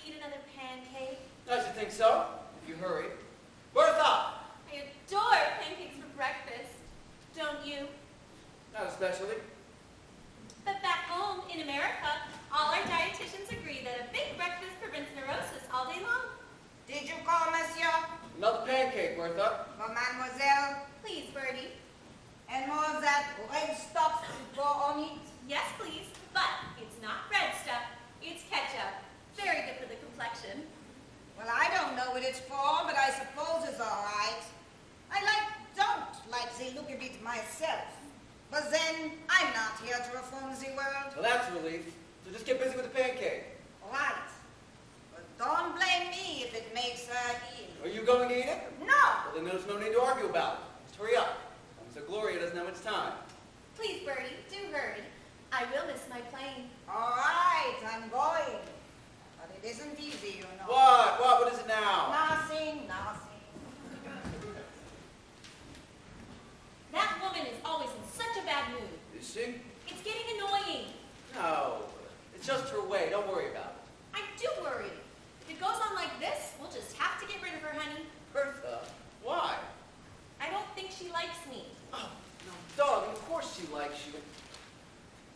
eat another pancake? I should think so, if you hurry. Bertha! I adore pancakes for breakfast. Don't you? Not especially. But back home in America, all our dietitians agree that a big breakfast prevents neurosis all day long. Did you call, monsieur? Another pancake, Bertha. For mademoiselle? Please, Bertie. And more that red stuff to go on it? Yes, please. But it's not red stuff. It's ketchup. Very good for the complexion. Well, I don't know what it's for, but I suppose it's all right. I don't like the look of it myself. But then, I'm not here to reform the world. Well, that's a relief. So just get busy with the pancake. Right. But don't blame me if it makes her ill. Are you going to eat it? No! Well, then there's no need to argue about it. Just hurry up. So Gloria doesn't have much time. Please, Bertie, do hurry. I will miss my plane. All right, I'm going. But it isn't easy, you know. What? What is it now? Nothing. That woman is always in such a bad mood. Is she? It's getting annoying. No. It's just her way. Don't worry about it. I do worry. If it goes on like this, we'll just have to get rid of her, honey. Bertha, why? I don't think she likes me. Oh, no, darling, of course she likes you.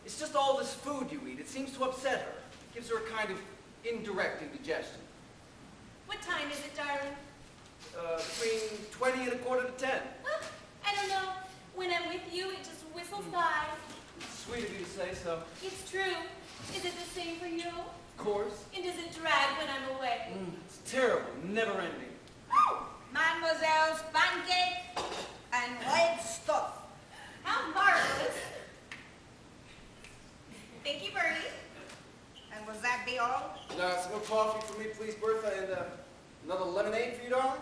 It's just all this food you eat. It seems to upset her. It gives her a kind of indirect indigestion. What time is it, darling? Between 20 and a quarter to 10. I don't know. When I'm with you, it just whistles by. It's sweet of you to say so. It's true. Is it the same for you? Of course. And does it drag when I'm away? It's terrible. Never ending. Mademoiselle's pancake and red stuff. How marvelous. Thank you, Bertie. And will that be all? Some more coffee for me, please, Bertha, and another lemonade for you, darling?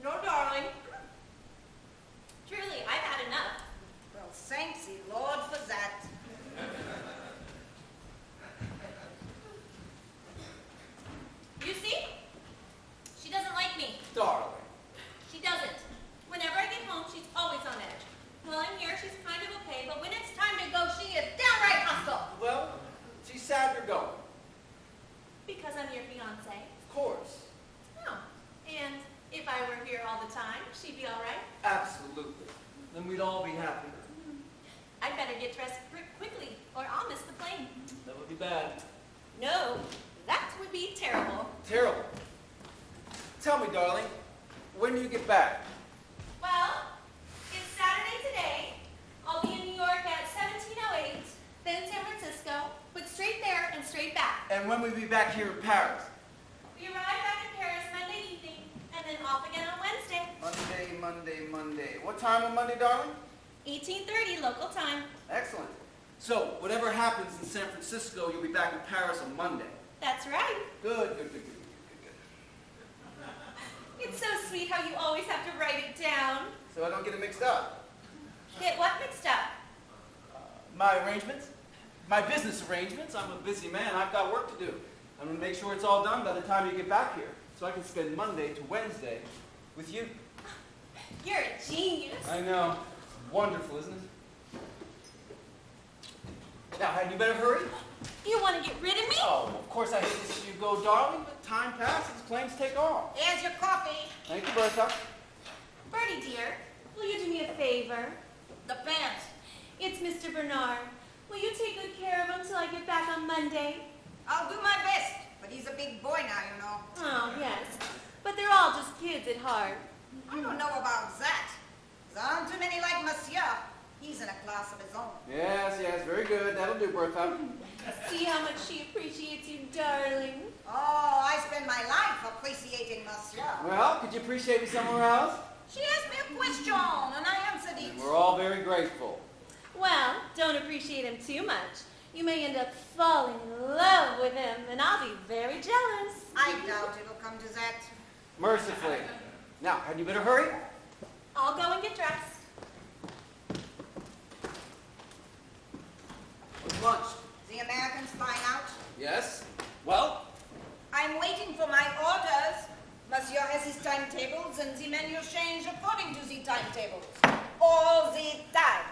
No, darling. Truly, I've had enough. Well, thank the Lord for that. You see? She doesn't like me. Darling. She doesn't. Whenever I get home, she's always on edge. While I'm here, she's kind of okay, but when it's time to go, she is downright hostile. Well, she's sad you're going. Because I'm your fiancé. Of course. Oh, and if I were here all the time, she'd be all right. Absolutely. Then we'd all be happy. I'd better get dressed quickly, or I'll miss the plane. That would be bad. No, that would be terrible. Terrible. Tell me, darling, when do you get back? Well, it's Saturday today. I'll be in New York at 17:08, then San Francisco, but straight there and straight back. And when will we be back here in Paris? We arrive back in Paris Monday evening, and then off again on Wednesday. Monday. What time on Monday, darling? 18:30 local time. Excellent. So, whatever happens in San Francisco, you'll be back in Paris on Monday. That's right. Good. It's so sweet how you always have to write it down. So I don't get it mixed up. Get what mixed up? My arrangements? My business arrangements? I'm a busy man. I've got work to do. I'm going to make sure it's all done by the time you get back here, so I can spend Monday to Wednesday with you. You're a genius. I know. Wonderful, isn't it? Now, had you better hurry? You want to get rid of me? Oh, of course I hate to see you go, darling, but time passes, planes take off. Here's your coffee. Thank you, Bertha. Bertie, dear, will you do me a favor? Depends. It's Mr. Bernard. Will you take good care of him till I get back on Monday? I'll do my best, but he's a big boy now, you know. Oh, yes. But they're all just kids at heart. I don't know about that. There aren't too many like Monsieur. He's in a class of his own. Yes, very good. That'll do, Bertha. See how much she appreciates you, darling. Oh, I spend my life appreciating Monsieur. Well, could you appreciate me somewhere else? She asked me a question, and I answered it. And we're all very grateful. Well, don't appreciate him too much. You may end up falling in love with him, and I'll be very jealous. I doubt it'll come to that. Mercifully. Now, had you better hurry? I'll go and get dressed. What's lunch? The Americans flying out. Yes? Well? I'm waiting for my orders. Monsieur has his timetables, and the menu change according to the timetables. All the time.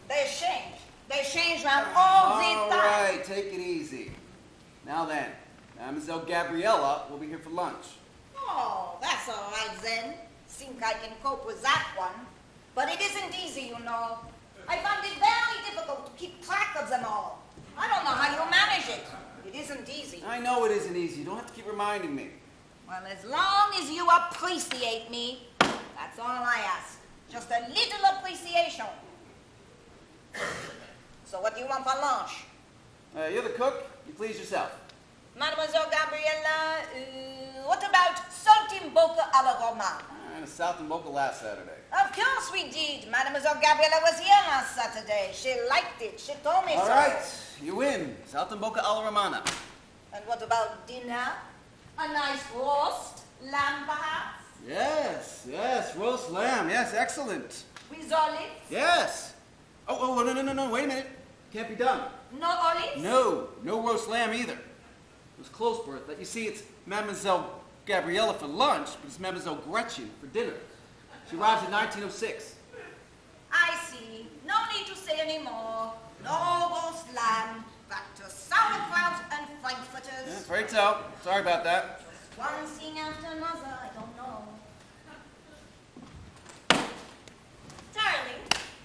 They change. They change around all the time. All right, take it easy. Now then, Mademoiselle Gabriella will be here for lunch. Oh, that's all right then. Think I can cope with that one. But it isn't easy, you know. I find it very difficult to keep track of them all. I don't know how you manage it. It isn't easy. I know it isn't easy. You don't have to keep reminding me. Well, as long as you appreciate me, that's all I ask. Just a little appreciation. So what do you want for lunch? You're the cook. You please yourself. Mademoiselle Gabriella, what about saltimbocca à la romane? I had a South and Boca last Saturday. Of course we did. Mademoiselle Gabriella was here last Saturday. She liked it. She told me so. All right, you win. South and Boca alla Romana. And what about dinner? A nice roast, lamb perhaps? Yes, roast lamb. Yes, excellent. With olives? Yes. Oh, no, wait a minute. Can't be done. No olives? No roast lamb either. It was close, Bertha. You see, it's Mademoiselle Gabriella for lunch, but it's Mademoiselle Gretchen for dinner. She arrives in 1906. I see. No need to say any more. No roast lamb. Back to sauerkraut and frankfurters. Yeah, afraid so. Sorry about that. Just one thing after another. I don't know. Darling,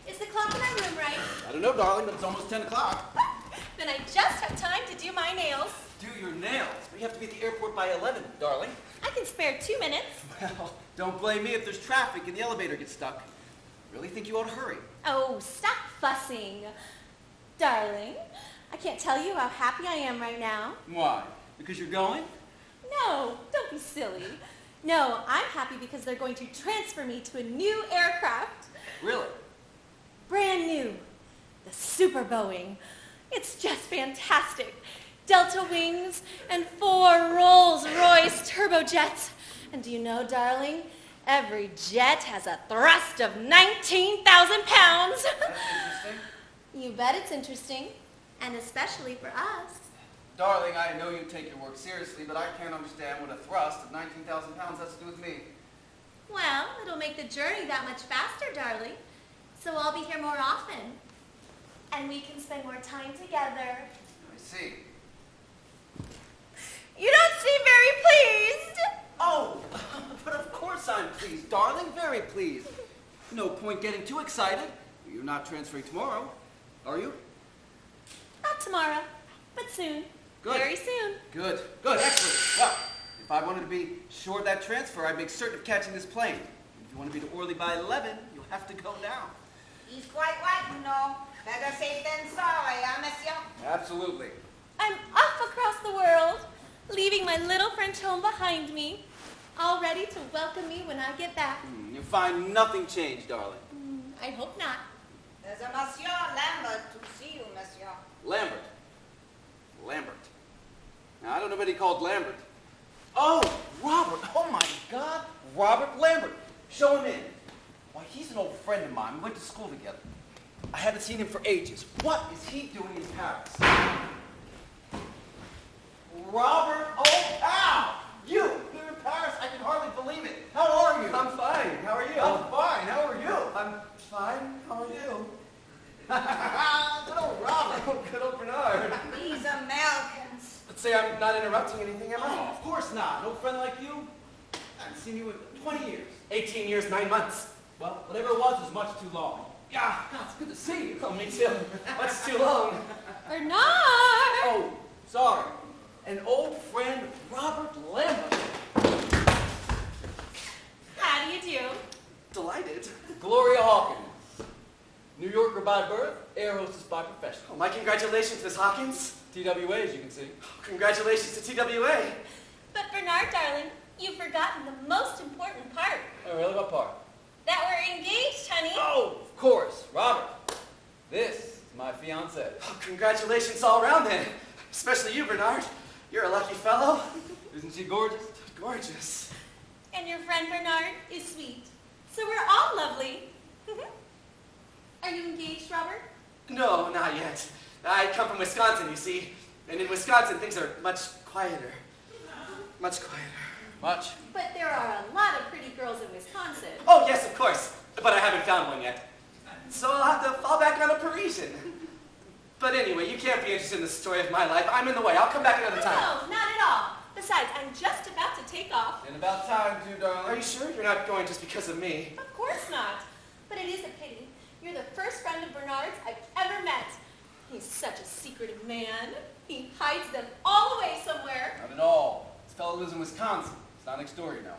is the clock in our room right? I don't know, darling, but it's almost 10 o'clock. Then I just have time to do my nails. Do your nails. But you have to be at the airport by 11, darling. I can spare 2 minutes. Well, don't blame me if there's traffic and the elevator gets stuck. Really think you ought to hurry. Oh, stop fussing. Darling, I can't tell you how happy I am right now. Why? Because you're going? No, don't be silly. No, I'm happy because they're going to transfer me to a new aircraft. Really? Brand new. The Super Boeing. It's just fantastic. Delta wings and 4 Rolls-Royce turbojets. And do you know, darling, every jet has a thrust of 19,000 pounds. That's interesting. You bet it's interesting. And especially for us. Darling, I know you take your work seriously, but I can't understand what a thrust of 19,000 pounds has to do with me. Well, it'll make the journey that much faster, darling. So I'll be here more often. And we can spend more time together. I see. You don't seem very pleased. Oh, but of course I'm pleased, darling. Very pleased. No point getting too excited. You're not transferring tomorrow, are you? Not tomorrow, but soon. Good. Very soon. Good, excellent. Well, if I wanted to be sure of that transfer, I'd make certain of catching this plane. If you want to be to Orly by 11, you'll have to go down. He's quite right, you know. Better safe than sorry, huh, monsieur? Absolutely. I'm off across the world, leaving my little French home behind me, all ready to welcome me when I get back. You'll find nothing changed, darling. I hope not. There's a Monsieur Lambert to see you, monsieur. Lambert. Now, I don't know anybody called Lambert. Oh, Robert. Oh, my God. Robert Lambert. Show him in. Why, he's an old friend of mine. We went to school together. I haven't seen him for ages. What is he doing in Paris? Robert, oh, pal! You! Here in Paris? I can hardly believe it. How are you? I'm fine. How are you? I'm fine. How are you? I'm fine. How are you? Good old Robert. Oh, good old Bernard. These Americans. Let's say I'm not interrupting anything, am Oh, I? of course not. No friend like you. I haven't seen you in 20 years. 18 years, 9 months. Well, whatever it was much too long. Yeah, God, it's good to see you. oh, me too. Much too long. Bernard! Oh, sorry. An old friend, Robert Lambert. How do you do? Delighted. Gloria Hawkins. New Yorker by birth, air hostess by profession. Oh, my congratulations, Miss Hawkins. TWA, as you can see. Congratulations to TWA. But Bernard, darling, you've forgotten the most important part. Oh, really? What part? That we're engaged, honey. Oh, of course, Robert. This is my fiancée. Oh, congratulations all around then. Especially you, Bernard. You're a lucky fellow. Isn't she gorgeous? Gorgeous. And your friend Bernard is sweet. So we're all lovely. Are you engaged, Robert? No, not yet. I come from Wisconsin, you see. And in Wisconsin, things are much quieter. Much quieter. Much. But there are a lot of pretty girls in Wisconsin. Oh, yes, of course. But I haven't found one yet. So I'll have to fall back on a Parisian. But anyway, you can't be interested in the story of my life. I'm in the way. I'll come back another time. No, not at all. Besides, I'm just about to take off. And about time, too, darling. Are you sure you're not going just because of me? Of course not. But it is a pity. You're the first friend of Bernard's I've ever met. He's such a secretive man. He hides them all away somewhere. Not at all. This fellow lives in Wisconsin. It's not next door, you know.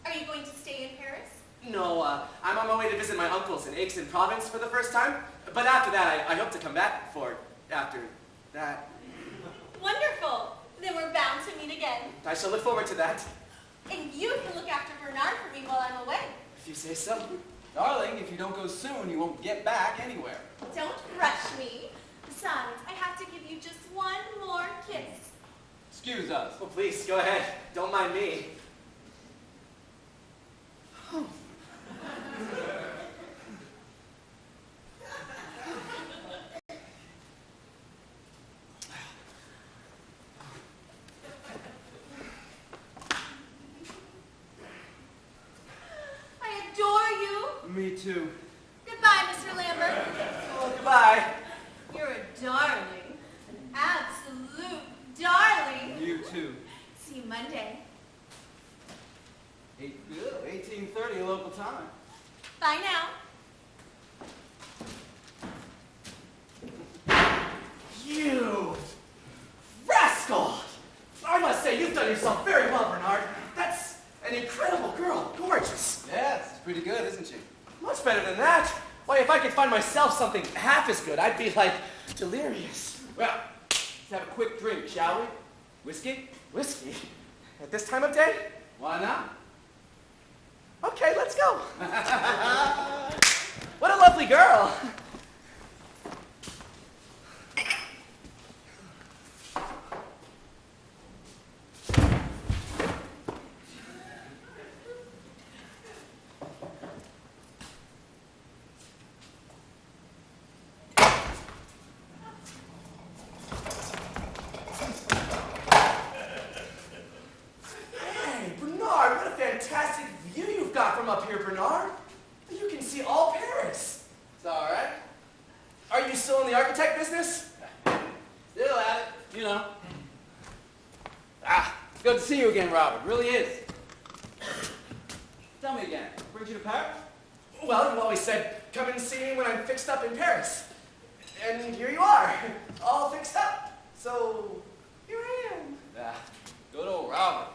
Are you going to stay in Paris? No, I'm on my way to visit my uncles in Aix in Provence for the first time. But after that, I hope to come back for after that. Wonderful. Then we're bound to meet again. I shall look forward to that. And you can look after Bernard for me while I'm away. If you say so. Darling, if you don't go soon, you won't get back anywhere. Don't rush me. Besides, I have to give you just one more kiss. Excuse us. Well, please, go ahead. Don't mind me. I adore you. Me too. Goodbye, Mr. Lambert. Oh, goodbye. You're a darling. An absolute darling. You too. See you Monday. 18:30 local time. Bye now. You rascal! I must say, you've done yourself very well, Bernard. That's an incredible girl. Gorgeous. Yes, it's pretty good, isn't she? Much better than that. Why, if I could find myself something half as good, I'd be like delirious. Well, let's have a quick drink, shall we? Whiskey? Whiskey? At this time of day? Why not? Okay, let's go. What a lovely girl. Hey, Bernard, what a fantastic view you've got from up here, Bernard. You can see all Paris. It's all right. Are you still in the architect business? Still at it, you know. It's good to see you again, Robert. Really is. Tell me again, what brings you to Paris? Well, you always said, come and see me when I'm fixed up in Paris. And here you are, all fixed up. So, here I am. Good old Robert.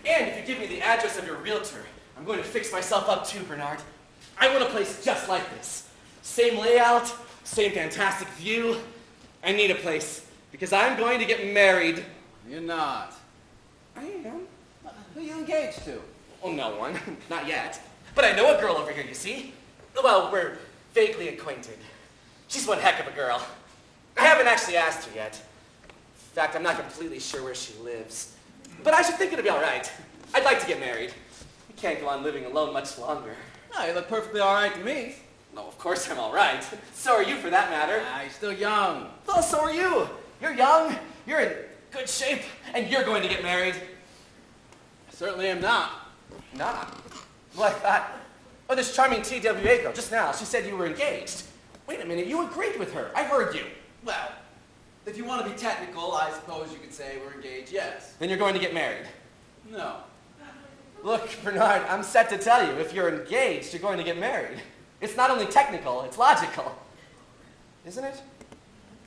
And if you give me the address of your realtor, I'm going to fix myself up too, Bernard. I want a place just like this. Same layout, same fantastic view. I need a place because I'm going to get married. You're not. I am. Who are you engaged to? Well, no one. Not yet. But I know a girl over here, you see? Well, we're vaguely acquainted. She's one heck of a girl. I haven't actually asked her yet. In fact, I'm not completely sure where she lives. But I should think it'll be all right. I'd like to get married. I can't go on living alone much longer. Oh, you look perfectly all right to me. No, of course I'm all right. So are you, for that matter. You're still young. Oh, so are you. You're young, you're in good shape, and you're going to get married. I certainly am not. Nah. Well, I thought, oh, this charming TWA girl, just now, she said you were engaged. Wait a minute, you agreed with her. I heard you. Well, if you want to be technical, I suppose you could say we're engaged, yes. Then you're going to get married. No. Look, Bernard, I'm set to tell you, if you're engaged, you're going to get married. It's not only technical, it's logical. Isn't it?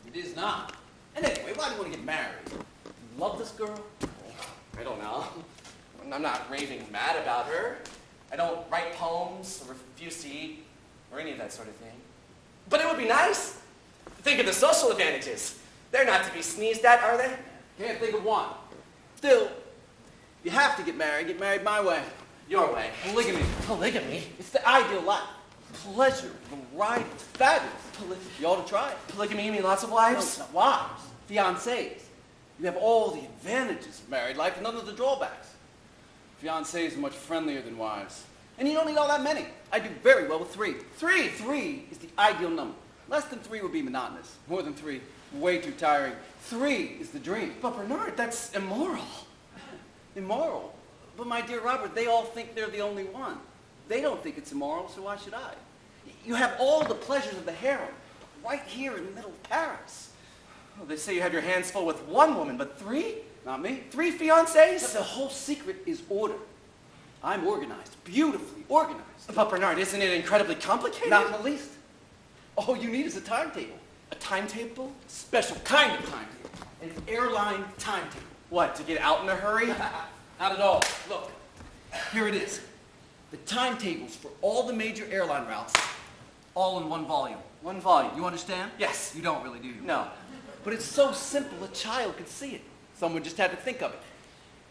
It is not. And anyway, why do you want to get married? You love this girl? I don't know. I'm not raving mad about her. I don't write poems or refuse to eat or any of that sort of thing. But it would be nice. Think of the social advantages. They're not to be sneezed at, are they? Can't think of one. Still, you have to get married my way. Your way. Polygamy. Polygamy? It's the ideal life. Pleasure, variety, fabulous. You ought to try it. Polygamy, you mean lots of wives? No, not wives. Fiancés. You have all the advantages of married life and none of the drawbacks. Fiancés are much friendlier than wives. And you don't need all that many. I do very well with 3. 3? 3 is the ideal number. Less than 3 would be monotonous. More than 3, way too tiring. 3 is the dream. But Bernard, that's immoral. Immoral? But my dear Robert, they all think they're the only one. They don't think it's immoral, so why should I? You have all the pleasures of the harem. right here in the middle of Paris. Well, they say you have your hands full with one woman, but three? Not me. 3 fiancés? The whole secret is order. I'm organized, beautifully organized. But Bernard, isn't it incredibly complicated? Not in the least. All you need is a timetable. A timetable? Special kind of timetable. An airline timetable. What, to get out in a hurry? Not at all. Look, here it is. The timetables for all the major airline routes, all in one volume. One volume. You understand? Yes. You don't really, do you? No. But it's so simple a child could see it. Someone just had to think of it.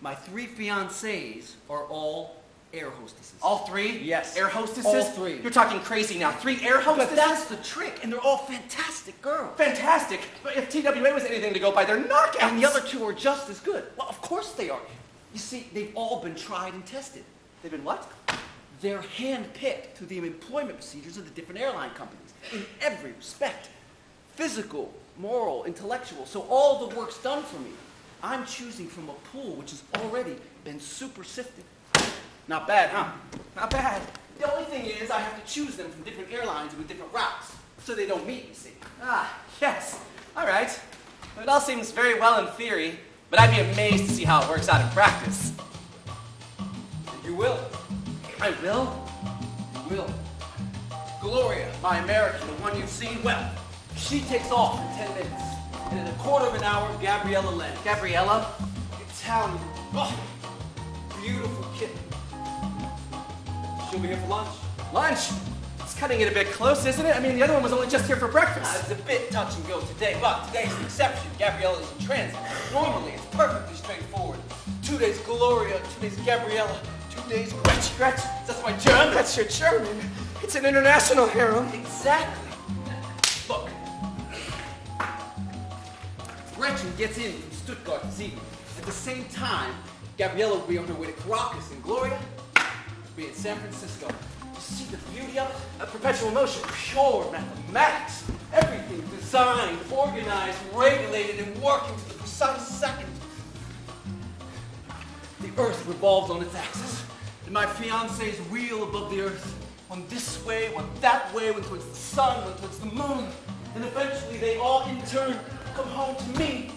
My 3 fiancés are all air hostesses. All 3? Yes. Air hostesses? All 3. You're talking crazy now. 3 air hostesses? But that's the trick, and they're all fantastic girls. Fantastic. But if TWA was anything to go by, they're knockouts. And the other 2 are just as good. Well, of course they are. You see, they've all been tried and tested. They've been what? They're hand-picked through the employment procedures of the different airline companies in every respect. Physical, moral, intellectual. So all the work's done for me. I'm choosing from a pool which has already been super sifted. Not bad, huh? Not bad. The only thing is I have to choose them from different airlines and with different routes. So they don't meet, you see. Ah, yes. All right. It all seems very well in theory, but I'd be amazed to see how it works out in practice. And you will. I will? You will. Gloria, my American, the one you've seen, well, she takes off in 10 minutes. And in a quarter of an hour, Gabriella lands. Gabriella? Italian. Oh, beautiful kitten. She'll be here for lunch. Lunch? It's cutting it a bit close, isn't it? I mean, the other one was only just here for breakfast. It's a bit touch and go today, but today's the exception. Gabriella's in transit. Normally, it's perfectly straightforward. 2 days Gloria, 2 days Gabriella, 2 days Gretchen. Gretchen? That's my German. That's your German. It's an international harem. Exactly. Look. Gretchen gets in from Stuttgart this evening. At the same time, Gabriella will be on her way to Caracas, and Gloria will be in San Francisco. You see the beauty of it? A perpetual motion. Pure mathematics. Everything designed, organized, regulated, and working to the precise second. The Earth revolves on its axis, and my fiancés wheel above the Earth. One this way, one that way, one towards the sun, one towards the moon. And eventually they all in turn come home to me.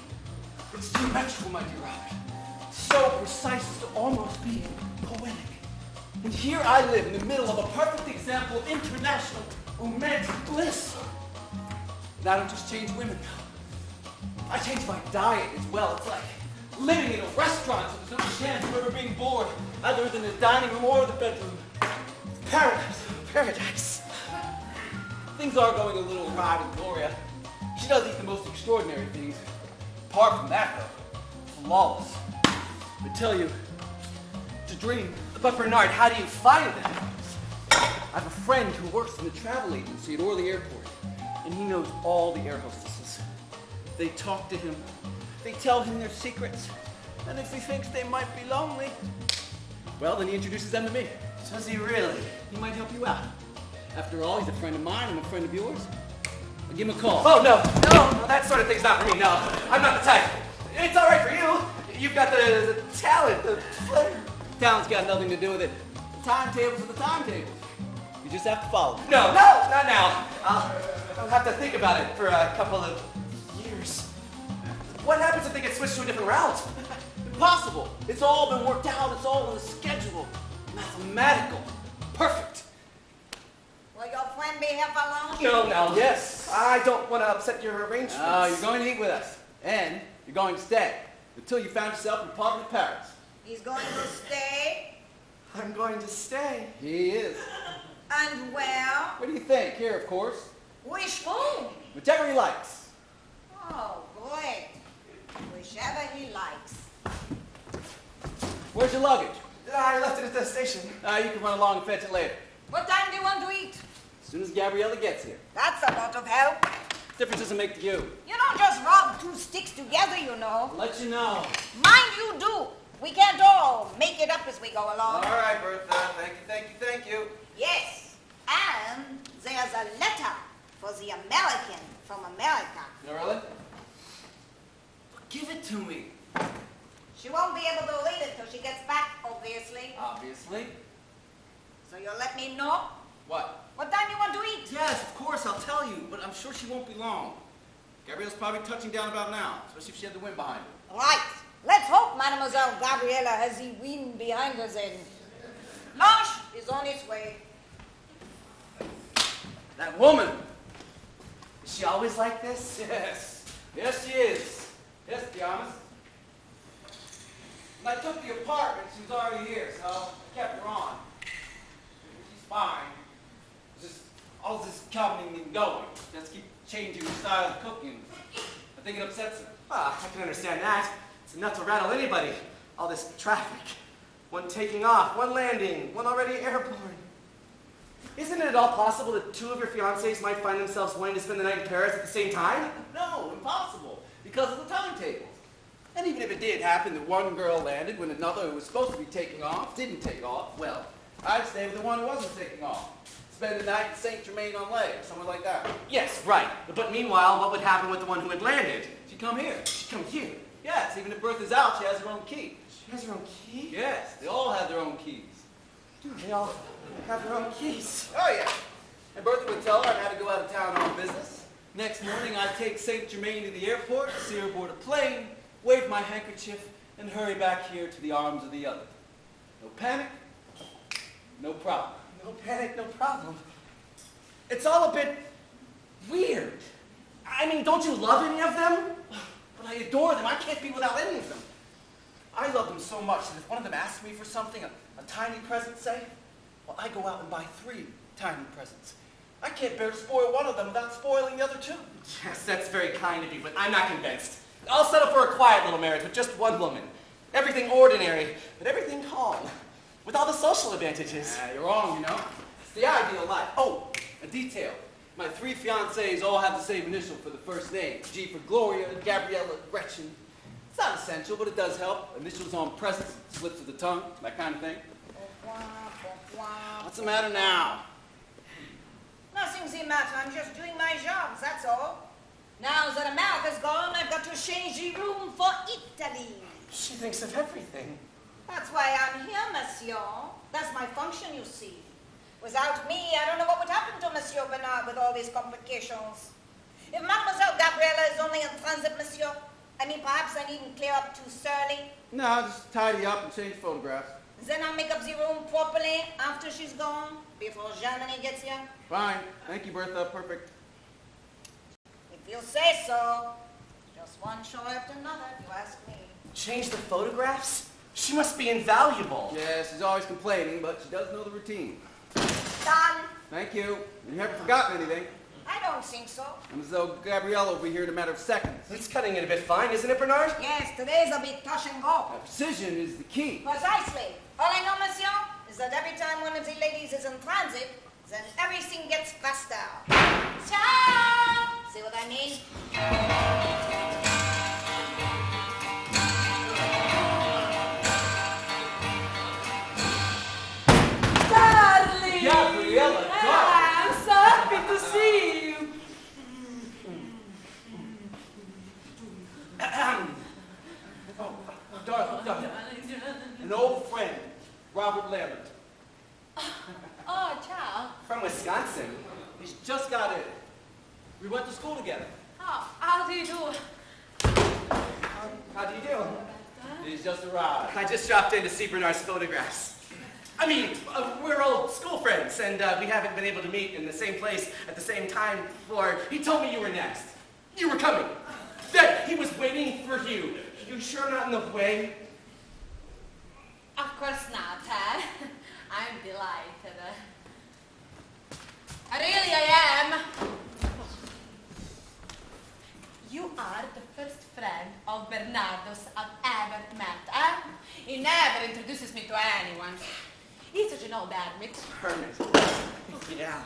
It's geometrical, my dear Robert. So precise as to almost be poetic. And here I live in the middle of a perfect example of international romantic bliss. And I don't just change women. I change my diet as well. It's like living in a restaurant, so there's no chance of ever being bored, either in the dining room or the bedroom. Paradise. Paradise. Things are going a little awry with Gloria. She does eat the most extraordinary things. Apart from that, though, flawless. I tell you, it's a dream. But Bernard, how do you find them? I have a friend who works in the travel agency at Orly Airport, and he knows all the air hostesses. They talk to him. They tell him their secrets. And if he thinks they might be lonely, well, then he introduces them to me. Does he really? He might help you out. After all, he's a friend of mine. I'm a friend of yours. I'll give him a call. Oh, no, that sort of thing's not for me, no. I'm not the type. It's all right for you. You've got the talent, the flair. Talent's got nothing to do with it. The timetables are the timetables. You just have to follow them. No, not now. I'll have to think about it for a couple of years. What happens if they get switched to a different route? Impossible. It's all been worked out. It's all on the schedule. Mathematical. Perfect. Will your friend be here for lunch? No. Yes. I don't want to upset your arrangements. You're going to eat with us. And you're going to stay. Until you found yourself in poverty Paris. He's going to stay. I'm going to stay. He is. And where? What do you think? Here, of course. Which home? Whichever he likes. Oh, great. Whichever he likes. Where's your luggage? I left it at the station. You can run along and fetch it later. What time do you want to eat? As soon as Gabriella gets here. That's a lot of help. Difference doesn't make to you. You don't just rub two sticks together, you know. I'll let you know. Mind you do. We can't all make it up as we go along. All right, Bertha. Thank you. Yes. And there's a letter for the American from America. No, really? Give it to me. She won't be able to read it till she gets back, obviously. Obviously. So you'll let me know What? what time you want to eat. Yes, of course course, I'll tell you, but I'm sure she won't be long. Gabrielle's probably touching down about now, especially if she had the wind behind her. Right. Let's hope Mademoiselle Gabriella has the wind behind her then. Lunch is on its way. That woman! Is she always like this? Yes. Yes, she is. Yes, to be honest. When I took the apartment, she was already here, so I kept her on. She's fine. It's just all this coming and going. Just keep changing her style of cooking. I think it upsets her. Ah, I can understand that. It's enough to rattle anybody. All this traffic. One taking off, one landing, one already airborne. Isn't it at all possible that two of your fiancés might find themselves wanting to spend the night in Paris at the same time? No, impossible. Because of the timetables. And even if it did happen that one girl landed when another who was supposed to be taking off didn't take off, well, I'd stay with the one who wasn't taking off. Spend the night in Saint-Germain-en-Laye, somewhere like that. Yes, right. But meanwhile, what would happen with the one who had landed? She'd come here. She'd come here. Yes, even if Bertha's out, she has her own key. She has her own key? Yes, they all have their own keys. Dude, they all have their own keys. Oh, yeah. And Bertha would tell her I had to go out of town on business. Next morning, I'd take Saint-Germain to the airport, see her board a plane, wave my handkerchief, and hurry back here to the arms of the other. No panic, no problem. No panic, no problem. It's all a bit weird. I mean, don't you love any of them? But I adore them. I can't be without any of them. I love them so much that if one of them asks me for something, a tiny present, say, well, I go out and buy 3 tiny presents. I can't bear to spoil one of them without spoiling the other 2. Yes, that's very kind of you, but I'm not convinced. I'll settle for a quiet little marriage with just one woman. Everything ordinary, but everything calm. With all the social advantages. You're wrong, you know. It's the ideal life. Oh, a detail. My 3 fiancés all have the same initial for the first name. G for Gloria, Gabriella, Gretchen. It's not essential, but it does help. Initials on presents, slips of the tongue, that kind of thing. What's the matter now? Nothing's the matter. I'm just doing my job, that's all. Now that America's gone, I've got to change the room for Italy. She thinks of everything. That's why I'm here, monsieur. That's my function, you see. Without me, I don't know what would happen to Monsieur Bernard with all these complications. If Mademoiselle Gabriella is only in transit, monsieur, I mean, perhaps I needn't clear up too surly. No, just tidy up and change photographs. Then I'll make up the room properly after she's gone, before Germany gets here. Fine. Thank you, Bertha. Perfect. If you say so. Just one show after another, if you ask me. Change the photographs? She must be invaluable. Yeah, she's always complaining, but she does know the routine. Done. Thank you. You haven't forgotten anything. I don't think so. And as though Gabrielle will be here in a matter of seconds. It's cutting it a bit fine, isn't it, Bernard? Yes, today's a bit touch and go. Precision is the key. Precisely. All I know, monsieur, is that every time one of the ladies is in transit, then everything gets faster. Ciao! See what I mean? Darling! Gabriella, I'm so happy to see you. Darling. An old friend, Robert Lambert. Oh, ciao. From Wisconsin. He's just got in. We went to school together. Oh, how do you do? How do you do? He's just arrived. I just dropped in to see Bernard's photographs. I mean, we're old school friends, and we haven't been able to meet in the same place at the same time before. He told me you were next. You were coming. That he was waiting for you. You sure not in the way? Of course not, Ted. I'm delighted. Really, I am. You are the first friend of Bernardo's I've ever met, eh? He never introduces me to anyone. He's such an old hermit. Hermit. Yeah.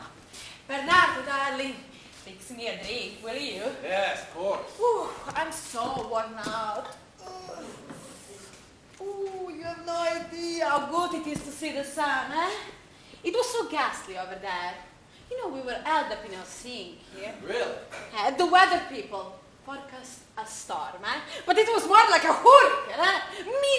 Bernardo, darling, fix me a drink, will you? Yes, of course. Ooh, I'm so worn out. Ooh, you have no idea how good it is to see the sun, eh? It was so ghastly over there. You know, we were held up in Helsinki. Really? The weather people. forecast a storm, but it was more like a hurricane.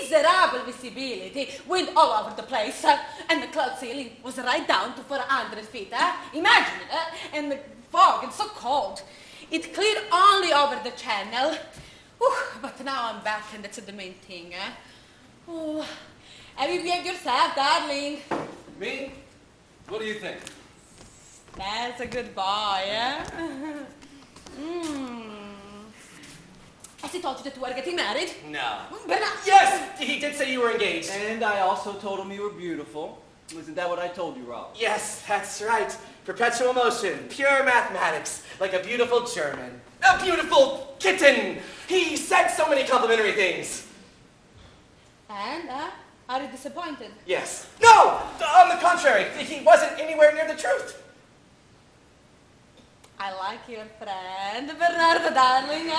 Miserable visibility, wind all over the place, and the cloud ceiling was right down to 400 feet. Imagine it, and the fog, it's so cold. It cleared only over the channel. But now I'm back, and that's the main thing. Oh, have you behaved yourself, darling? Me? What do you think? That's a good boy, Has he told you that you are getting married? No. But not... Yes, he did say you were engaged. And I also told him you were beautiful. Isn't that what I told you, Rob? Yes, that's right. Perpetual motion, pure mathematics, like a beautiful German. A beautiful kitten. He said so many complimentary things. And, are you disappointed? Yes. No! On the contrary, he wasn't anywhere near the truth. I like your friend, Bernardo, darling,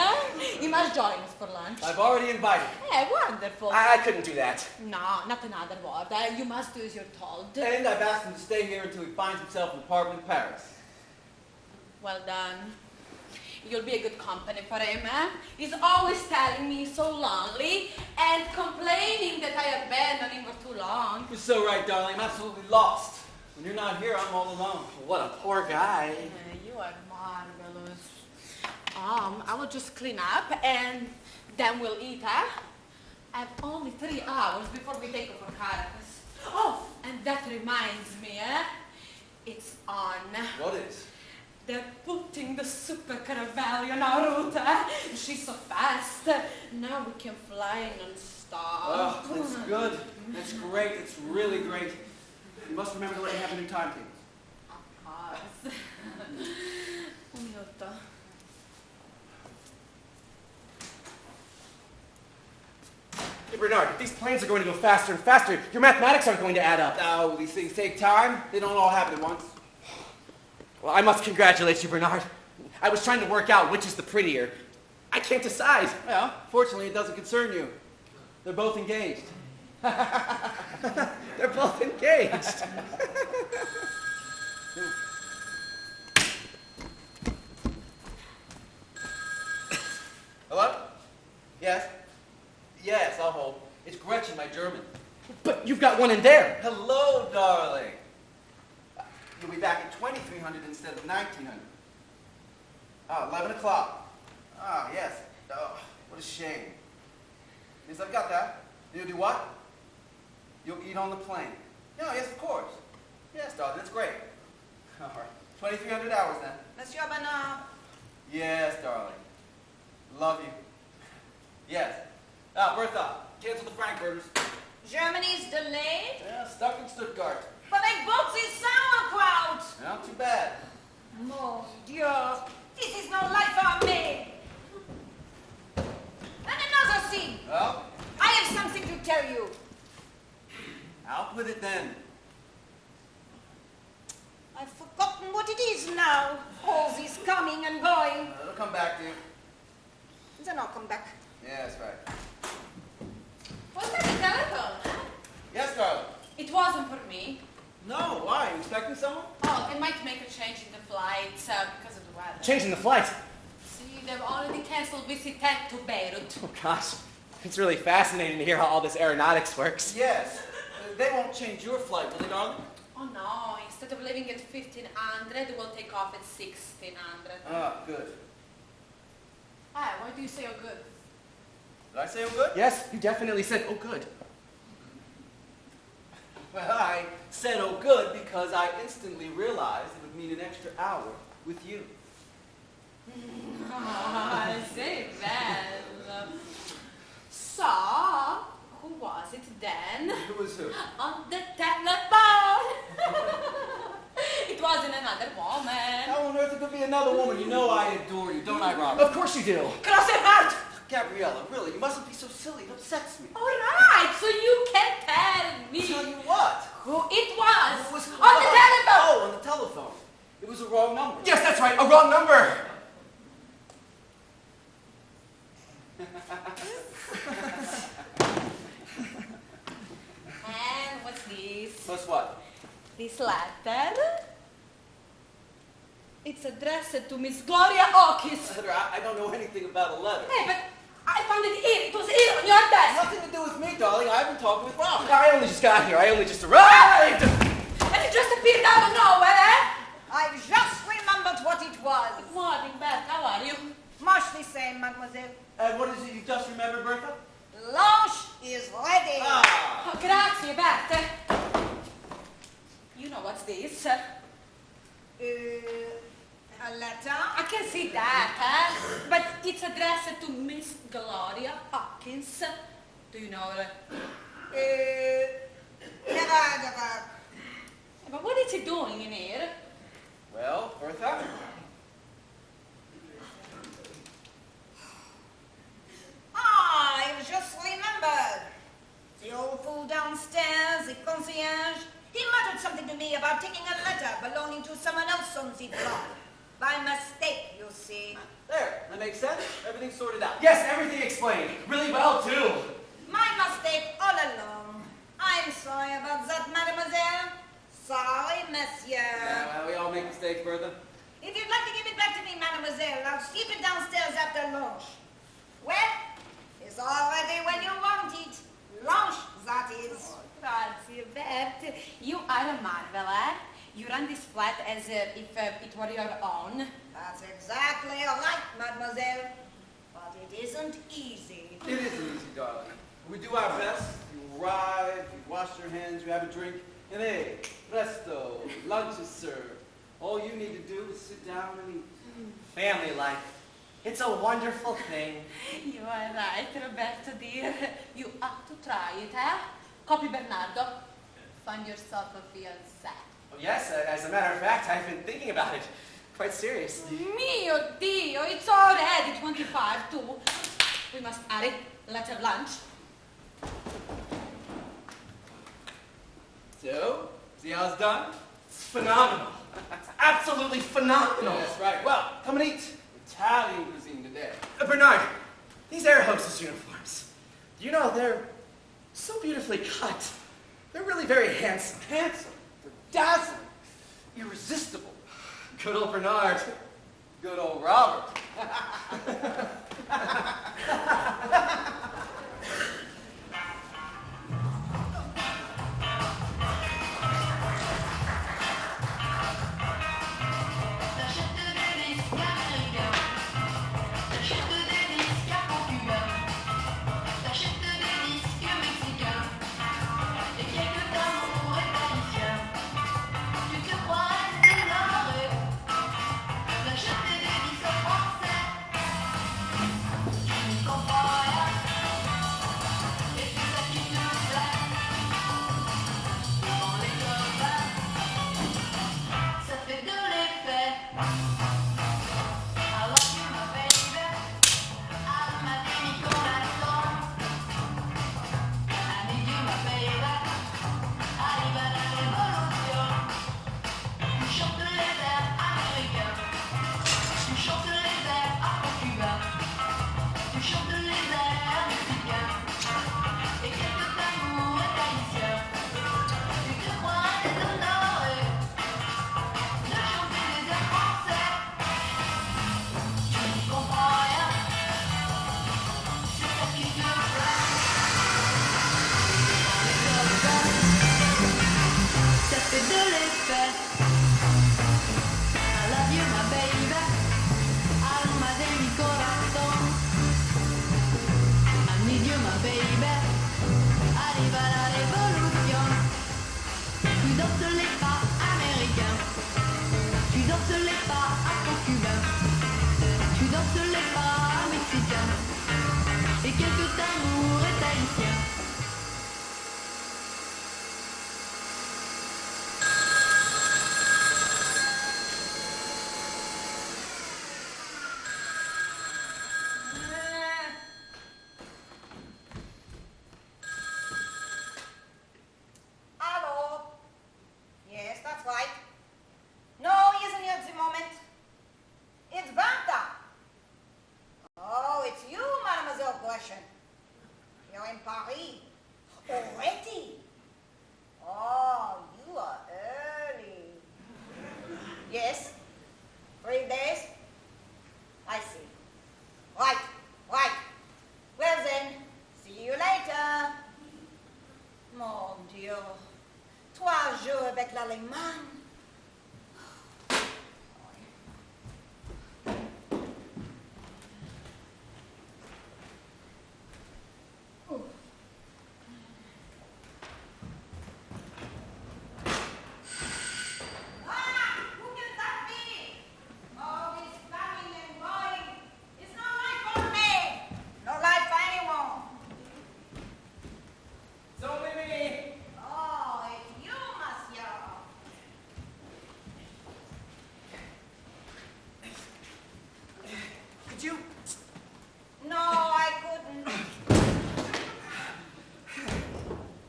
You must join us for lunch. I've already invited. Wonderful. I couldn't do that. No, not another word. You must do as you're told. And I've asked him to stay here until he finds himself an apartment in Paris. Well done. You'll be a good company for him, He's always telling me he's so lonely and complaining that I abandoned him for too long. You're so right, darling. I'm absolutely lost. When you're not here, I'm all alone. What a poor guy. You are marvelous. I will just clean up and then we'll eat, I have only 3 hours before we take off for Caracas. Oh, and that reminds me, it's on. What is? They're putting the Super Caravelle on our route, She's so fast. Now we can fly non-stop. Oh, that's good. That's great. It's really great. You must remember to let me have a new timetable. Of course. Un minuto. Hey, Bernard, if these planes are going to go faster and faster, your mathematics aren't going to add up. Now, these things take time. They don't all happen at once. Well, I must congratulate you, Bernard. I was trying to work out which is the prettier. I can't decide. Well, fortunately, it doesn't concern you. They're both engaged. They're both engaged. Hello? Yes? Yes, I'll hold. It's Gretchen, my German. But you've got one in there. Hello, darling. You'll be back at 2300 instead of 1900. 11 o'clock. Ah, yes. Oh, what a shame. Yes, I've got that. You'll do what? You'll eat on the plane. No, yes, of course. Yes, darling, that's great. All right. 2300 hours then. Monsieur Bernard. Yes, darling. Love you. Yes. Bertha, cancel the Frankfurters. Germany's delayed? Yeah, stuck in Stuttgart. But I booked this sauerkraut. Not too bad. Mon Dieu, this is no life for me. And another thing. Well, I have something to tell you. out with it then. I've forgotten what it is now. All this coming and going. It'll come back to you. Then I'll come back. Yeah, that's right. What's that, the telephone, Yes, darling. It wasn't for me. No, why? You expecting someone? Oh, they might make a change in the flights because of the weather. Changing the flight. See, they've already canceled visit to Beirut. Oh, gosh. It's really fascinating to hear how all this aeronautics works. Yes. They won't change your flight, will they, darling? Oh no, instead of leaving at 1500, we'll take off at 1600. Ah, good. Ah, why do you say oh good? Did I say I'm good? Yes, you definitely said, oh, good. Well, I said oh good because I instantly realized it would mean an extra hour with you. I say well. So, who was it then? Who was who? On the telephone. It wasn't another woman. How on earth it could be another woman? You know I adore you, don't I, Robert? Of course you do. Cross your heart. Gabriella, really, you mustn't be so silly. It upsets me. All right, so you can tell me Tell you what? who it was, It was on the telephone. Oh, on the telephone. It was a wrong number. Yes, that's right, a wrong number. And what's this? Plus what? This letter? It's addressed to Miss Gloria Hawkins. I don't know anything about a letter. Hey, but I found it here. It was here on your desk. Nothing to do with me, darling. I've been talking with Robert. I only just got here. I only just arrived. And it just appeared out of nowhere, eh? I've just remembered what it was. Good morning, Beth. How are you? Much the same, mademoiselle. And what is it you've just remembered, Bertha? Lunch is ready. Ah. Oh, grazie, Beth. You know what's this? A letter? I can see that, eh? But it's addressed to Miss Gloria Hawkins. Do you know her? Never. But what is he doing in here? Well, Bertha? I've just remembered. The old fool downstairs, the concierge, he muttered something to me about taking a letter belonging to someone else on the floor. By mistake, you see. There, that makes sense. Everything's sorted out. Yes, everything explained. Really well, too. My mistake all along. I'm sorry about that, mademoiselle. Sorry, monsieur. Yeah, well, we all make mistakes, Bertha. If you'd like to give it back to me, mademoiselle, I'll sleep it downstairs after lunch. Well, it's all ready when you want it. Lunch, that is. Grazie, Beth. You are a marvel, eh? You run this flat as if it were your own. That's exactly right, mademoiselle. But it isn't easy. It isn't easy, darling. We do our best. You arrive, you wash your hands, you have a drink, and hey, presto, lunch is served. All you need to do is sit down and eat. Family life. It's a wonderful thing. You are right, Roberto dear. You have to try it, eh? Copy Bernardo. Find yourself a fiancé. Oh, yes, as a matter of fact, I've been thinking about it. Quite seriously. Mio Dio, it's already 25 too. We must hurry. Let's have lunch. So, see how it's done? It's phenomenal. It's absolutely phenomenal. That's right. Well, come and eat. Italian cuisine today. Bernard, these air hostess uniforms, you know, they're so beautifully cut. They're really very handsome. Handsome. They're dazzling. Irresistible. Good old Bernard. Good old Robert. lovely man.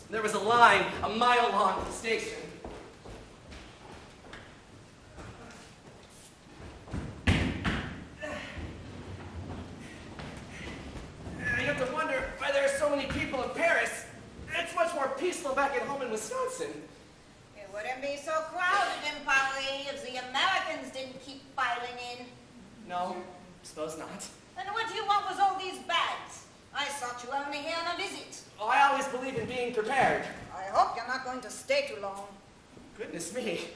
There was a line a mile long at the station. You have to wonder why there are so many people in Paris. It's much more peaceful back at home in Wisconsin. It wouldn't be so crowded in Paris if the Americans didn't keep piling in. No, suppose not. And what do you want with all these bags? I thought you were only here on a visit. Oh, I always believe in being prepared. I hope you're not going to stay too long. Goodness me.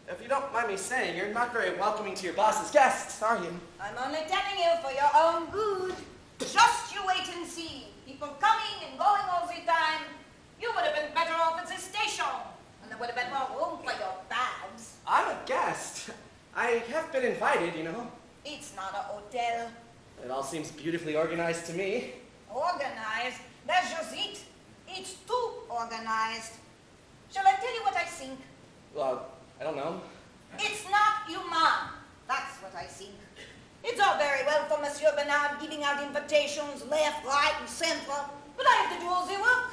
If you don't mind me saying, you're not very welcoming to your boss's guests, are you? I'm only telling you for your own good. Just you wait and see. People coming and going all the time. You would have been better off at the station. And there would have been more room for your bags. I'm a guest. I have been invited, you know. It's not a hotel. It all seems beautifully organized to me. Organized? That's just it. It's too organized. Shall I tell you what I think? Well, I don't know. It's not human. That's what I think. It's all very well for Monsieur Bernard giving out invitations left, right, and center, but I have to do all the work.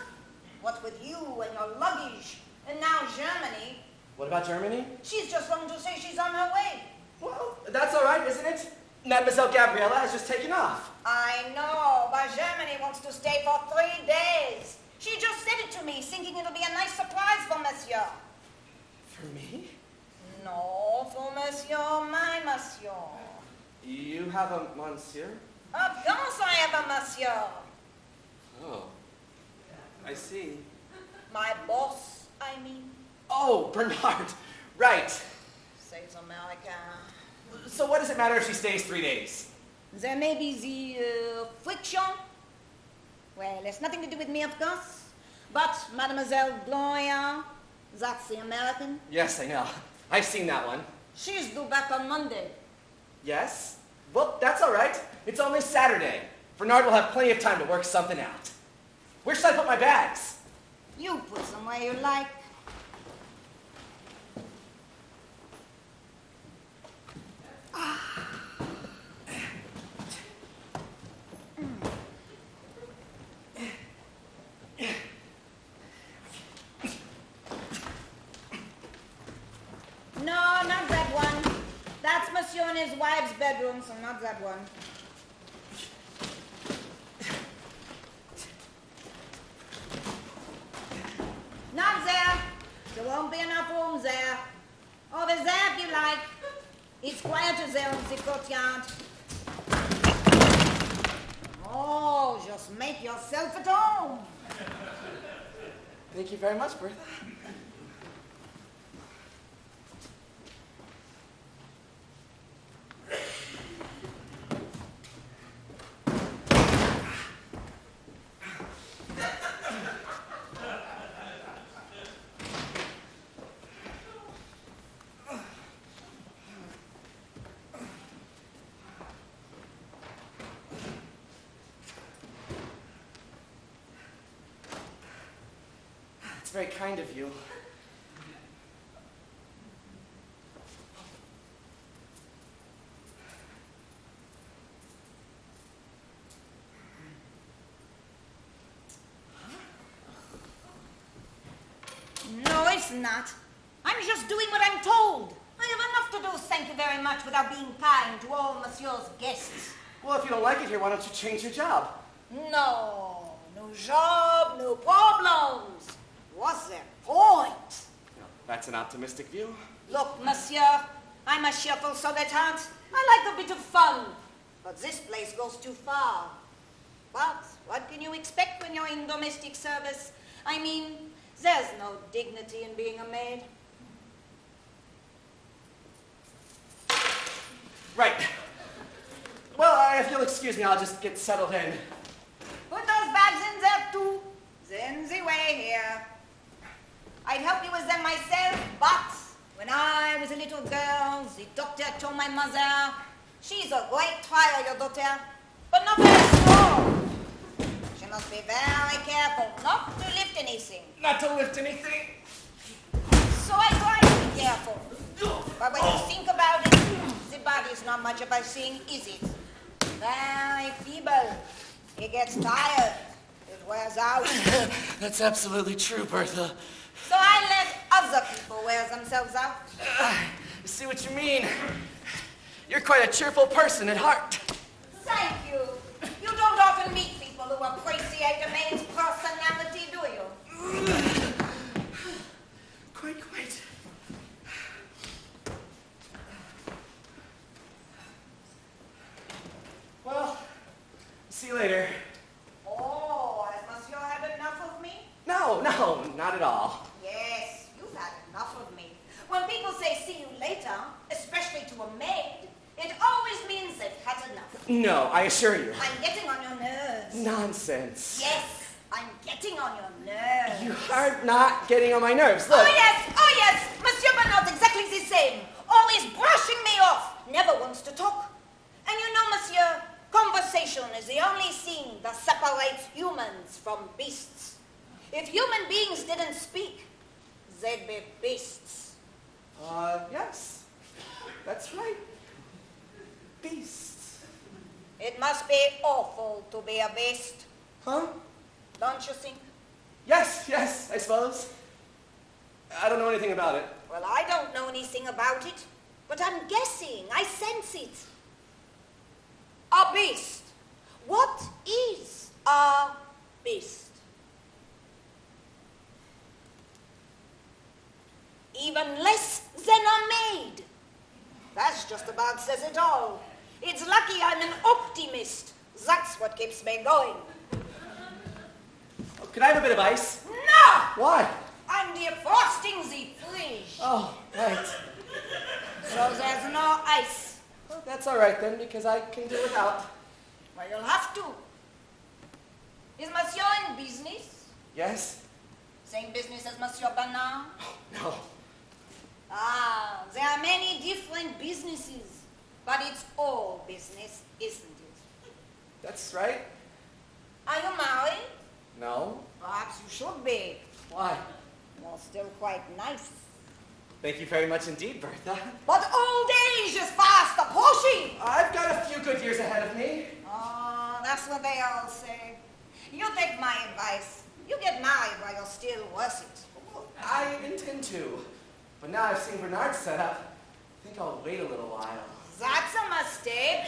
What with you and your luggage, and now Germany. What about Germany? She's just going to say she's on her way. Well, that's all right, isn't it? Mademoiselle Gabriella has just taken off. I know, but Germany wants to stay for 3 days. She just said it to me, thinking it'll be a nice surprise for Monsieur. For me? No, for Monsieur, my Monsieur. You have a monsieur? Of course I have a Monsieur. Oh, I see. My boss, I mean. Oh, Bernard, right. Says America. So what does it matter if she stays 3 days? There may be the friction. Well, it's nothing to do with me, of course. But Mademoiselle Gloria, that's the American. Yes, I know. I've seen that one. She's due back on Monday. Yes? Well, that's all right. It's only Saturday. Bernard will have plenty of time to work something out. Where should I put my bags? You put them where you like. No, not that one. That's Monsieur and his wife's bedroom, so not that one. Not there. There won't be enough room there. Over there if you like. It's quieter there in the courtyard. Oh, just make yourself at home. Thank you very much, Bertha. It's very kind of you. No, it's not. I'm just doing what I'm told. I have enough to do, thank you very much, without being kind to all Monsieur's guests. Well, if you don't like it here, why don't you change your job? No job, no problems. What's their point? No, that's an optimistic view. Look, Monsieur, I'm a cheerful dilettante. I like a bit of fun. But this place goes too far. But what can you expect when you're in domestic service? I mean, there's no dignity in being a maid. Right. Well, if you'll excuse me, I'll just get settled in. Put those bags in there too. Then the way here. I'd help you with them myself, but when I was a little girl, the doctor told my mother, she's a great trial, your daughter, but not very strong. She must be very careful not to lift anything. Not to lift anything. So I try to be careful. But when you think about it, the body's not much of a thing, is it? Very feeble. It gets tired. It wears out. That's absolutely true, Bertha. So I let other people wear themselves out. I see what you mean. You're quite a cheerful person at heart. Thank you. You don't often meet people who appreciate a man's personality, do you? Quite. Well, see you later. Oh, has Monsieur had enough of me? No, not at all. Yes, you've had enough of me. When people say see you later, especially to a maid, it always means they've had enough. No, I assure you. I'm getting on your nerves. Nonsense. Yes, I'm getting on your nerves. You are not getting on my nerves. Look. Oh yes, Monsieur Bernard, exactly the same. Always brushing me off. Never wants to talk. And you know, Monsieur, conversation is the only thing that separates humans from beasts. If human beings didn't speak, they'd be beasts. Yes. That's right. Beasts. It must be awful to be a beast, Huh? don't you think? Yes, I suppose. I don't know anything about it. Well, I don't know anything about it, but I'm guessing. I sense it. A beast. What is a beast? Even less than a maid. That's just about says it all. It's lucky I'm an optimist. That's what keeps me going. Oh, could I have a bit of ice? No! Why? I'm defrosting the fridge. Oh, right. So there's no ice. Well, that's all right then, because I can do without. Well, you'll have to. Is Monsieur in business? Yes? Same business as Monsieur Bernard? No. Ah, there are many different businesses, but it's all business, isn't it? That's right. Are you married? No. Perhaps you should be. Why? You're still quite nice. Thank you very much indeed, Bertha. But old age is fast approaching. I've got a few good years ahead of me. Oh, that's what they all say. You take my advice. You get married while you're still worth it. I intend to. But now I've seen Bernard's setup, I think I'll wait a little while. That's a mistake.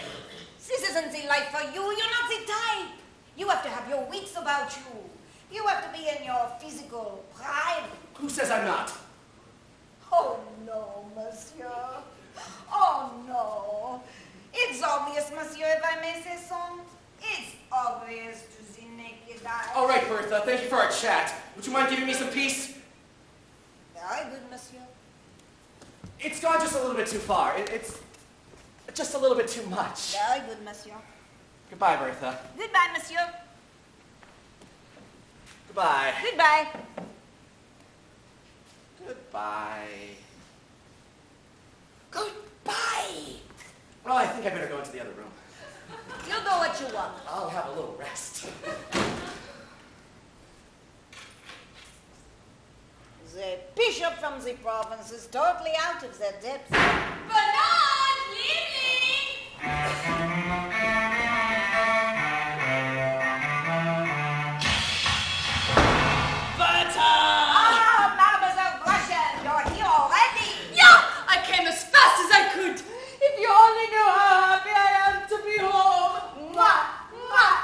This isn't the life for you. You're not the type. You have to have your wits about you. You have to be in your physical prime. Who says I'm not? Oh, no, monsieur. Oh, no. It's obvious, monsieur, if I may say so. It's obvious to the naked eye. All right, Bertha, thank you for our chat. Would you mind giving me some peace? Very good, monsieur. It's gone just a little bit too far. It's just a little bit too much. Very good, monsieur. Goodbye, Bertha. Goodbye, monsieur. Goodbye. Goodbye. Goodbye. Goodbye. Well, I think I better go into the other room. You do what you want. I'll have a little rest. The bishop from the province is totally out of their depth. Bernard, leaving! Ah, Mademoiselle Gretchen, you're here already. Yeah, I came as fast as I could. If you only knew how happy I am to be home. Mwah, mwah.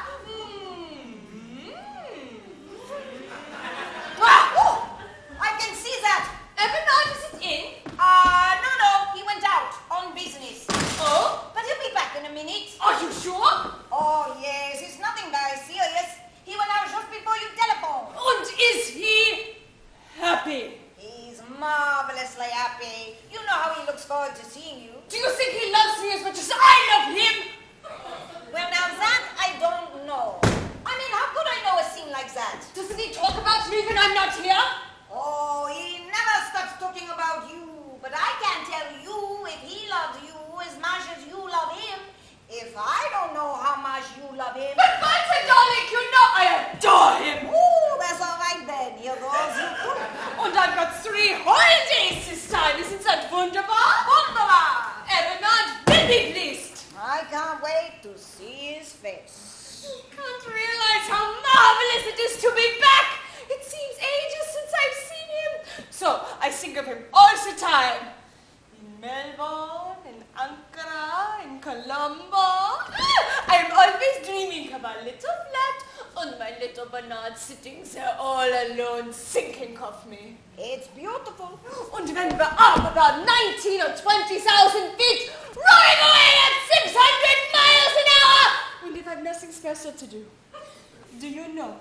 Ah, I can see that. Bernard isn't in. No, he went out on business. Oh? But he'll be back in a minute. Are you sure? Oh, yes, it's nothing very serious. He went out just before you telephoned. And is he happy? He's marvelously happy. You know how he looks forward to seeing you. Do you think he loves me as much as love him. But Bertha, darling, you know I adore him. Ooh, that's all right then. Here goes. And I've got 3 holidays this time. Isn't that wunderbar? Wunderbar. Bernard will be pleased. I can't wait to see his face. You can't realize how marvelous it is to be back. It seems ages since I've seen him. So I think of him all the time. In Melbourne, in Ankara, in Colombo. I'm always dreaming of our little flat and my little Bernard sitting there all alone thinking of me. It's beautiful. And when we're up about 19 or 20,000 feet, rolling away at 600 miles an hour, and if I've nothing special to do, do you know,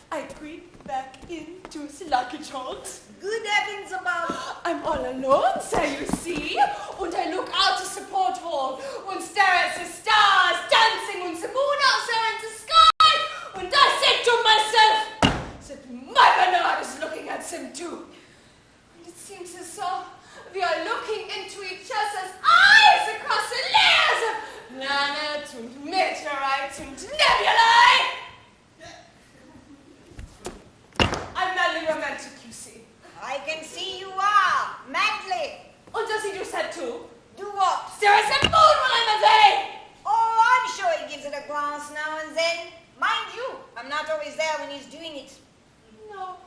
I creep back into the luggage hold. Good heavens above. I'm all alone, so you see, and I look out the porthole and stare at the stars dancing and the moon out there in the sky, and I say to myself that my Bernard is looking at them too. And it seems as though we are looking into each other's eyes across the layers of planets and meteorites and nebulae. I'm madly romantic, you see. I can see you are. Madly. And does he do that too? Do what? Stare at the moon while I'm away! Oh, I'm sure he gives it a glance now and then. Mind you, I'm not always there when he's doing it. No.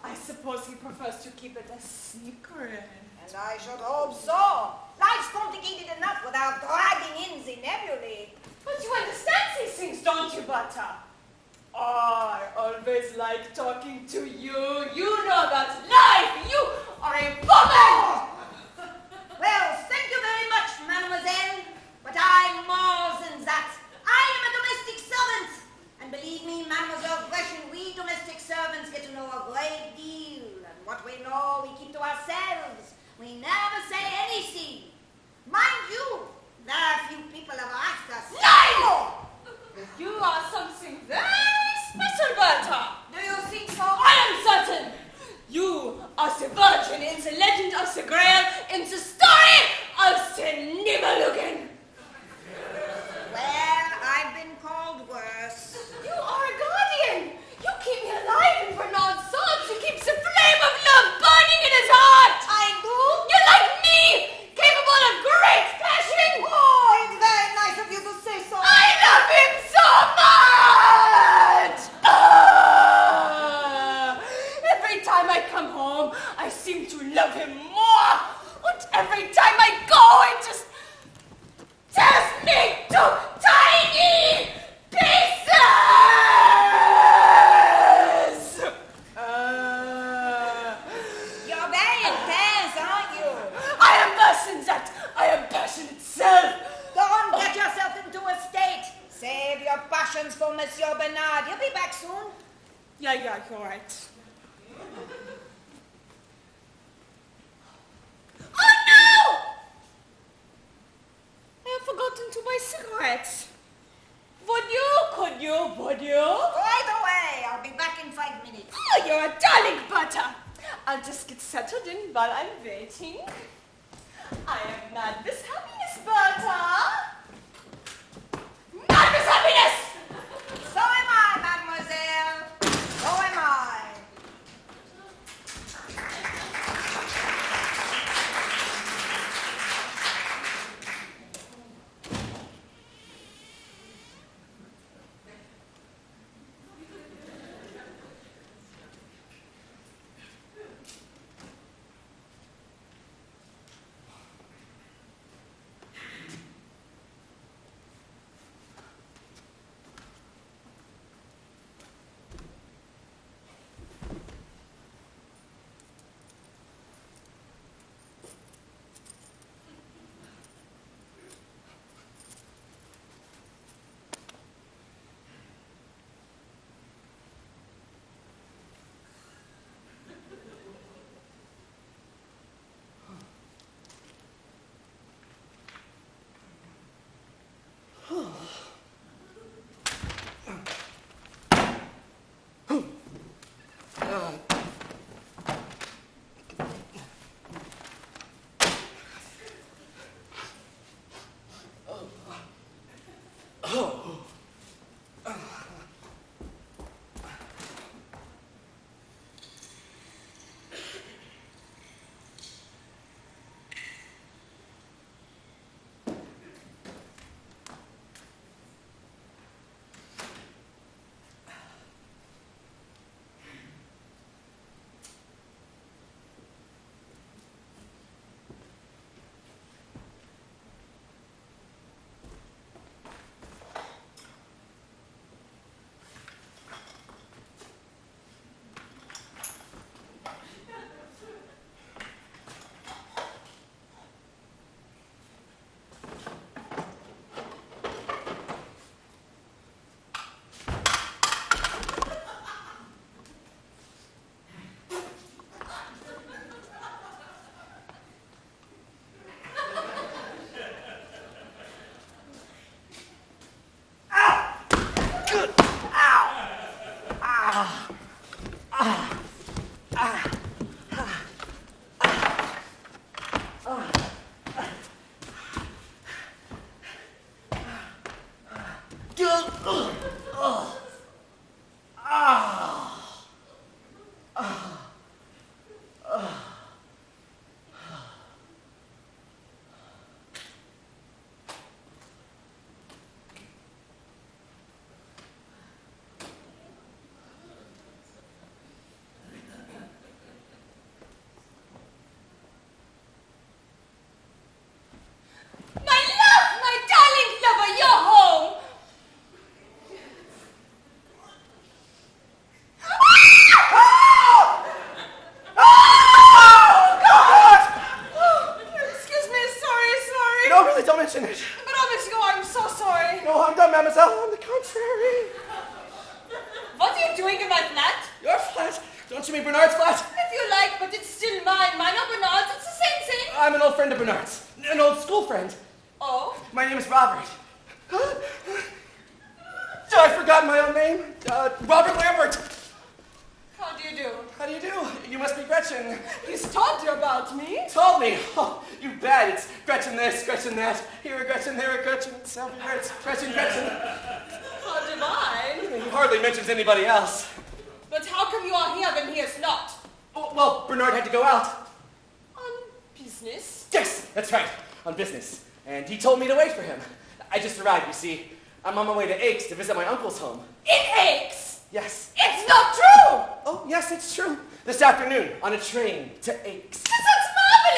I suppose he prefers to keep it a secret. And I should hope so. Life's complicated enough without dragging in the nebulae. But you understand these things, don't you, Butter? I always like talking to you. You know that's life. You are a woman. Well, thank you very much, mademoiselle. But I'm more than that. I am a domestic servant. And believe me, Mademoiselle Gretchen, we domestic servants get to know a great deal. And what we know, we keep to ourselves. We never say anything. Mind you, very few people have asked us. Lies! You are something very special, Bertha. Do you think so? I am certain. You are the virgin in the legend of the Grail, in the story of the Nibelungen. Well, I've been called worse. You are a guardian. You keep me alive in Bernard's thoughts. You keep the flame of love burning in his heart. I do? You're like me, capable of great passion. Oh, it's very nice of you to say so. I love him so much. Every time I come home, I seem to love him more. And every time I go, it just tears me to tiny pieces. You're very intense, aren't you? I am worse than that. I am passion itself. Don't get yourself into a state. Save your passions for Monsieur Bernard. You'll be back soon. Yeah, you're right. Oh no! I have forgotten to buy cigarettes. Could you? Right away. I'll be back in 5 minutes. Oh, you're a darling, Butter. I'll just get settled in while I'm waiting. I am mad with happiness, Butter. Mad with happiness! So am I, mademoiselle. So am I. no harm done, mademoiselle. On the contrary. What are you doing in my flat? Your flat? Don't you mean Bernard's flat? If you like, but it's still mine. Mine or Bernard's, it's the same thing. I'm an old friend of Bernard's. An old school friend. Oh? My name is Robert. I've forgotten my own name. Robert Lambert. How do you do? How do you do? You must be Gretchen. He's told you about me. Told me. Oh, you bet. It's Gretchen this, Gretchen that. Here a Gretchen, there a Gretchen. Selfie Gretchen, Gretchen, Gretchen. How divine. He hardly mentions anybody else. But how come you are here when he is not? Oh, well, Bernard had to go out. On business? Yes, that's right. On business. And he told me to wait for him. I just arrived, you see. I'm on my way to Aix to visit my uncle's home. In Aix? Yes. It's not true! Oh, yes, it's true. This afternoon, on a train to Aix. That sounds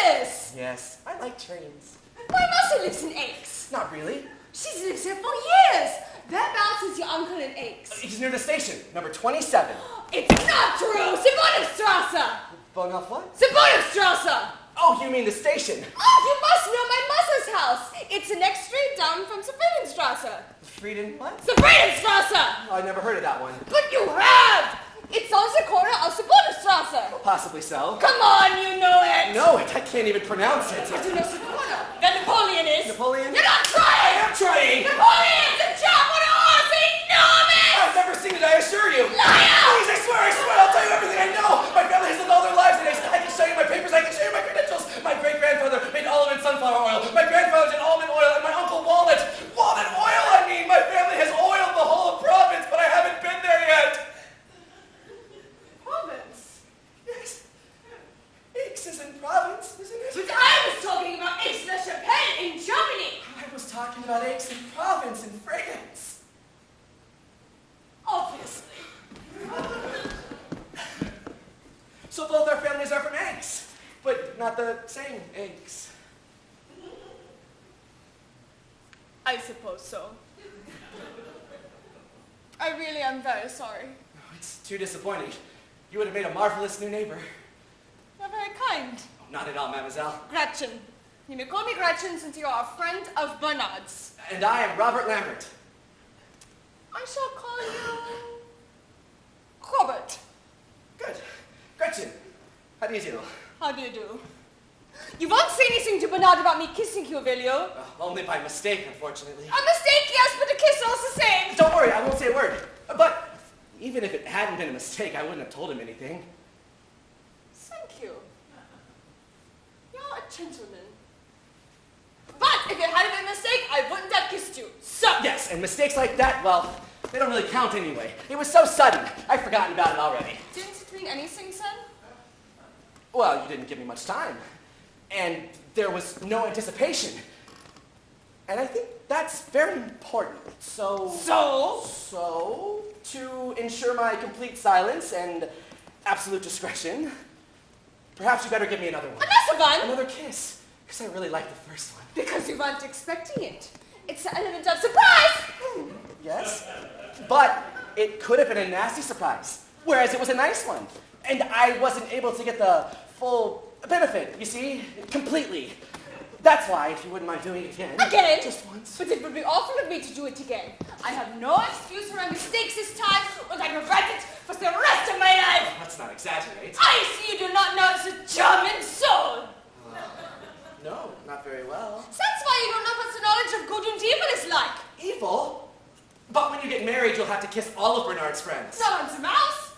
marvelous! Yes, I like trains. My mother lives in Aix. Not really. She's lived here for years. Whereabouts is your uncle in Aix? He's near the station, number 27. It's not true! Sibonenstrasse! Bonhoff what? Sibonenstrasse! Oh, you mean the station. Oh, you must know my mother's house. It's the next street down from Sibonenstrasse. Frieden what? Sibonenstrasse! Oh, I never heard of that one. But you have! It's on the corner of Sibonenstrasse. Possibly so. Come on, you know it! No, I can't even pronounce it. But you know the corner. Then Napoleon is. Napoleon? You're not trying! I am trying! Napoleon's a chap on a horse! Enormous! I've never seen it, I assure you! Liar! Please, I swear, I'll tell you everything I know! My family has lived all their lives in Aix. I can show you my papers, I can show you my credentials! My great-grandfather made olive and sunflower oil. My grandfather did almond oil, and my uncle walnut. Walnut oil, I mean! My family has oiled the whole of Provence, but I haven't been there yet! Province? Yes. Aix is in Provence, isn't it? But I was talking about Aix-la-Chapelle in Germany! I was talking about Aix in Provence in France. Obviously. So both our families are from Aix, but not the same Aix. I suppose so. I really am very sorry. It's too disappointing. You would have made a marvelous new neighbor. You're very kind. Oh, not at all, mademoiselle. Gretchen. You may call me Gretchen since you are a friend of Bernard's. And I am Robert Lambert. I shall call you Robert. Good. Gretchen, how do you do? How do you do? You won't say anything to Bernard about me kissing you, will you? Only by mistake, unfortunately. A mistake, yes, but a kiss all's the same. Don't worry, I won't say a word. But even if it hadn't been a mistake, I wouldn't have told him anything. Thank you. You're a gentleman. But if it hadn't been a mistake, I wouldn't have kissed you. So. Yes, and mistakes like that, well, they don't really count anyway. It was so sudden. I've forgotten about it already. Didn't it mean anything, son? Well, you didn't give me much time. And there was no anticipation. And I think that's very important. So, to ensure my complete silence and absolute discretion, perhaps you better give me another one. Another one? Another kiss, because I really like the first one. Because you weren't expecting it. It's the element of surprise. Yes, but it could have been a nasty surprise, whereas it was a nice one. And I wasn't able to get the full benefit, you see, completely. That's why, if you wouldn't mind doing it again. Again? Just once. But it would be awful of me to do it again. I have no excuse for my mistakes this time, and I regret it for the rest of my life. Let's not exaggerate. I see you do not know the German soul. No, not very well. That's why you don't know what the knowledge of good and evil is like. Evil? But when you get married, you'll have to kiss all of Bernard's friends. Not on the mouse.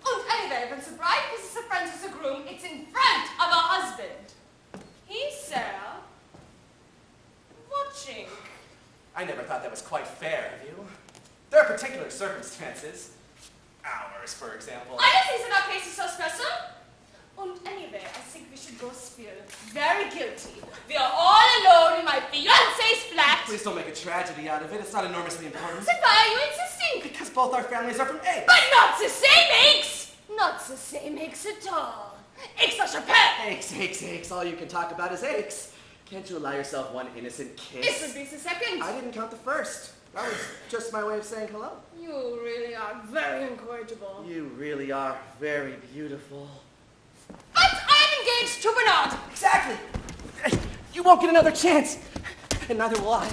And anyway, when the bride kisses her friends with the groom, it's in front of her husband. He's there, watching. I never thought that was quite fair of you. There are particular circumstances. Ours, for example. I don't think that our case is so special. And anyway, I think we should both feel very guilty. We are all alone in my fiancé's flat. Please don't make a tragedy out of it. It's not enormously important. Then why are you insisting? Because both our families are from Aix. But not the same Aix! Not the same Aix at all. Aix-la-Chapelle! Aix. All you can talk about is Aix. Can't you allow yourself one innocent kiss? This would be the second. I didn't count the first. That was just my way of saying hello. You really are very incorrigible. You really are very beautiful. But I am engaged to Bernard. Exactly. You won't get another chance. And neither will I.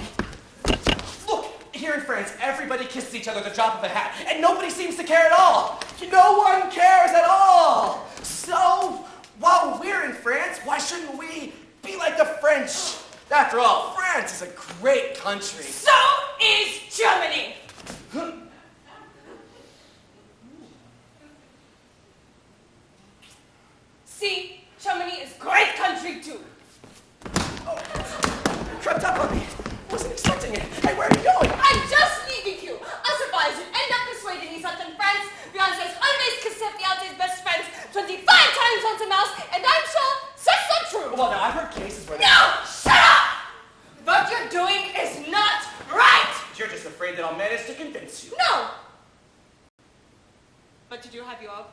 Look, Here in France, everybody kisses each other at the drop of a hat, and nobody seems to care at all. No one cares at all. So, while we're in France, why shouldn't we be like the French? After all, France is a great country. So is Germany. See, Germany is a great country too. Oh, you crept up on me. Wasn't expecting it. Hey, where are you going? I'm just leaving you. Otherwise, you'll end up persuading me that in France, Beyonce's always kissed Beyonce's best friends 25 times on the mouth, and I'm sure that's not true. Well, now, I've heard cases where No! Shut up! What you're doing is not right! You're just afraid that I'll manage to convince you. No! But you do have your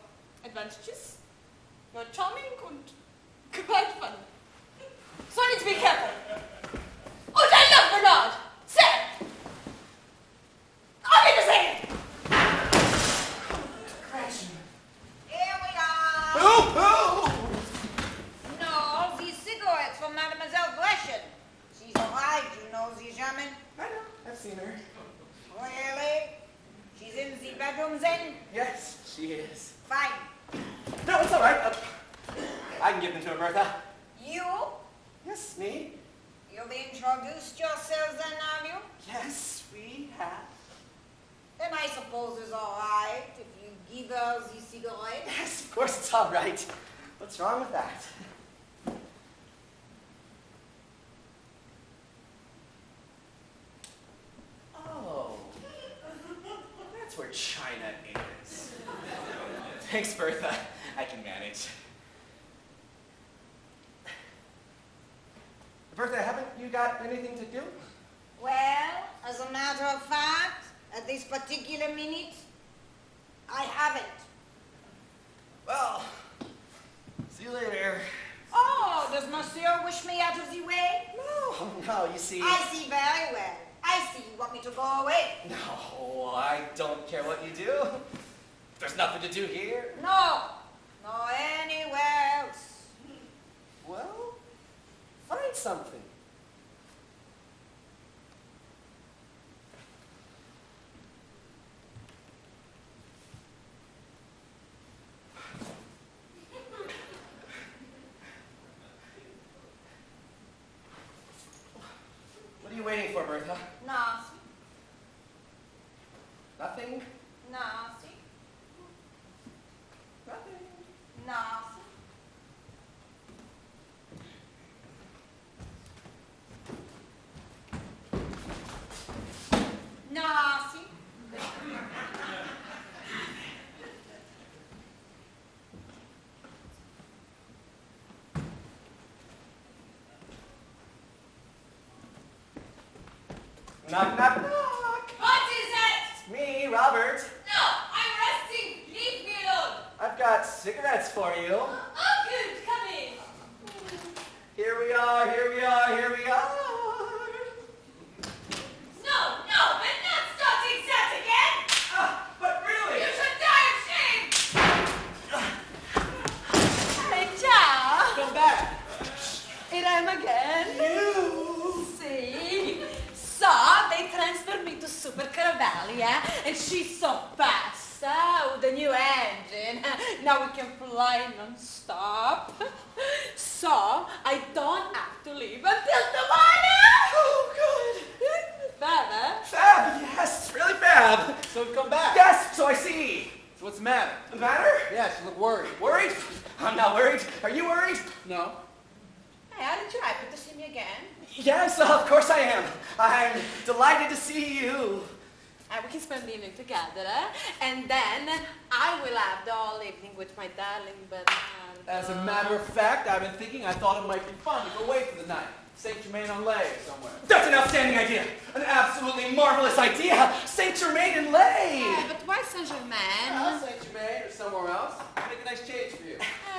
advantages. You're charming and quite funny. So I need to be careful. Oh, I love Bernard! Sam! I'll be the same! Gretchen. Here we are. Boo-hoo! No, these cigarettes from Mademoiselle Gretchen. She's arrived, you know, the German. I know. I've seen her. Really? She's in the bedroom then? Yes, she is. Fine. No, it's all right. I can give them to her, Bertha. You? Yes, me. You've introduced yourselves then, have you? Yes, we have. Then I suppose it's all right if you give her the cigarette. Yes, of course it's all right. What's wrong with that? Oh, that's where China is. Thanks, Bertha. I can manage. Bertha, haven't you got anything to do? Well, as a matter of fact, at this particular minute, I haven't. Well, see you later. Oh, does Monsieur wish me out of the way? No, you see... I see very well. I see you want me to go away. No, I don't care what you do. There's nothing to do here. No, nor anywhere else. Well, find something. What are you waiting for, Bertha? Nasty, Nothing? nasty, Nothing. nasty. Nasty. Knock, knock, knock. What is it? It's me, Robert. No, I'm resting. Leave me alone. I've got cigarettes for you. Oh, good. Come in. Here we are, here we are, here we are. No, but not starting that again. But really... You should die of shame. Hey, ciao. Come back. Here I am again. You. See? So, they transferred me to Super Caravelle, yeah? And she's so fast, with the new engine. Now we can fly non-stop. So, I don't have to leave until tomorrow. Oh, good. Fab, huh? Fab, yes, really fab. So we've come back. Yes, so I see. So what's the matter? The matter? Yes, you look worried. Worried? I'm not worried. Are you worried? No. Hey, aren't you happy to see me again? Yes, of course I am. I'm delighted to see you. We can spend the evening together, and then I will have the whole evening with my darling Bernard. As a matter of fact, I've been thinking I thought it might be fun to go away for the night. Saint-Germain-en-Laye somewhere. That's an outstanding idea. An absolutely marvelous idea. Saint-Germain-en-Laye. Yeah, but why Saint-Germain? Saint-Germain or somewhere else. Make a nice change for you.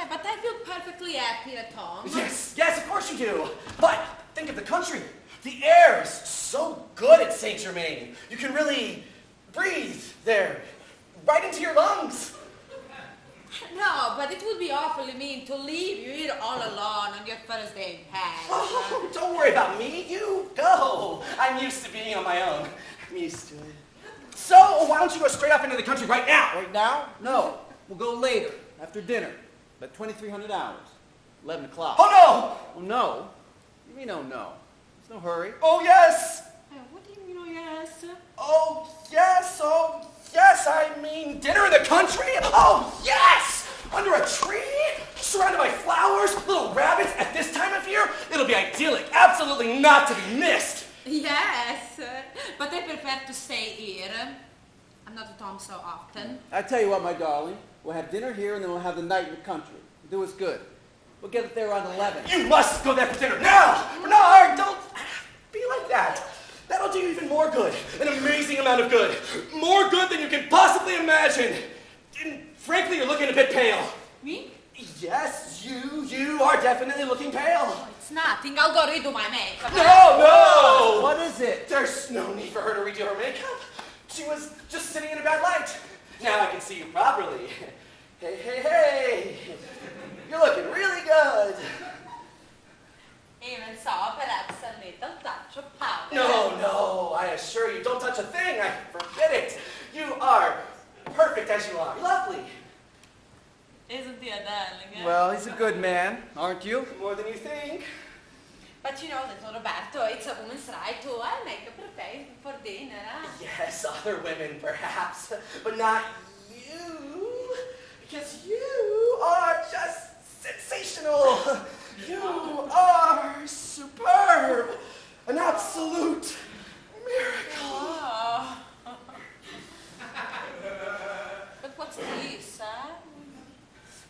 But I feel perfectly happy at home. Yes, of course you do. But think of the country. The air is so good at Saint-Germain. You can really breathe there, right into your lungs. No, but it would be awfully mean to leave you here all alone on your first day in Paris. Oh, don't worry about me. You go. I'm used to being on my own. I'm used to it. So, why don't you go straight up into the country right now? Right now? No. We'll go later, after dinner. About $2,300. 11 o'clock. Oh, no! Oh, no? You mean, oh, no? There's no hurry. Oh, yes! What do you mean, oh, yes? Oh, yes! Oh, yes! I mean, dinner in the country? Oh, yes! Under a tree? Surrounded by flowers, little rabbits at this time of year? It'll be idyllic. Absolutely not to be missed. Yes, but I prefer to stay here. I'm not at home so often. I tell you what, my darling. We'll have dinner here, and then we'll have the night in the country. Do us good. We'll get it there around 11. You must go there for dinner now! No, don't be like that. That'll do you even more good. An amazing amount of good. More good than you can possibly imagine. And frankly, you're looking a bit pale. Me? Yes, you are definitely looking pale. It's nothing. I'll go redo my makeup. No! What is it? There's no need for her to redo her makeup. She was just sitting in a bad light. Now I can see you properly. Hey, hey, hey. You're looking really good. Even so, perhaps a little touch of powder. No, I assure you, don't touch a thing. I forbid it. You are perfect as you are. Lovely. Isn't he a darling? Well, he's a good man, aren't you? More than you think. But you know, little Roberto, it's a woman's right to make a preparation for dinner. Yes, other women perhaps, but not you. Because you are just sensational. You are superb. An absolute miracle. Oh. But what's this, huh?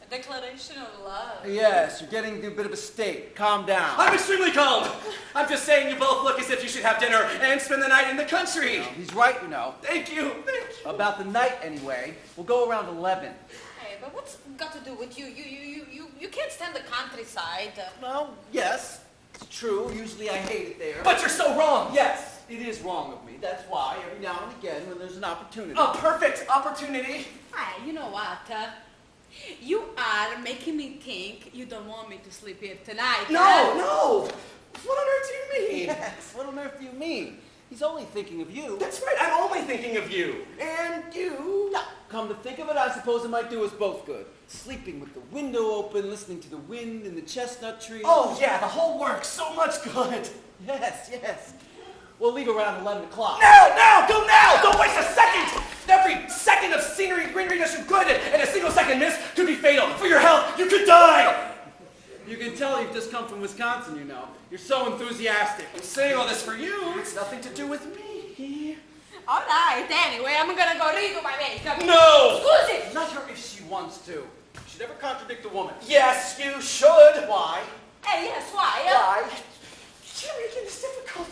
A declaration of love. Yes, you're getting into a bit of a state. Calm down. I'm extremely calm. I'm just saying you both look as if you should have dinner and spend the night in the country. No, he's right, you know. Thank you. About the night, anyway. We'll go around 11. Hey, but what's got to do with you? You can't stand the countryside. Well, yes, it's true. Usually I hate it there. But you're so wrong. yes, it is wrong of me. That's why, every now and again, when there's an opportunity. A perfect opportunity. Hey, you know what? You are making me think you don't want me to sleep here tonight. No. What on earth do you mean? Yes, what on earth do you mean? He's only thinking of you. That's right, I'm only thinking of you. And you. Now, come to think of it, I suppose it might do us both good. Sleeping with the window open, listening to the wind in the chestnut trees. Oh, yeah, the whole works. So much good. Yes. We'll leave around 11 o'clock. Now! Go now! Don't waste a second! Every second of scenery, greenery that you could, and a single second miss could be fatal. For your health, you could die! You can tell you've just come from Wisconsin, you know. You're so enthusiastic. I'm saying all this for you. It's nothing to do with me. All right, anyway, I'm gonna go redo my makeup. No! Scusi! Let her if she wants to. You should never contradict a woman. Yes, you should. Why? Hey, yes, why? Why? You're making this difficult.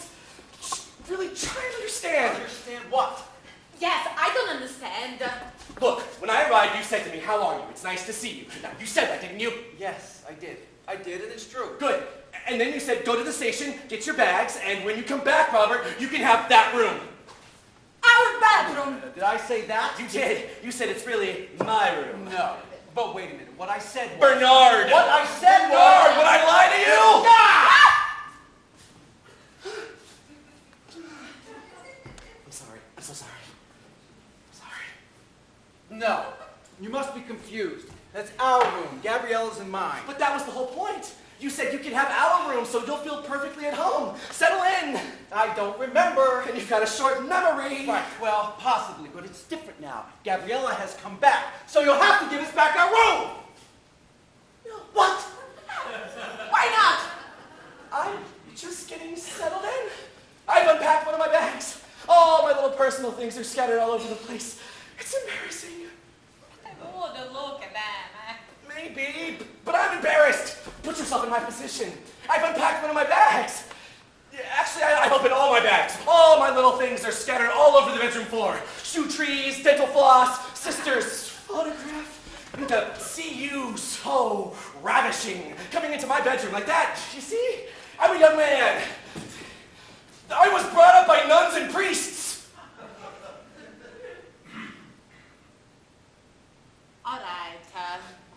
Just really try and understand. Understand what? Yes, I don't understand. Look, when I arrived, you said to me, how are you? It's nice to see you. Now, you said that, didn't you? Yes, I did, and it's true. Good. And then you said, go to the station, get your bags, and when you come back, Robert, you can have that room. Our bedroom! Did I say that? You did. You said it's really my room. No. But wait a minute. What I said was... Bernard! What I said Bernard, was... would I lie to you? Ah! I'm sorry. I'm so sorry. I'm sorry. No. You must be confused. That's our room. Gabriella's and mine. But that was the whole point. You said you can have our room so you'll feel perfectly at home. Settle in. I don't remember. And you've got a short memory. Right, well, possibly, but it's different now. Gabriella has come back, so you'll have to give us back our room! What? Why not? I'm just getting settled in. I've unpacked one of my bags. All my little personal things are scattered all over the place. It's embarrassing. Oh, look at them. Maybe, but I'm embarrassed. Put yourself in my position. I've unpacked one of my bags. Actually, I've opened all my bags. All my little things are scattered all over the bedroom floor. Shoe trees, dental floss, sister's photograph. And to see you so ravishing coming into my bedroom like that, you see? I'm a young man. I was brought up by nuns and priests.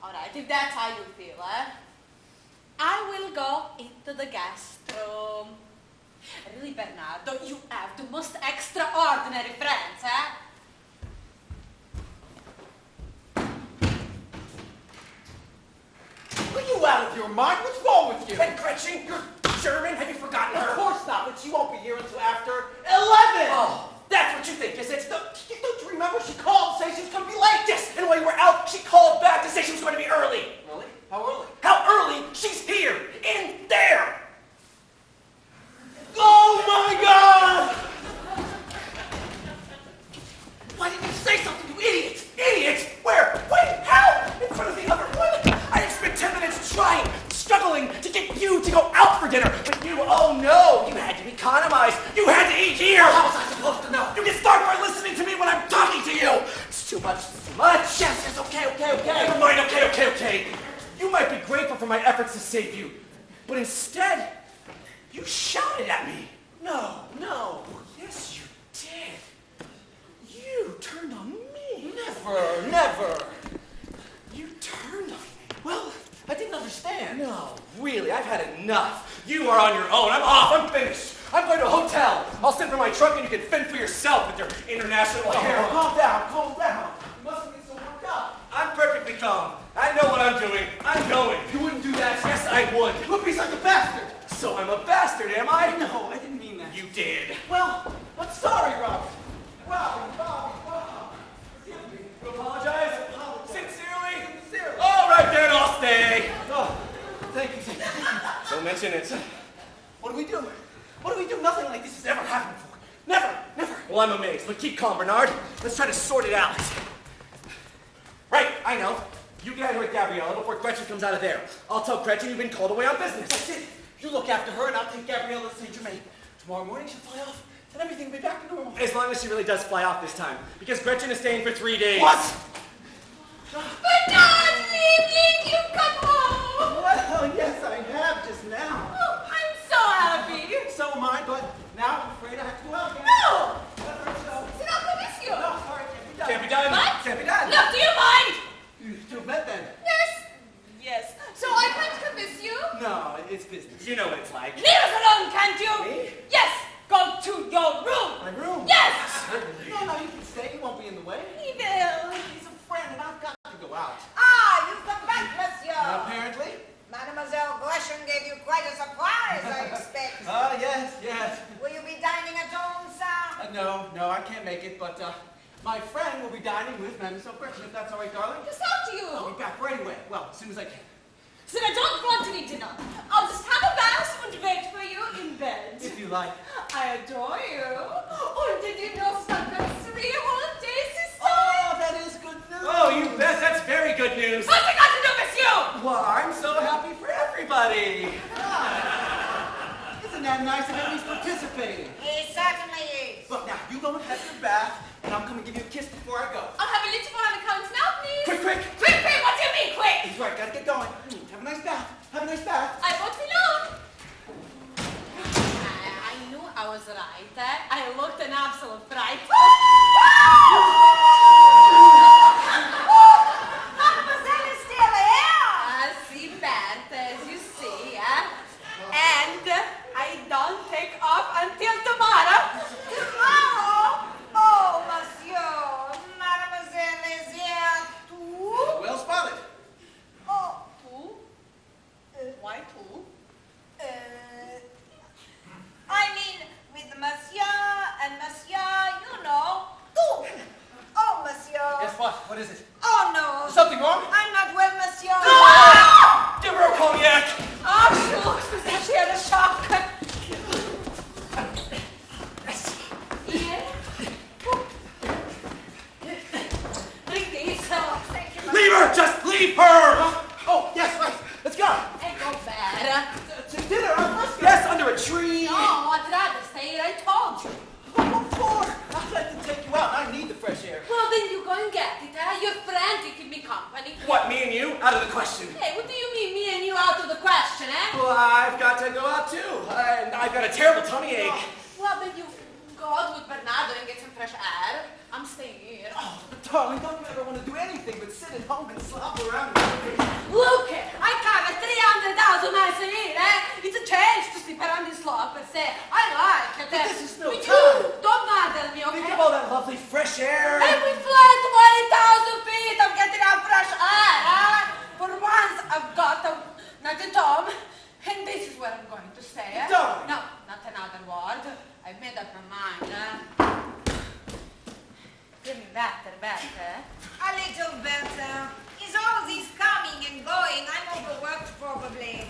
All right, if that's how you feel, I will go into the guest room. Really, Bernardo, you have the most extraordinary mind? What's wrong with you? And Gretchen, you're German? Have you forgotten her? Of course not, but she won't be here until after 11! Oh, that's what you think, is it? Don't you remember she called to say she was going to be late? Yes, and while you were out, she called back to say she was going to be early. Really? How early? How early? She's here, in there. Oh my God! Why didn't you say something, you idiot? Idiot? Where? When? How? In front of the other women? I have spent 10 minutes trying, struggling to get you to go out for dinner. But you, oh no, you had to economize. You had to eat here. How was I supposed to know? You can start by listening to me when I'm talking to you. It's too much, it's too much. Yes, okay. Never mind, okay. You might be grateful for my efforts to save you. But instead, you shouted at me. No. Yes, you did. You turned on me. Never. You turned on me. Well, I didn't understand. No, really, I've had enough. You are on your own. I'm off. I'm finished. I'm going to a hotel. I'll send for my truck and you can fend for yourself with your international hair. Calm down. You mustn't get so worked up. I'm perfectly calm. I know what I'm doing. I'm going. You wouldn't do that. Yes, I would. You'd be such a bastard. So I'm a bastard, am I? No, I didn't mean that. You did. Well, I'm sorry, Robert. Robert. You apologize? Sincerely? All right, then, I'll stay. Oh, thank you. Don't mention it. What do we do? Nothing like this has ever happened before. Never. Well, I'm amazed, but keep calm, Bernard. Let's try to sort it out. Right, I know. You get out here with Gabriella before Gretchen comes out of there. I'll tell Gretchen you've been called away on business. That's it. You look after her and I'll take Gabriella to St. Germain. Tomorrow morning she'll fly off and everything will be back to normal. As long as she really does fly off this time. Because Gretchen is staying for 3 days. What? Bernard, Liebling, you've come home. Well, yes, I have just now. Oh, I'm so happy. So am I, but now I'm afraid I have to go out again. No! So. C'est not promise you. No, sorry, can't be done. Can't be done. What? Can't be done. Look, do you mind? You met then? Yes. So I can't convince you? No, it's business. You know what it's like. Leave us alone, can't you? Me? Yes. Go to your room. My room? Yes. No, you can stay. You won't be in the way. He will. He's a friend and I've got to go out. Ah, you've come back, monsieur. Apparently. Mademoiselle Gresham gave you quite a surprise, I expect. Yes. Will you be dining at home, sir? No, I can't make it, but my friend will be dining with Mademoiselle Gretchen, if that's all right, darling. It's up to you. I'll be back right away. Well, as soon as I can. So I don't want any dinner. I'll just have a bath and wait for you in bed. If you like. I adore you. Oh, did you know I've got 3 whole days to stay? Oh, that is good news. Oh, you bet. That's very good news. What's it got to do with you? Well, I'm so happy for everybody. Isn't that nice of at least participating? He certainly is. Look, now, you go and have your bath, and I'm going to give you a kiss before I go. I'll have a little one on the couch now, please. Quick. Quick, what do you mean, quick? He's right, gotta get going. Have a nice bath. I won't be long. I knew I was right. I looked an absolute fright. Mademoiselle is still here. I see that, as you see, and I don't take off until tomorrow. Tomorrow? Oh, monsieur. Mademoiselle is here too. Well spotted. Oh, Why two? I mean, with monsieur and monsieur, you know. Two. Oh, monsieur. Guess what? What is it? Oh, no. Is something wrong? I'm not well, monsieur. Give her a cognac. Oh, shucks, was that she had a shock. Leave her. Just leave her. Oh, yes, right. Let's go. Ain't no bad. To dinner, let's go. Yes, under a tree. No, I'd rather stay here, I told you. What for? I'd like to take you out. I need the fresh air. Well, then you go and get it, You're frantic in me company. What, me and you? Out of the question. Hey, what do you mean, me and you out of the question, Well, I've got to go out too. And I've got a terrible tummy ache. Well, then you go out with Bernardo and get some fresh air. I'm staying here. Oh, but darling, don't you ever want to do anything but sit at home and slop around? Look, I cover 300,000 miles a year, It's a change to sleep around this slop and say, I like it. But this is no But time. you, don't bother me, okay? Think of all that lovely fresh air. And we fly 20,000 feet. I'm getting out fresh air, For once, I've got not at all Getting better. A little better. It's all this coming and going. I'm overworked, probably.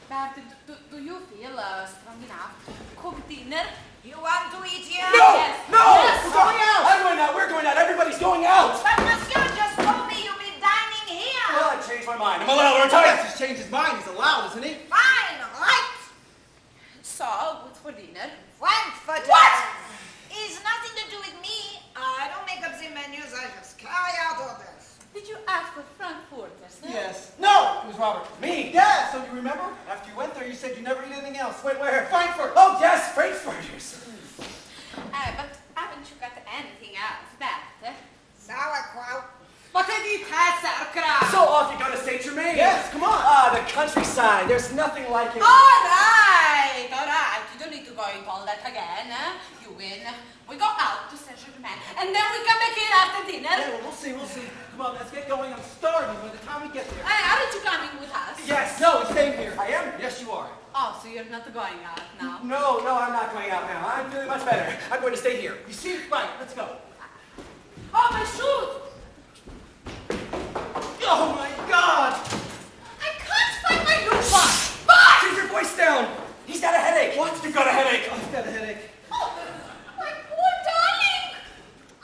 But do you feel strong enough to cook dinner? You want to eat here? No! Yes. No! Yes. We're going out! I'm going out. We're going out. Everybody's going out. But Monsieur just told me you'll be dining here. Well, I changed my mind. I'm allowed, aren't I? Yes, he's changed his mind. He's allowed, isn't he? Fine, right. So, what's for dinner? Frankfurt. What? It's nothing to do with me. I don't make up the menus. I just carry out orders. Did you ask for Frankfurters? Yes. No! It was Robert. Me? Yeah, so you remember? After you went there, you said you never eat anything else. Wait, where? Frankfurt. Oh, yes, Frankfurters. But haven't you got anything else that? Sauerkraut. But I did have sauerkraut. So off you go to St. Germain. Yes, come on. Ah, the countryside. There's nothing like it. All right. You don't need to go into all that again. You win. We go out to St. Germain, and then we come back in after dinner. Yeah, well, we'll see. Come on, let's get going. I'm starving by the time we get there. Aren't you coming with us? Yes. No, he's staying here. I am? Yes, you are. Oh, so you're not going out now? No, I'm not going out now. I'm feeling much better. I'm going to stay here. You see? Right, let's go. Oh, my shoes! Oh, my God! I can't find my new one. But Keep your voice down. He's got a headache. What? You've got a headache. Oh, he's got a headache. oh, my poor darling.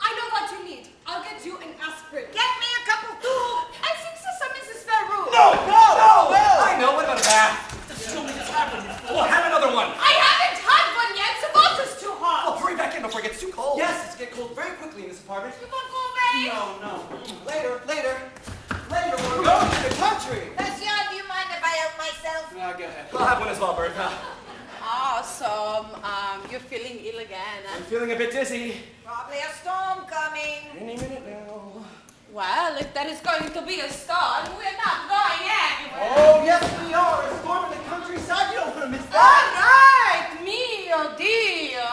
I know what you need. I'll get you an aspirin. Get me a couple too. I think there's some in the spare room. No. No. I know. What about a bath? Show me this happening. We'll have another one. I haven't had one yet. The water's too hot. Oh, hurry back in before it gets too cold. Yes, it's getting cold very quickly in this apartment. You won't go away. No. Later. We're going to the country. Monsieur, do you mind if I help myself? No, go ahead. I'll have one as well, Bertha. Awesome. You're feeling ill again. I'm feeling a bit dizzy. Probably a storm coming. Any minute now. Well, if there is going to be a storm, we're not going anywhere. Oh, yes, we are. A storm in the countryside. You don't want to miss All that. right, mio Dio.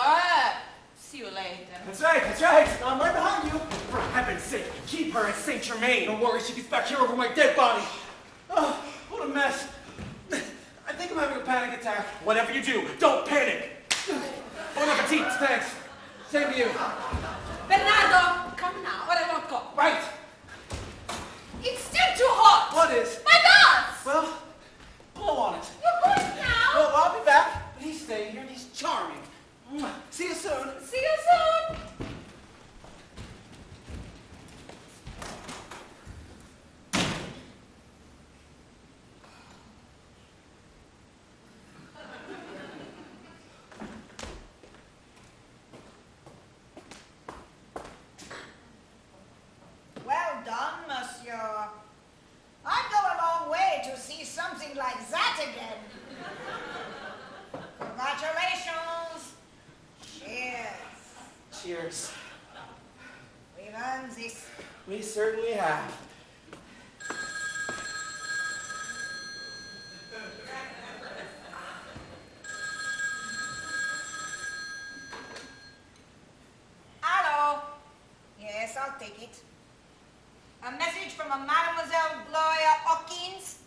See you later. That's right. I'm right behind you. For heaven's sake, keep her at St. Germain. Don't worry, she gets back here over my dead body. Oh, what a mess. I think I'm having a panic attack. Whatever you do, don't panic. Bon appetit. Thanks. Same to you. Bernardo, come now, or I won't go. Right. It's still too hot. What is? My dance. Well, blow on it. You're going now. Well, I'll be back. But he's staying here and he's charming. Mwah. See you soon. See you soon. Well done, monsieur. I'd go a long way to see something like that again. Congratulations. Cheers. Cheers. We've earned this. We certainly have. Hello. Yes, I'll take it. A message from a Mademoiselle Gloria Hawkins.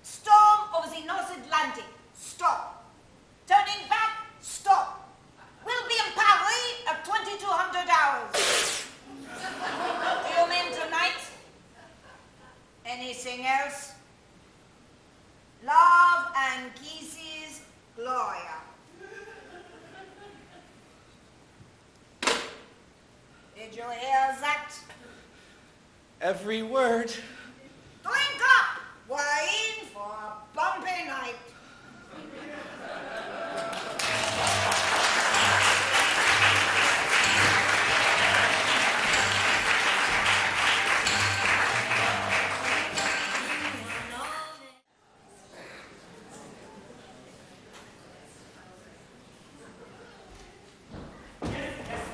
Storm over the North Atlantic. Stop. Turning back. Stop. We'll be in Paris at 2200 hours. You mean tonight? Anything else? Love and kisses, Gloria. Did you hear that? Every word. Drink up! We're in for a bumpy night.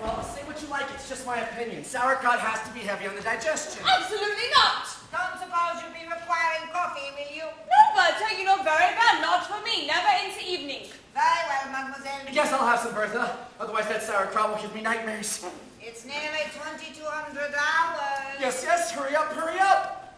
Well, say what you like. It's just my opinion. Sauerkraut has to be heavy on the digestion. Absolutely not. Don't suppose you'll be requiring coffee, will you? No, but you know very well, not for me. Never in the evening. Very well, mademoiselle. I guess I'll have some, Bertha. Otherwise, that sauerkraut will give me nightmares. It's nearly 2200 hours. Yes, hurry up.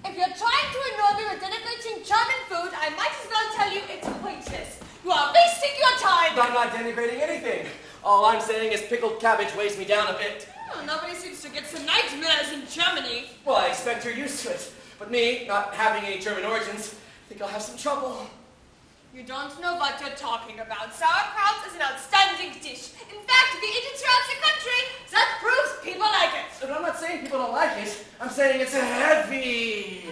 If you're trying to annoy me with denigrating German food, I might as well tell you it's pointless. You are wasting your time. I'm not denigrating anything. All I'm saying is pickled cabbage weighs me down a bit. Oh, nobody seems to get some nightmares in Germany. Well, I expect you're used to it. But me, not having any German origins, I think I'll have some trouble. You don't know what you're talking about. Sauerkraut is an outstanding dish. In fact, if you eat it throughout the country, that proves people like it. But I'm not saying people don't like it. I'm saying it's heavy.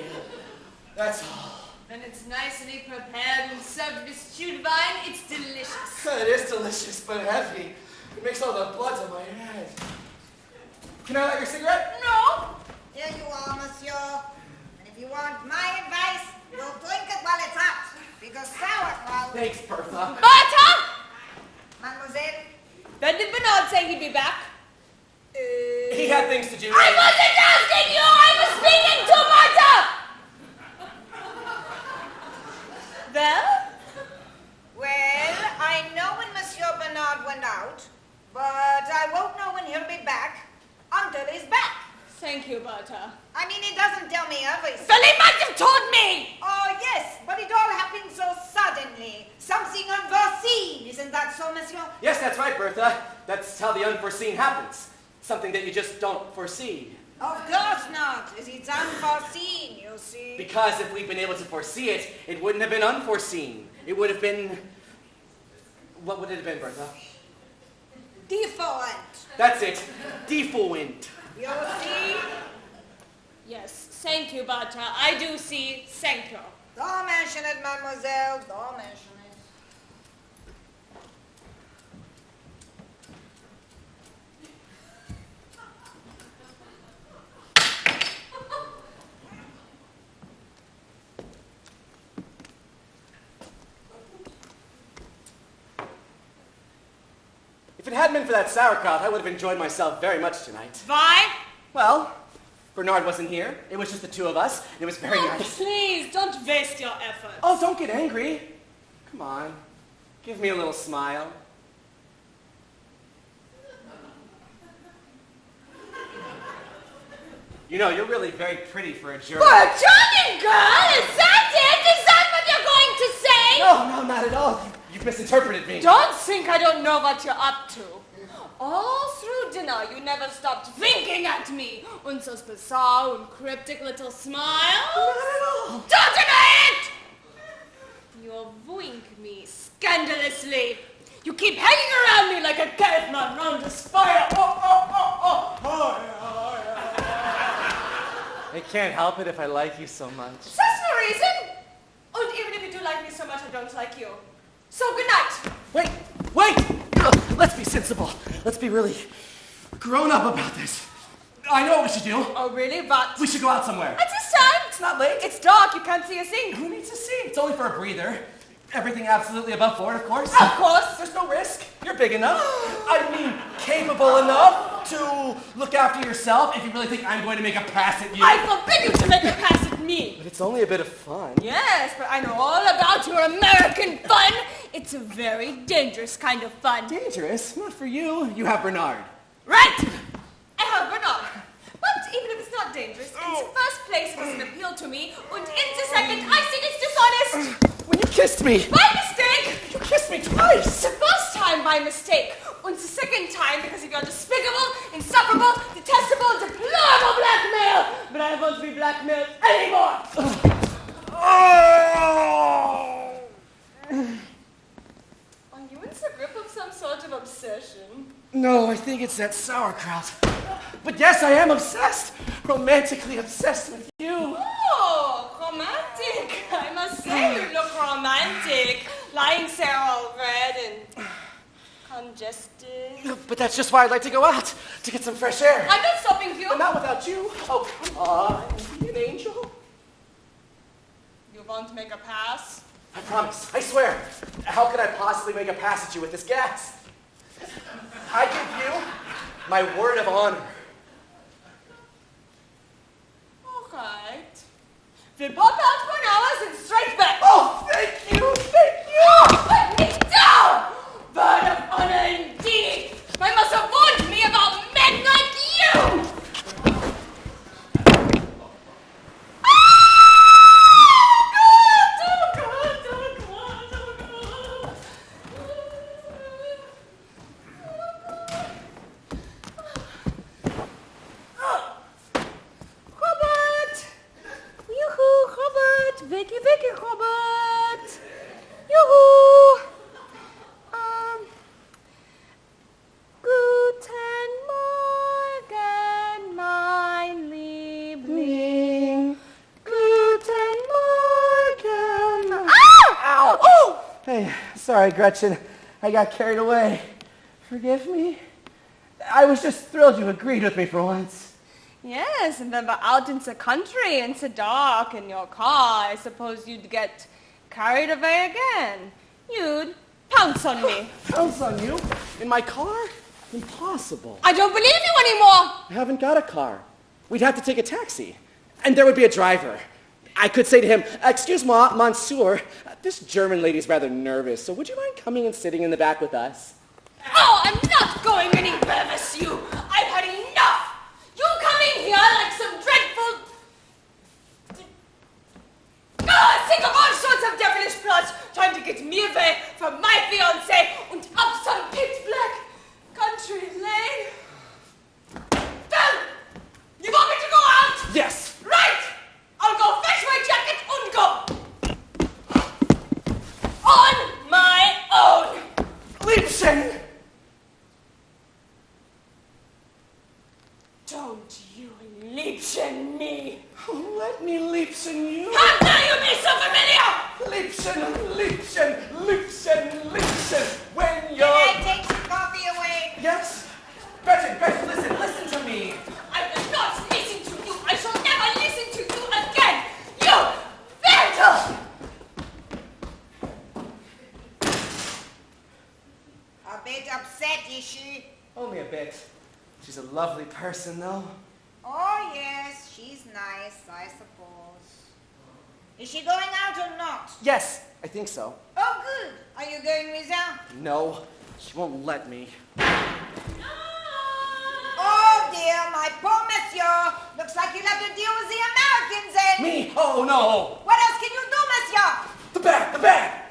That's all. When it's nicely prepared and served with stewed wine, it's delicious. It is delicious, but heavy. It makes all the blood to my head. Can I light your cigarette? No. Here you are, monsieur. And if you want my advice, you'll drink it while it's hot. Because sauerkraut... Thanks, Bertha. Bertha! Mademoiselle? When did Bernard say he'd be back? He had things to do. I wasn't asking you! I was speaking to Bertha! Well, I know when Monsieur Bernard went out, but I won't know when he'll be back until he's back. Thank you, Bertha. I mean, he doesn't tell me everything. Well, he might have told me! Oh, yes, but it all happened so suddenly. Something unforeseen, isn't that so, monsieur? Yes, that's right, Bertha. That's how the unforeseen happens. Something that you just don't foresee. Of course not. It's unforeseen, you see. Because if we'd been able to foresee it, it wouldn't have been unforeseen. It would have been... What would it have been, Bertha? Different. That's it. Different. You see? Yes, thank you, Bertha. I do see. Thank you. Don't mention it, mademoiselle. Don't mention it. If it hadn't been for that sauerkraut, I would have enjoyed myself very much tonight. Why? Well, Bernard wasn't here. It was just the two of us. It was very nice. Please, don't waste your efforts. Oh, don't get angry. Come on. Give me a little smile. You know, you're really very pretty for a German. For a German girl? Is that it? Is that what you're going to say? No, not at all. You've misinterpreted me. Don't think I don't know what you're up to. All through dinner, you never stopped winking at me. And those bizarre and cryptic little smiles. Not at all. Don't deny it! You wink me scandalously. You keep hanging around me like a caveman around this fire. I can't help it if I like you so much. That's the reason. And even if you do like me so much, I don't like you. So good night. Wait! Ugh, let's be sensible. Let's be really grown up about this. I know what we should do. Oh, really? But We should go out somewhere. at this time, It's not late. it's dark. You can't see a thing. Who needs to see? It's only for a breather. Everything absolutely above board, of course. Of course. There's no risk. You're big enough. I mean, capable enough to look after yourself if you really think I'm going to make a pass at you. I forbid you to make a pass at me. But it's only a bit of fun. Yes, but I know all about your American fun. It's a very dangerous kind of fun. Dangerous? Not for you. You have Bernard. Right! I have Bernard. But even if it's not dangerous, in the first place, it doesn't appeal to me, and in the second, I think it's dishonest. When you kissed me. By mistake! You kissed me twice. The first time by mistake, and the second time because of your despicable, insufferable, detestable, deplorable blackmail. But I won't be blackmailed anymore. Are you in the grip of some sort of obsession? No, I think it's that sauerkraut. But yes, I am obsessed. Romantically obsessed with you. Oh, romantic. I must say you look romantic. Lying there all red and congested. But that's just why I'd like to go out, to get some fresh air. I'm not stopping you. But not without you. Oh, come on. Be an angel. You won't make a pass? I promise. I swear. How could I possibly make a pass at you with this gas? I give you my word of honor. All right. We'll pop out for an hour and straight back. Oh, thank you. Thank you. Put me down! Word of honor indeed! I must have warned me about men like you! sorry, Gretchen. I got carried away. Forgive me. I was just thrilled you agreed with me for once. Yes, and then out in the country, in the dark, in your car, I suppose you'd get carried away again. You'd pounce on me. Pounce on you? In my car? Impossible. I don't believe you anymore. I haven't got a car. We'd have to take a taxi. And there would be a driver. I could say to him, "Excuse-moi, monsieur, this German lady's rather nervous, so would you mind coming and sitting in the back with us?" Oh, I'm not going any nervous, you. I've had enough. You coming here like some dreadful... Oh, think of all sorts of devilish plots trying to get me away from my fiancé and up some pitch black country lane. Then, you want me to go out? Yes. Right. I'll go fetch my jacket and go. On my own. Liebchen! Don't you Liebchen me. Oh, let me Liebchen you. How dare you be so familiar? Liebchen, Liebchen, Liebchen, Liebchen. When you're... Can I take some coffee away? Yes? Gretchen, listen to me. I will not listen to you. I shall never listen to you again. You vandal! A bit upset, is she? Only a bit. She's a lovely person, though. Oh, yes, she's nice, I suppose. Is she going out or not? Yes, I think so. Oh, good. Are you going with her? No, she won't let me. Oh, dear, my poor monsieur. Looks like you'll have to deal with the Americans then. Me? Oh, no. What else can you do, monsieur? The bag!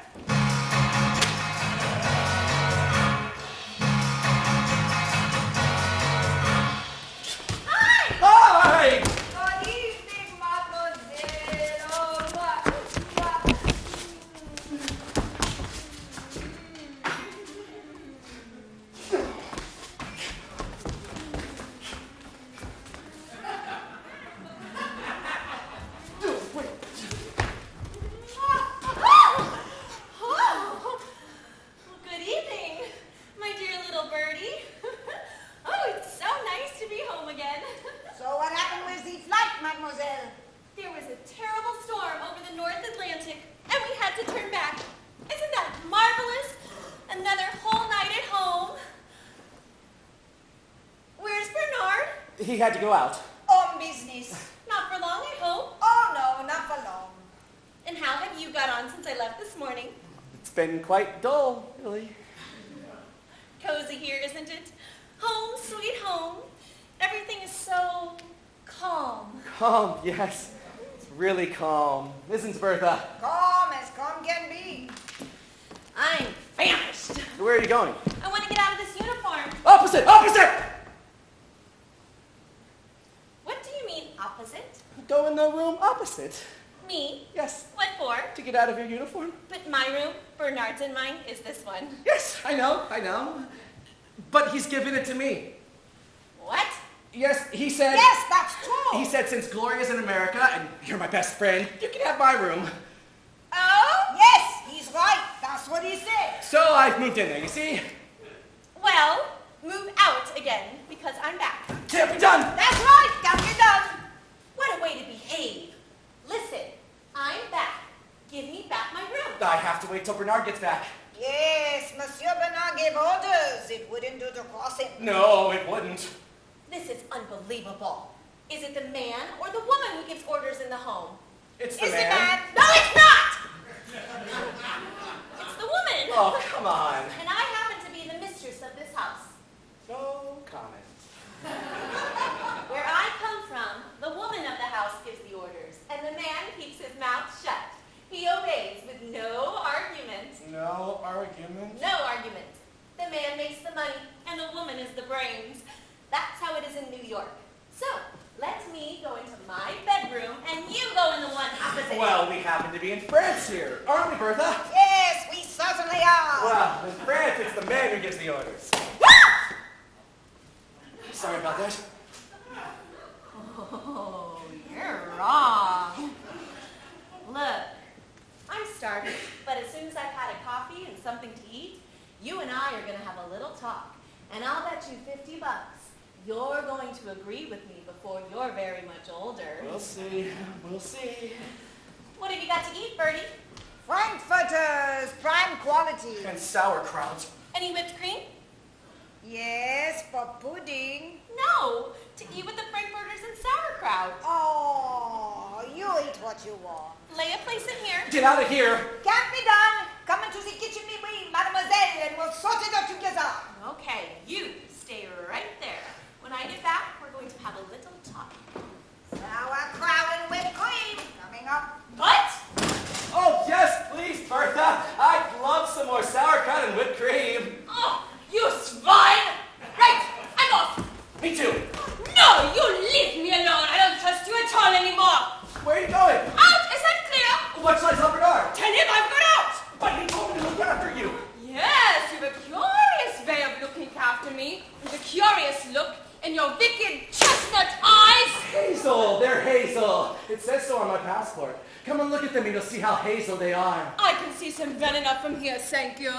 Hi! Good evening, mademoiselle. Oh, what? Oh, good evening, my dear little birdie. Oh, it's so nice to be home again. So what happened with the flight, mademoiselle? There was a terrible storm over the North Atlantic, and we had to turn back. Isn't that marvelous? Another whole night at home. Where's Bernard? He had to go out. On business. Not for long, I hope. Oh, no, not for long. And how have you got on since I left this morning? It's been quite dull, really. Cozy here, isn't it? Home, sweet home. Everything is so calm. Calm, yes. It's really calm. Isn't it, Bertha? Calm as calm can be. I'm famished. Where are you going? I want to get out of this uniform. Opposite! What do you mean, opposite? Go in the room opposite. Me? Yes. What for? To get out of your uniform? But my room, Bernard's in mine, is this one. Yes, I know. But he's given it to me. What? Yes, he said... Yes, that's true. He said since Gloria's in America and you're my best friend, you can have my room. Oh? Yes, he's right. That's what he said. So I've moved in there, you see? Well, move out again, because I'm back. Can't be done! That's right. Don't be done. What a way to behave. Listen, I'm back. Give me back my room. I have to wait till Bernard gets back. Yes, Monsieur Bernard gave orders. It wouldn't do to cross him. No, it wouldn't. This is unbelievable. Is it the man or the woman who gives orders in the home? It's the Is man. it man? No, it's not! It's the woman. Oh, come on. And I happen to be the mistress of this house. No comment. Where I come from, the woman of the house gives the orders, and the man keeps his mouth shut. He obeys with no argument. No argument? No argument. The man makes the money, and the woman is the brains. That's how it is in New York. So, let me go into my bedroom, and you go in the one opposite. Well, we happen to be in France here, aren't we, Bertha? Yes, we certainly are. Well, in France, it's the man who gives the orders. Sorry about that. Oh, you're wrong. Look, I'm starving, but as soon as I've had a coffee and something And I'll bet you $50 you're going to agree with me before you're very much older. We'll see. We'll see. What have you got to eat, Bertie? Frankfurters, prime quality. And sauerkraut. Any whipped cream? Yes, for pudding. No, to eat with the frankfurters and sauerkraut. Oh, you eat what you want. Lay a place in here. Get out of here. Can't be done. Come into the kitchen, mademoiselle, and we'll sort it out together. Okay, you stay right there. When I get back, we're going to have a little talk. Sauerkraut and whipped cream coming up. What? Oh, yes, please, Bertha. I'd love some more sauerkraut and whipped cream. Oh, you swine! Right, I'm off. Me too. No, you leave me alone. I don't trust you at all anymore. Where are you going? Out, is that clear? What shall I tell Bernard? Tell him I've got out. But he told me to look after you. Yes, you've a curious way of looking after me, with a curious look in your wicked chestnut eyes. Hazel, they're hazel. It says so on my passport. Come and look at them and you'll see how hazel they are. I can see some well enough from here, thank you.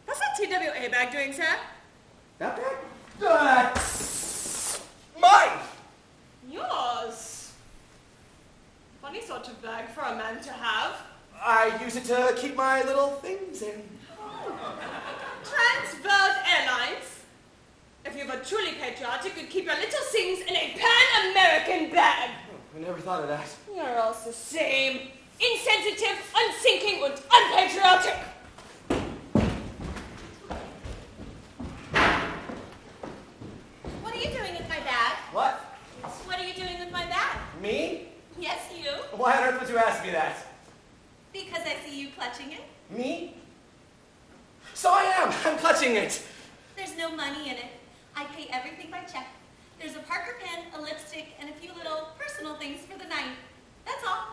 What's that TWA bag doing, sir? That bag? That's mine. Yours. Funny sort of bag for a man to have. I use it to keep my little things in. Transworld Airlines. If you were truly patriotic, you'd keep your little things in a Pan-American bag. I never thought of that. You're all the same. Insensitive, unthinking, and unpatriotic. What are you doing with my bag? What? What are you doing with my bag? Me? Yes, you. Why on earth would you ask me that? Because I see you clutching it. Me? So I am. I'm clutching it. There's no money in it. I pay everything by check. There's a Parker pen, a lipstick, and a few little personal things for the night. That's all.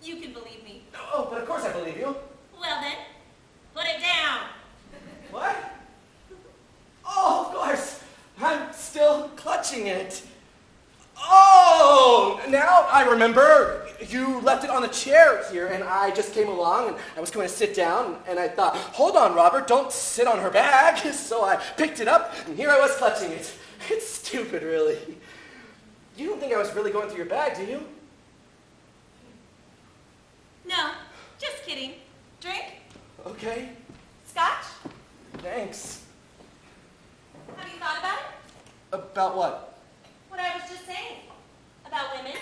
You can believe me. Oh, but of course I believe you. Well then, put it down. What? Oh, of course. I'm still clutching it. Oh, now I remember. You left it on the chair here, and I just came along, and I was going to sit down, and I thought, hold on, Robert, don't sit on her bag. So I picked it up, and here I was clutching it. It's stupid, really. You don't think I was really going through your bag, do you? No, just kidding. Drink? Okay, Scotch? thanks. Have you thought about it? About what? What I was just saying. About women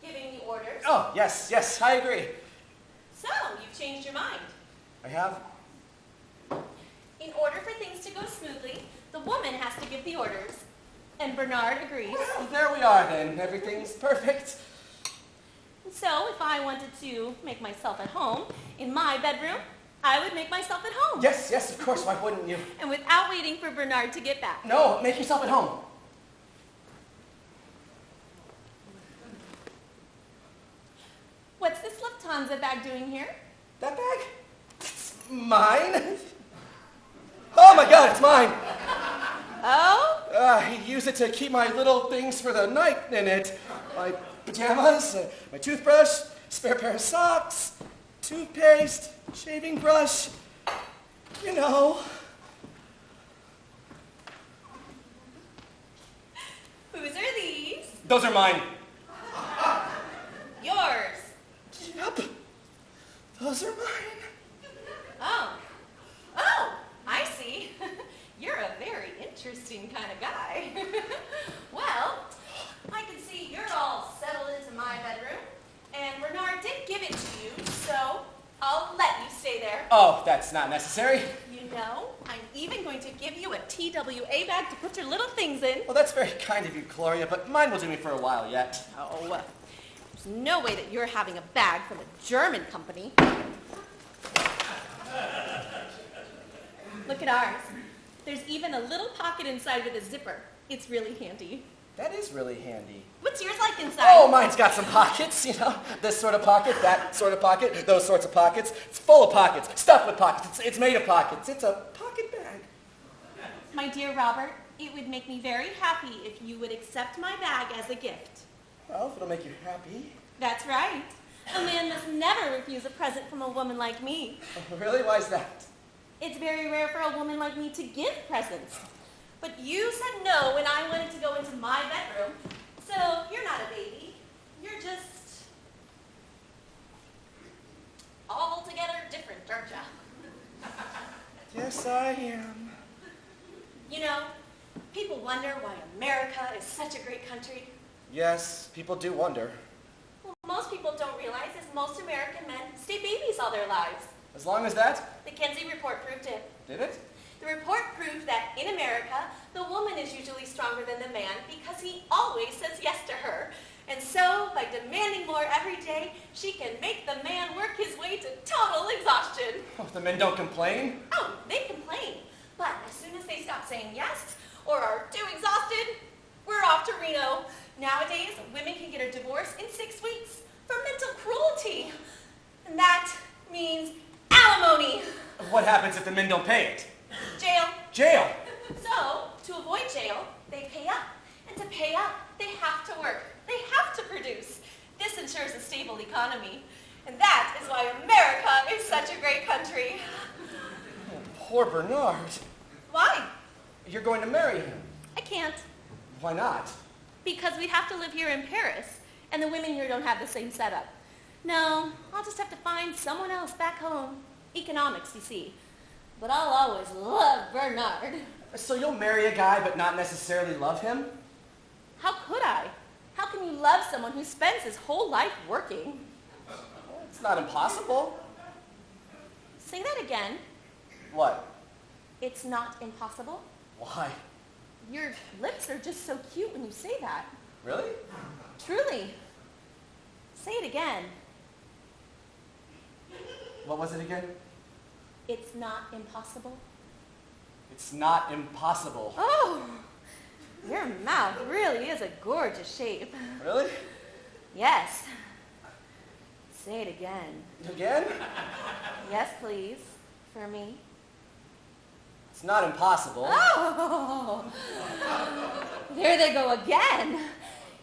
giving the orders. Oh, yes, I agree. So, you've changed your mind. I have? In order for things to go smoothly, the woman has to give the orders. And Bernard agrees. Well, there we are then. Everything's perfect. So, if I wanted to make myself at home in my bedroom, I would make myself at home. Yes, of course, why wouldn't you? And without waiting for Bernard to get back. No, make yourself at home. What's this Lufthansa bag doing here? That bag? It's mine? Oh my God, it's mine. Oh? I use it to keep my little things for the night in it. My pajamas, my toothbrush, spare pair of socks, toothpaste, shaving brush, you know. Whose are these? Those are mine. Yours. Yep, those are mine. Oh, I see. You're a very interesting kind of guy. Well, I can see you're all settled into my bedroom, and Bernard did give it to you, so I'll let you stay there. Oh, that's not necessary. You know, I'm even going to give you a TWA bag to put your little things in. Well, that's very kind of you, Gloria, but mine will do me for a while yet. Oh, there's no way that you're having a bag from a German company. Look at ours. There's even a little pocket inside with a zipper. It's really handy. That is really handy. What's yours like inside? Oh, mine's got some pockets, you know. This sort of pocket, that sort of pocket, those sorts of pockets. It's full of pockets, stuffed with pockets. It's made of pockets. It's a pocket bag. My dear Robert, it would make me very happy if you would accept my bag as a gift. Well, if it'll make you happy. That's right. A man must never refuse a present from a woman like me. Oh, really? Why is that? It's very rare for a woman like me to give presents. But you said no when I wanted to go into my bedroom. So you're not a baby. You're just altogether different, aren't you? Yes, I am. You know, people wonder why America is such a great country. Yes, people do wonder. Well, most people don't realize is most American men stay babies all their lives. As long as that? The Kinsey report proved it. Did it? The report proved that in America, the woman is usually stronger than the man because he always says yes to her. And so, by demanding more every day, she can make the man work his way to total exhaustion. Oh, the men don't complain? Oh, they complain. But as soon as they stop saying yes or are too exhausted, we're off to Reno. Nowadays, women can get a divorce in 6 weeks for mental cruelty. And that means alimony. What happens if the men don't pay it? Jail. Jail! So, to avoid jail, they pay up. And to pay up, they have to work. They have to produce. This ensures a stable economy. And that is why America is such a great country. Oh, poor Bernard. Why? You're going to marry him. I can't. Why not? Because we'd have to live here in Paris, and the women here don't have the same setup. No, I'll just have to find someone else back home. Economics, you see. But I'll always love Bernard. So you'll marry a guy but not necessarily love him? How could I? How can you love someone who spends his whole life working? Well, it's not impossible. Say that again. What? It's not impossible. Why? Your lips are just so cute when you say that. Really? Truly. Say it again. What was it again? It's not impossible. It's not impossible. Oh, your mouth really is a gorgeous shape. Really? Yes. Say it again. Again? Yes, please. For me. It's not impossible. Oh! There they go again.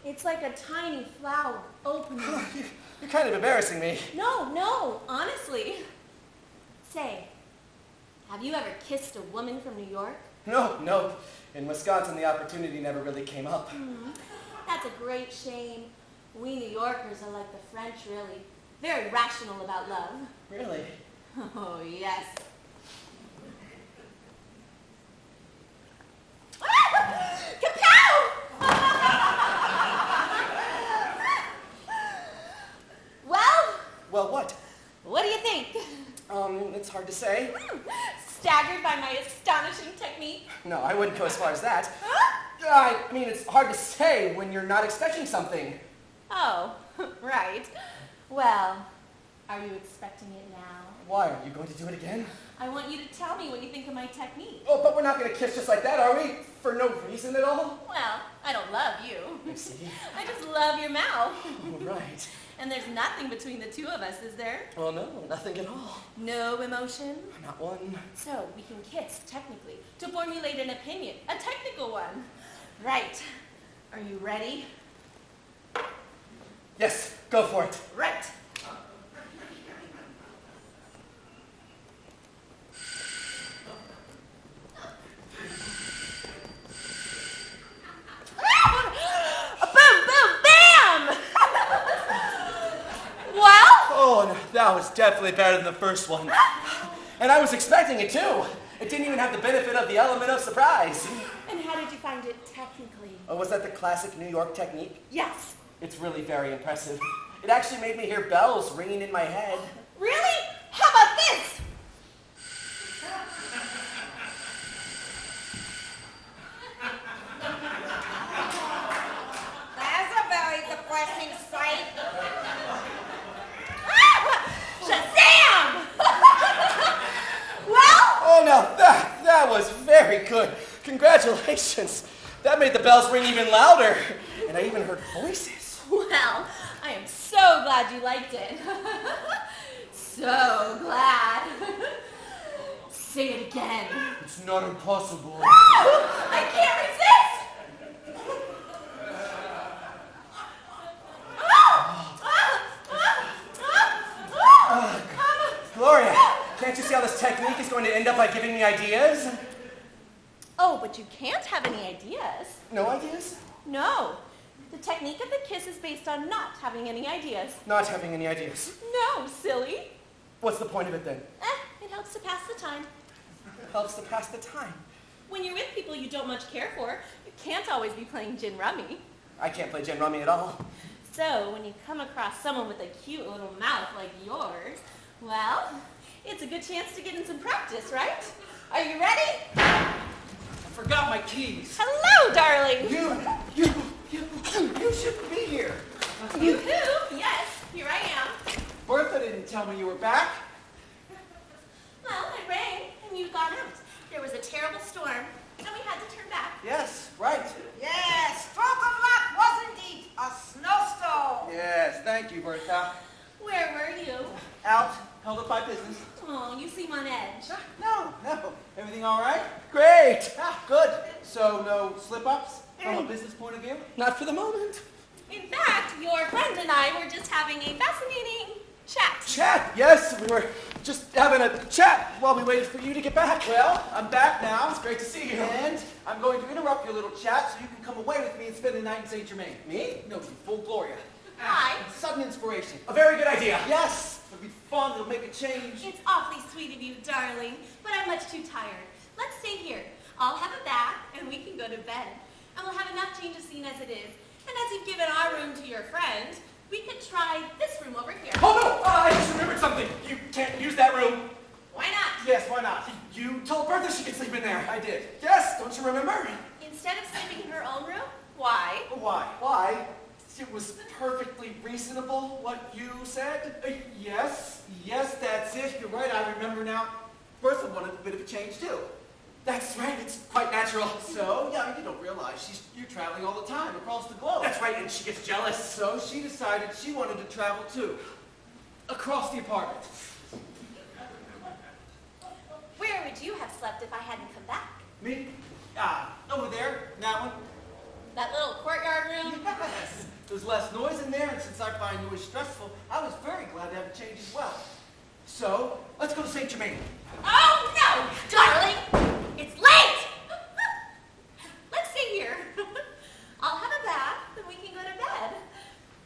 It's like a tiny flower opening. You're kind of embarrassing me. No, honestly. Say, have you ever kissed a woman from New York? No. In Wisconsin, the opportunity never really came up. That's a great shame. We New Yorkers are like the French, really. Very rational about love. Really? Oh, yes. Kapow! Well, what? What do you think? It's hard to say. Staggered by my astonishing technique? No, I wouldn't go as far as that. Huh? I mean, it's hard to say when you're not expecting something. Oh, right. Well, are you expecting it now? Why? Are you going to do it again? I want you to tell me what you think of my technique. Oh, but we're not going to kiss just like that, are we? For no reason at all? Well, I don't love you. I see. I just love your mouth. Oh, right. And there's nothing between the two of us, is there? Well, no, nothing at all. No emotion? Not one. So we can kiss, technically, to formulate an opinion, a technical one. Right. Are you ready? Yes, go for it. Right. Oh, no, that was definitely better than the first one. And I was expecting it, too. It didn't even have the benefit of the element of surprise. And how did you find it technically? Oh, was that the classic New York technique? Yes. It's really very impressive. It actually made me hear bells ringing in my head. Really? How about this? That's a very depressing sight. Shazam! Well? Oh, no, that was very good. Congratulations. That made the bells ring even louder. And I even heard voices. Well, I am so glad you liked it. So glad. Say it again. It's not impossible. I can't resist! Gloria, can't you see how this technique is going to end up by giving me ideas? Oh, but you can't have any ideas. No ideas? No. The technique of the kiss is based on not having any ideas. Not having any ideas. No, silly. What's the point of it then? It helps to pass the time. Helps to pass the time. When you're with people you don't much care for, you can't always be playing gin rummy. I can't play gin rummy at all. So when you come across someone with a cute little mouth like yours, well, it's a good chance to get in some practice, right? Are you ready? I forgot my keys. Hello, darling. You shouldn't be here. You who? Yes, here I am. Bertha didn't tell me you were back. Well, I rang and you got out. There was a terrible storm, so we had to turn back. Yes, right. Yes, stroke of luck was indeed a snowstorm. Yes, thank you, Bertha. Where were you? Out, held up my business. Oh, you seem on edge. No. Everything all right? Great. Good. So no slip-ups from a business point of view? Not for the moment. In fact, your friend and I were just having a fascinating chat. Chat? Yes, we were just having a chat while we waited for you to get back. Well, I'm back now. It's great to see you. And I'm going to interrupt your little chat so you can come away with me and spend the night in St. Germain. Me? No, you full Gloria. Hi. Sudden inspiration. A very good idea. Yes, it'll be fun. It'll make a change. It's awfully sweet of you, darling, but I'm much too tired. Let's stay here. I'll have a bath, and we can go to bed. And we'll have enough change of scene as it is. And as you've given our room to your friend, we could try this room over here. Oh no! I just remembered something. You can't use that room. Why not? Yes, why not? You told Bertha she could sleep in there. I did. Yes, don't you remember? Instead of sleeping in her own room? Why? Why? Why? It was perfectly reasonable what you said. Yes, that's it. You're right, I remember now. Bertha wanted a bit of a change, too. That's right, it's quite natural. So, yeah, you don't realize you're traveling all the time across the globe. That's right, and she gets jealous. So she decided she wanted to travel, too. Across the apartment. Where would you have slept if I hadn't come back? Me? Over there, that one. That little courtyard room? Yes. There's less noise in there, and since I find noise stressful, I was very glad to have a change as well. So, let's go to St. Germain. Oh, no, darling. It's late. Let's stay here. I'll have a bath, and we can go to bed.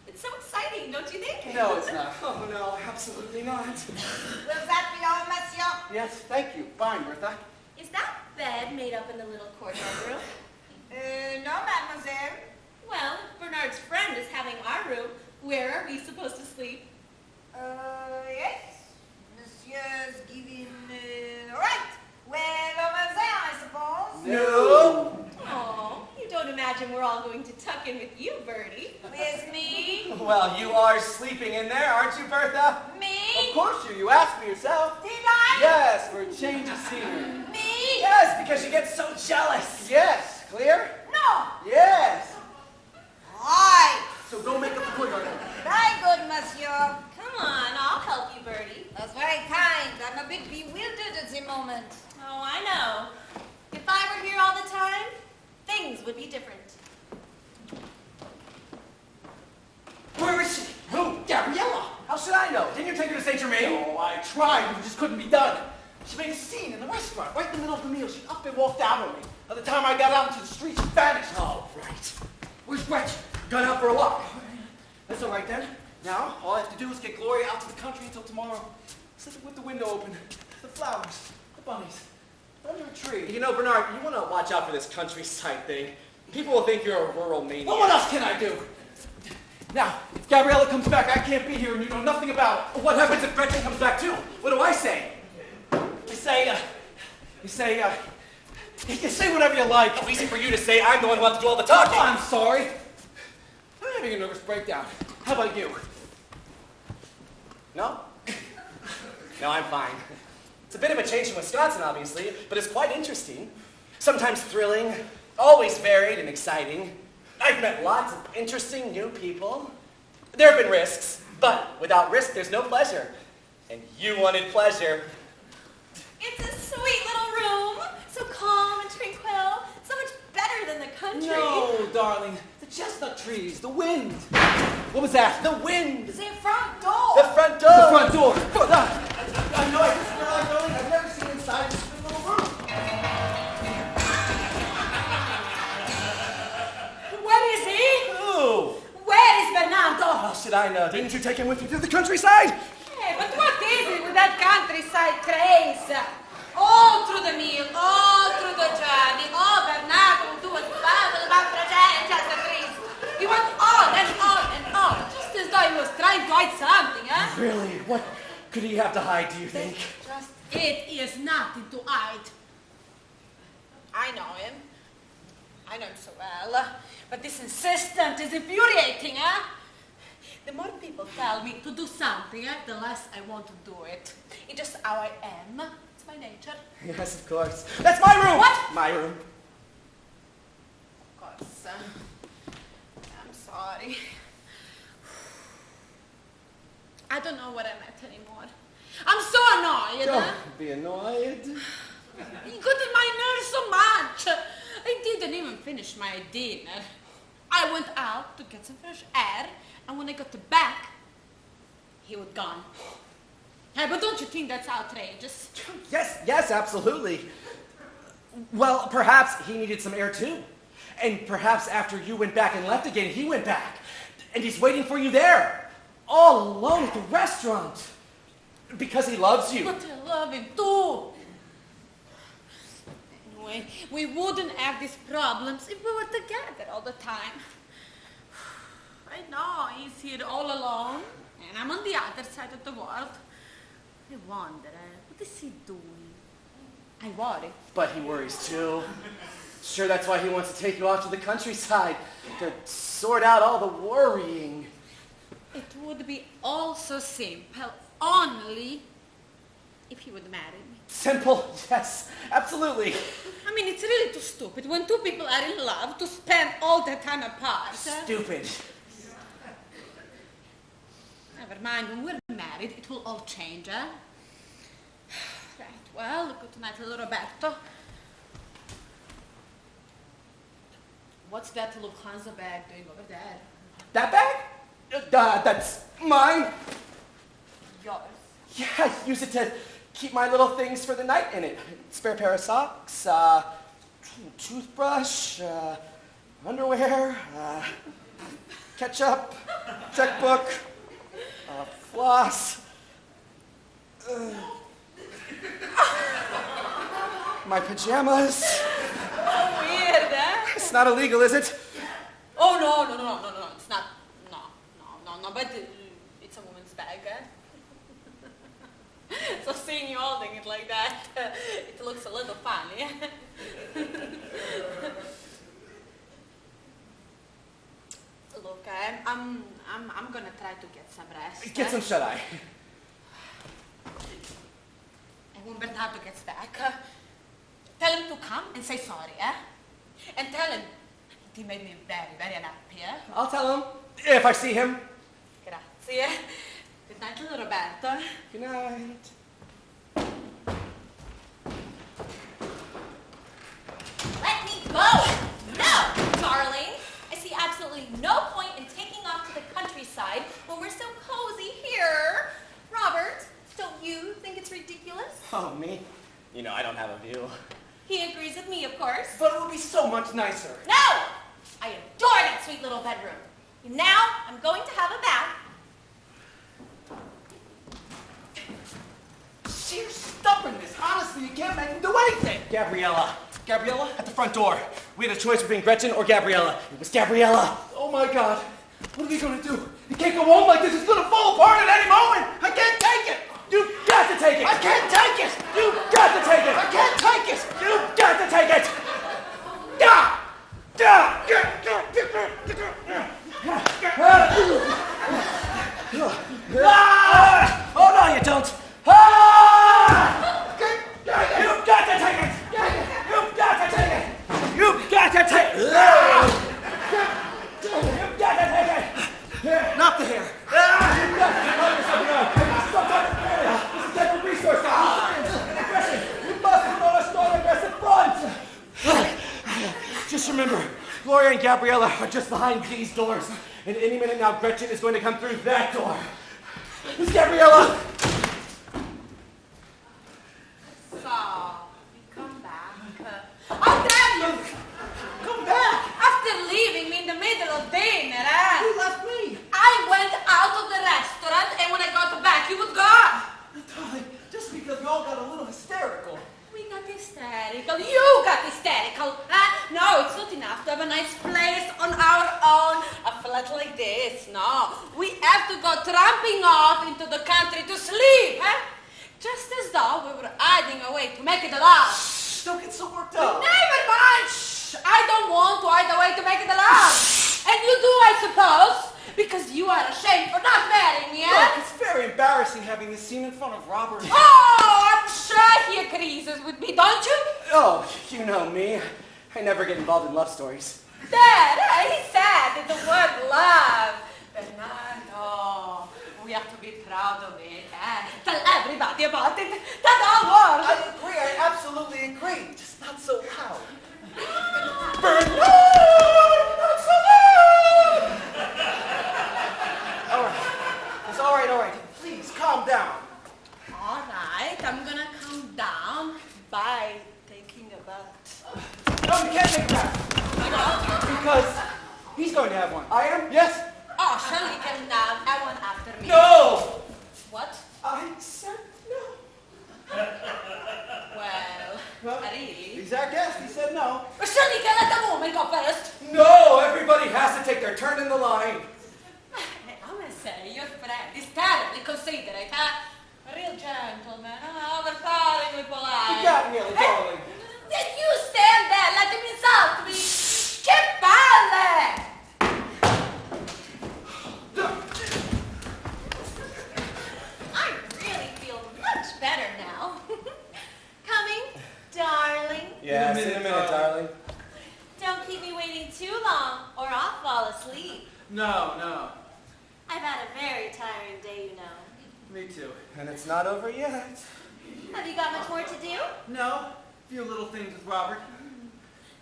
It's so exciting, don't you think? No, it's not. Oh no, absolutely not. Will that be all, monsieur? Yes, thank you. Fine, Bertha. Is that bed made up in the little courtyard room? No, mademoiselle. Well, if Bernard's friend is having our room, where are we supposed to sleep? Yes. Monsieur's giving, right. Well, over there, I suppose. No. Oh, you don't imagine we're all going to tuck in with you, Bertie. With me? Well, you are sleeping in there, aren't you, Bertha? Me? Of course you asked me yourself. Did I? Yes, for a change of scenery. Me? Yes, because you get so jealous. Yes, clear? No. Yes. Right. So go make up the courtyard. Very good, monsieur. Come on, I'll help you, Bertie. That's very kind. I'm a bit bewildered at the moment. Oh, I know. If I were here all the time, things would be different. Where is she? Who? Gabriella. How should I know? Didn't you take her to St. Germain? Oh, I tried, but it just couldn't be done. She made a scene in the restaurant, right in the middle of the meal. She up and walked out on me. By the time I got out into the street, she vanished. Oh, right. Where's Gretchen? Gone out for a walk. That's all right then. Now, all I have to do is get Gloria out to the country until tomorrow. Sit with the window open, the flowers, the bunnies, under a tree. You know, Bernard, you want to watch out for this countryside thing. People will think you're a rural maniac. Well, what else can I do? Now, if Gabriella comes back, I can't be here and you know nothing about it. What happens if Gretchen comes back too? What do I say? You say whatever you like. It's easy for you to say. I'm the one who has to do all the talking. I'm sorry. I'm having a nervous breakdown. How about you? No? No, I'm fine. It's a bit of a change from Wisconsin, obviously, but it's quite interesting. Sometimes thrilling, always varied and exciting. I've met lots of interesting new people. There have been risks, but without risk, there's no pleasure. And you wanted pleasure. It's a sweet little room, so calm and tranquil, so much better than the country. No, darling. The chestnut trees, the wind. What was that? The wind. The front door. The front door. The front door. I know I just realized, darling, I've never seen inside this should I know? Didn't you take him with you to the countryside? Hey, but what is it with that countryside craze? All through the meal, all through the journey, Bernardo would do a babble about just the trees. He went on and on and on, just as though he was trying to hide something, huh? Really? What could he have to hide, do you think? It is nothing to hide. I know him. I know him so well. But this insistence is infuriating, huh? The more people tell me to do something, the less I want to do it. It's just how I am. It's my nature. Yes, of course. That's my room! What? My room. Of course. I'm sorry. I don't know what I'm at anymore. I'm so annoyed. Don't be annoyed. He got on my nerves so much. I didn't even finish my dinner. I went out to get some fresh air, and when I got back, he was gone. Hey, but don't you think that's outrageous? Yes, absolutely. Well, perhaps he needed some air too. And perhaps after you went back and left again, he went back. And he's waiting for you there, all alone at the restaurant. Because he loves you. But I love him too. Anyway, we wouldn't have these problems if we were together all the time. I know he's here all alone, and I'm on the other side of the world. I wonder, what is he doing? I worry. But he worries too. Sure, that's why he wants to take you out to the countryside to sort out all the worrying. It would be all so simple, only if he would marry me. Simple, yes, absolutely. I mean, it's really too stupid when two people are in love to spend all their time apart. Stupid. Never mind, when we're married, it will all change, huh? Right, well, good night, little Roberto. What's that Lufthansa bag doing over there? That bag? That's mine. Yours. Yeah, I use it to keep my little things for the night in it. Spare pair of socks, toothbrush, underwear, ketchup, checkbook, floss. My pajamas. Weird, huh? It's not illegal, is it? Oh, no, it's not. No, but it's a woman's bag, huh? So seeing you holding it like that, it looks a little funny. Look, I'm gonna try to get some rest. Get some shut-eye. And when Bernardo gets back, tell him to come and say sorry, eh? And tell him he made me very, very unhappy, eh? I'll tell him if I see him. Grazie. Good night, little Roberto. Good night. Let me go! No, darling. I see absolutely no point in taking off to the countryside when we're so cozy here. Robert, don't you think it's ridiculous? Oh, me? You know, I don't have a view. He agrees with me, of course. But it would be so much nicer. No! I adore that sweet little bedroom. Now, I'm going to have a bath. Sheer stubbornness. Honestly, you can't make him do anything. Gabriella, at the front door. We had a choice between Gretchen or Gabriella. It was Gabriella. Oh my God. What are we gonna do? You can't go home like this. It's gonna fall apart at any moment. I can't take it. You've got to take it. I can't take it. You've got to take it. I can't take it. You've got to take it. Oh no, you don't. You've got to take it. You've got to take it. You've got to take it. You've got to take it. Not the hair. You've got to this is type of resource. Aggression. You must put on a strong, aggressive front. Just remember, Gloria and Gabriella are just behind these doors. And any minute now, Gretchen is going to come through that door. It's Gabriella. So, you come back. How dare you! Come back. After leaving me in the middle of dinner, You left me. I went out a nice place on our own. A flat like this, no. We have to go tramping off into the country to sleep, eh? Just as though we were hiding away to make it alive. Shh, don't get so worked up. Never mind. Shh. I don't want to hide away to make it alive. And you do, I suppose, because you are ashamed for not marrying me, eh? Look, it's very embarrassing having this scene in front of Robert. Oh, I'm sure he agrees with me, don't you? Oh, you know me. I never get involved in love stories. Dad, he said the word love. Bernardo, we have to be proud of it, eh? Tell everybody about it. Tell the whole world. I agree, I absolutely agree. Just not so loud. Bernard! Not so loud! All right. Please, calm down. All right, I'm gonna calm down by taking a bath. No, you can't take that. Because he's going to have one. I am? Yes. Oh, surely you can have one after me. No! What? I said no. Well, really? He's our guest. He said no. But surely you can let the woman go first. No, everybody has to take their turn in the line. I must say, your friend is terribly considerate, huh? A real gentleman, overpoweringly polite. You got me, darling. Then you stand there, let him insult me. Che palle! I really feel much better now. Coming, darling. Yes, in a minute, darling. Don't keep me waiting too long, or I'll fall asleep. No. I've had a very tiring day, you know. Me too. And it's not over yet. Have you got much more to do? No. A few little things with Robert.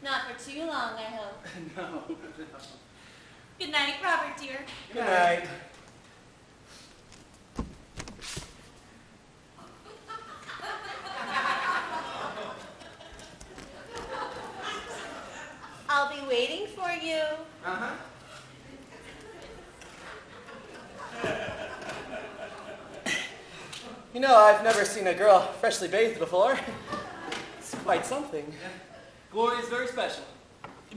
Not for too long, I hope. No. Good night, Robert, dear. Good night. I'll be waiting for you. Uh-huh. You know, I've never seen a girl freshly bathed before. It's quite something. Yeah. Gloria's very special.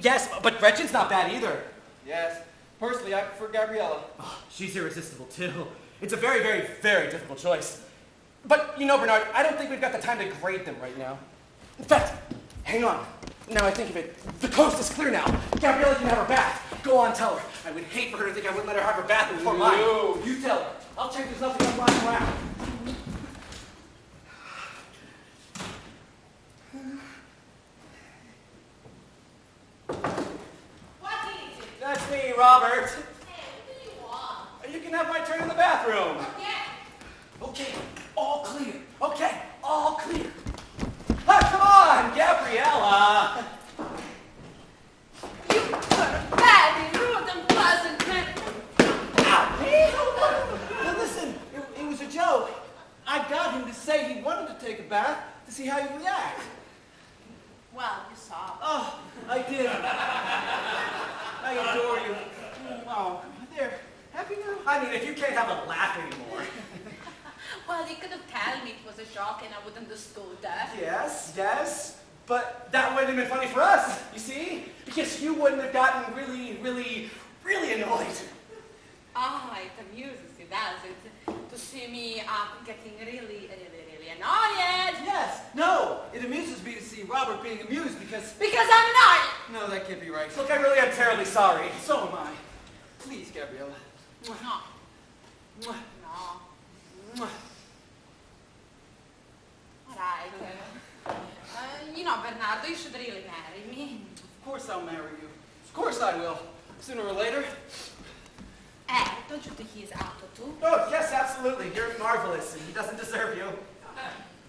Yes, but Gretchen's not bad either. Yes. Personally, I prefer Gabriella. Oh, she's irresistible too. It's a very, very, very difficult choice. But, you know, Bernard, I don't think we've got the time to grade them right now. In fact, hang on. Now I think of it, the coast is clear now. Gabriella can have her bath. Go on, tell her. I would hate for her to think I wouldn't let her have her bath before mine. No, you tell her. I'll check there's nothing else lying around. What is it? That's me, Robert. Hey, what do you want? You can have my turn in the bathroom. Yeah. Okay, all clear. Okay, all clear. Ah, come on, Gabriella. You were very rude and pleasant man. Now listen, it was a joke. I got him to say he wanted to take a bath to see how you react. Well, you saw. Oh, I did. I adore you. Oh, there. Happy now? I mean, if you can't have a laugh anymore. Well, you could have told me it was a joke and I would have understood that. Yes, but that wouldn't have been funny for us, you see? Because you wouldn't have gotten really, really, really annoyed. Ah, it amuses you, does it? To see me getting really annoyed. Yes. No, it amuses me to see Robert being amused because... Because I'm annoyed. No, that can't be right. Look, I really am terribly sorry. So am I. Please, Gabriella. No. Mwah. No. Mwah. All right. You know, Bernardo, you should really marry me. Of course I'll marry you. Of course I will. Sooner or later. Don't you think he is out too? Oh, yes, absolutely. You're marvelous, and he doesn't deserve you.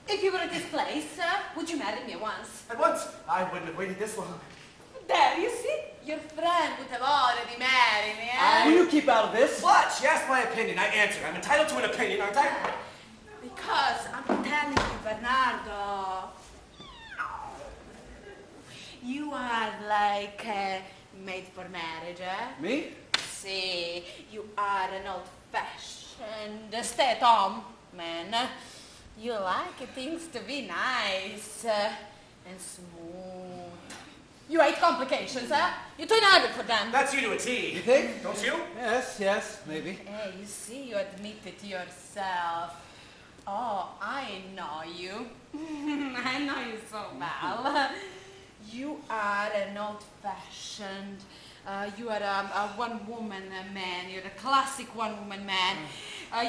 If you were at this place, would you marry me at once? At once, I wouldn't have waited this long. There, you see? Your friend would have already married me, eh? Will you keep out of this? What? She asked my opinion. I answered. I'm entitled to an opinion, aren't I? Because I'm telling you, Bernardo, you are like made for marriage, eh? Me? See, you are an old-fashioned stay-at-home man. You like things to be nice and smooth. You hate complications, huh? You're too nervous for them. That's you to a T. You think? Don't you? Yes, maybe. Hey, you see, you admit it yourself. Oh, I know you. I know you so well. You are an old-fashioned, you are a one-woman man. You're a classic one-woman man.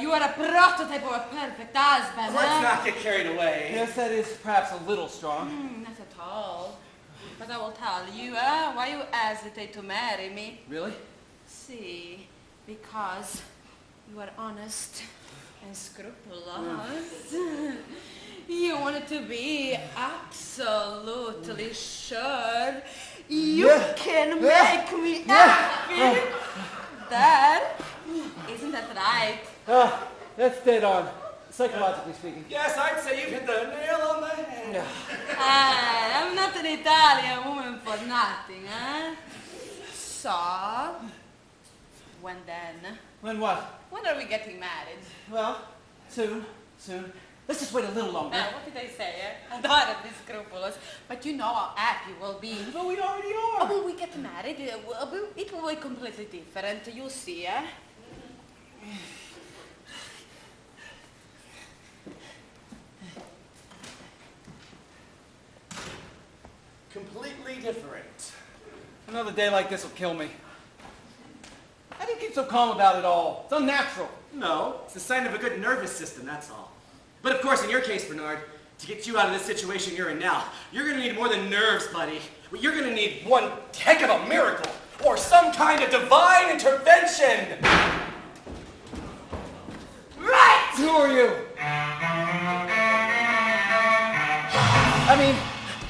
You are a prototype of a perfect husband. Let's not get carried away. Yes, that is perhaps a little strong. Not at all. But I will tell you, why you hesitate to marry me. Really? See, because you are honest and scrupulous. You wanted to be absolutely sure you can make me happy. That, isn't that right? That's dead on, psychologically speaking. Yes, I'd say you hit the nail on the head. I'm not an Italian woman for nothing, huh? So, when then? When what? When are we getting married? Well, soon. Let's just wait a little longer. What did I say? Adorably scrupulous. But you know how happy we'll be. But we already are. When we get married, it will be completely different. You'll see, eh? Completely different. Another day like this will kill me. How do you keep so calm about it all? It's unnatural. No, it's a sign of a good nervous system, that's all. But of course, in your case, Bernard, to get you out of this situation you're in now, you're going to need more than nerves, buddy. You're going to need one heck of a miracle, or some kind of divine intervention. Right! Who are you? I mean,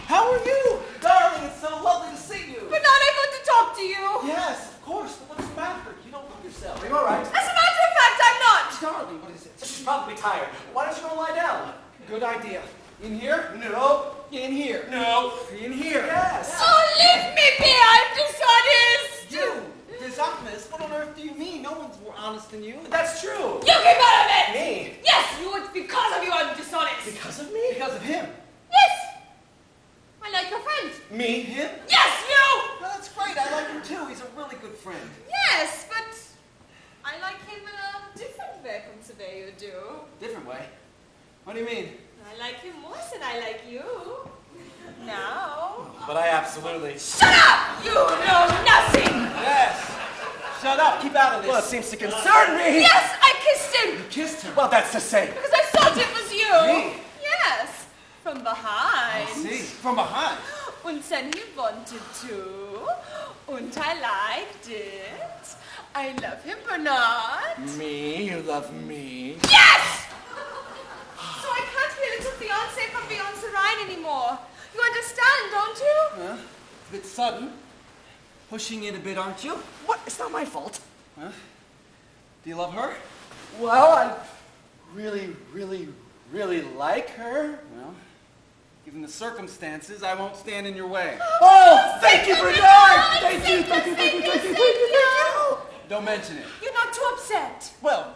how are you? Darling, it's so lovely to see you. But not able to talk to you. Yes, of course, but what's the matter? You don't look yourself. Are you all right? As a matter of fact, I'm not. Darling, what is it? She's probably tired. Why don't you go lie down? Good idea. In here? No. In here. No. In here. Yes. Oh, leave me be. I'm dishonest. You? Dishonest? What on earth do you mean? No one's more honest than you. That's true. You keep out of it. Me? Yes, it's because of you I'm dishonest. Because of me? Because of him. Yes. I like your friend. Me? Him? Yes, you. Well, that's great. I like him too. He's a really good friend. Yes, but I like him in a different way from the way you do. Different way? What do you mean? I like him more than I like you. Now. But I absolutely... Shut up! You know nothing! Yes. Shut up. Keep out of this. Well, it seems to concern me. Yes, I kissed him! You kissed her. Well, that's to say. Because I thought it was you! Me? Yes, from behind. I see. From behind. And then he wanted to, and I liked it. I love him, Bernard. Me? You love me? Yes! So I can't be a little fiancé from Beyonce Ryan anymore. You understand, don't you? Huh? A bit sudden. Pushing in a bit, aren't you? What? It's not my fault. Huh? Do you love her? Well, I really like her. Well, given the circumstances, I won't stand in your way. Oh, thank you, Bernard! Thank you. Don't mention it. You're not too upset. Well,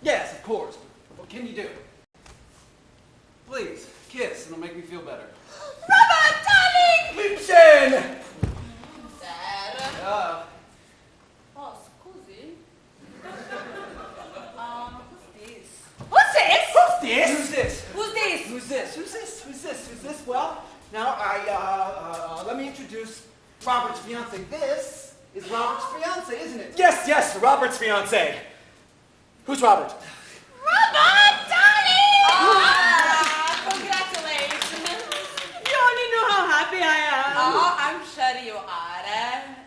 yes, of course. What can you do? Please, kiss, and it'll make me feel better. Robert, darling! Liebchen! Dad. Oh, scusi. Who's this? Who's this? Who's this? Who's this? Who's this? Who's this? Who's this? Who's this? Well, now let me introduce Robert's fiance. This is Robert's fiance, isn't it? Yes, Robert's fiance. Who's Robert? Robert, darling! Congratulations. You only know how happy I am. Oh, I'm sure you are.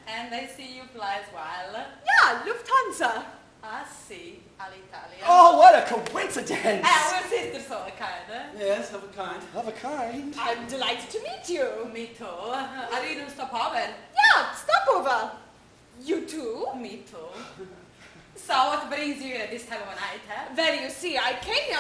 And I see you fly as well. Yeah, Lufthansa. I see, Alitalia. Oh, what a coincidence! We're sisters of a kind. Yes, of a kind. Of a kind. I'm delighted to meet you. Me too. Are you in stopover? Yeah, stopover. You too? Me too. So what brings you here this time of night, huh? Well, you see, I came here.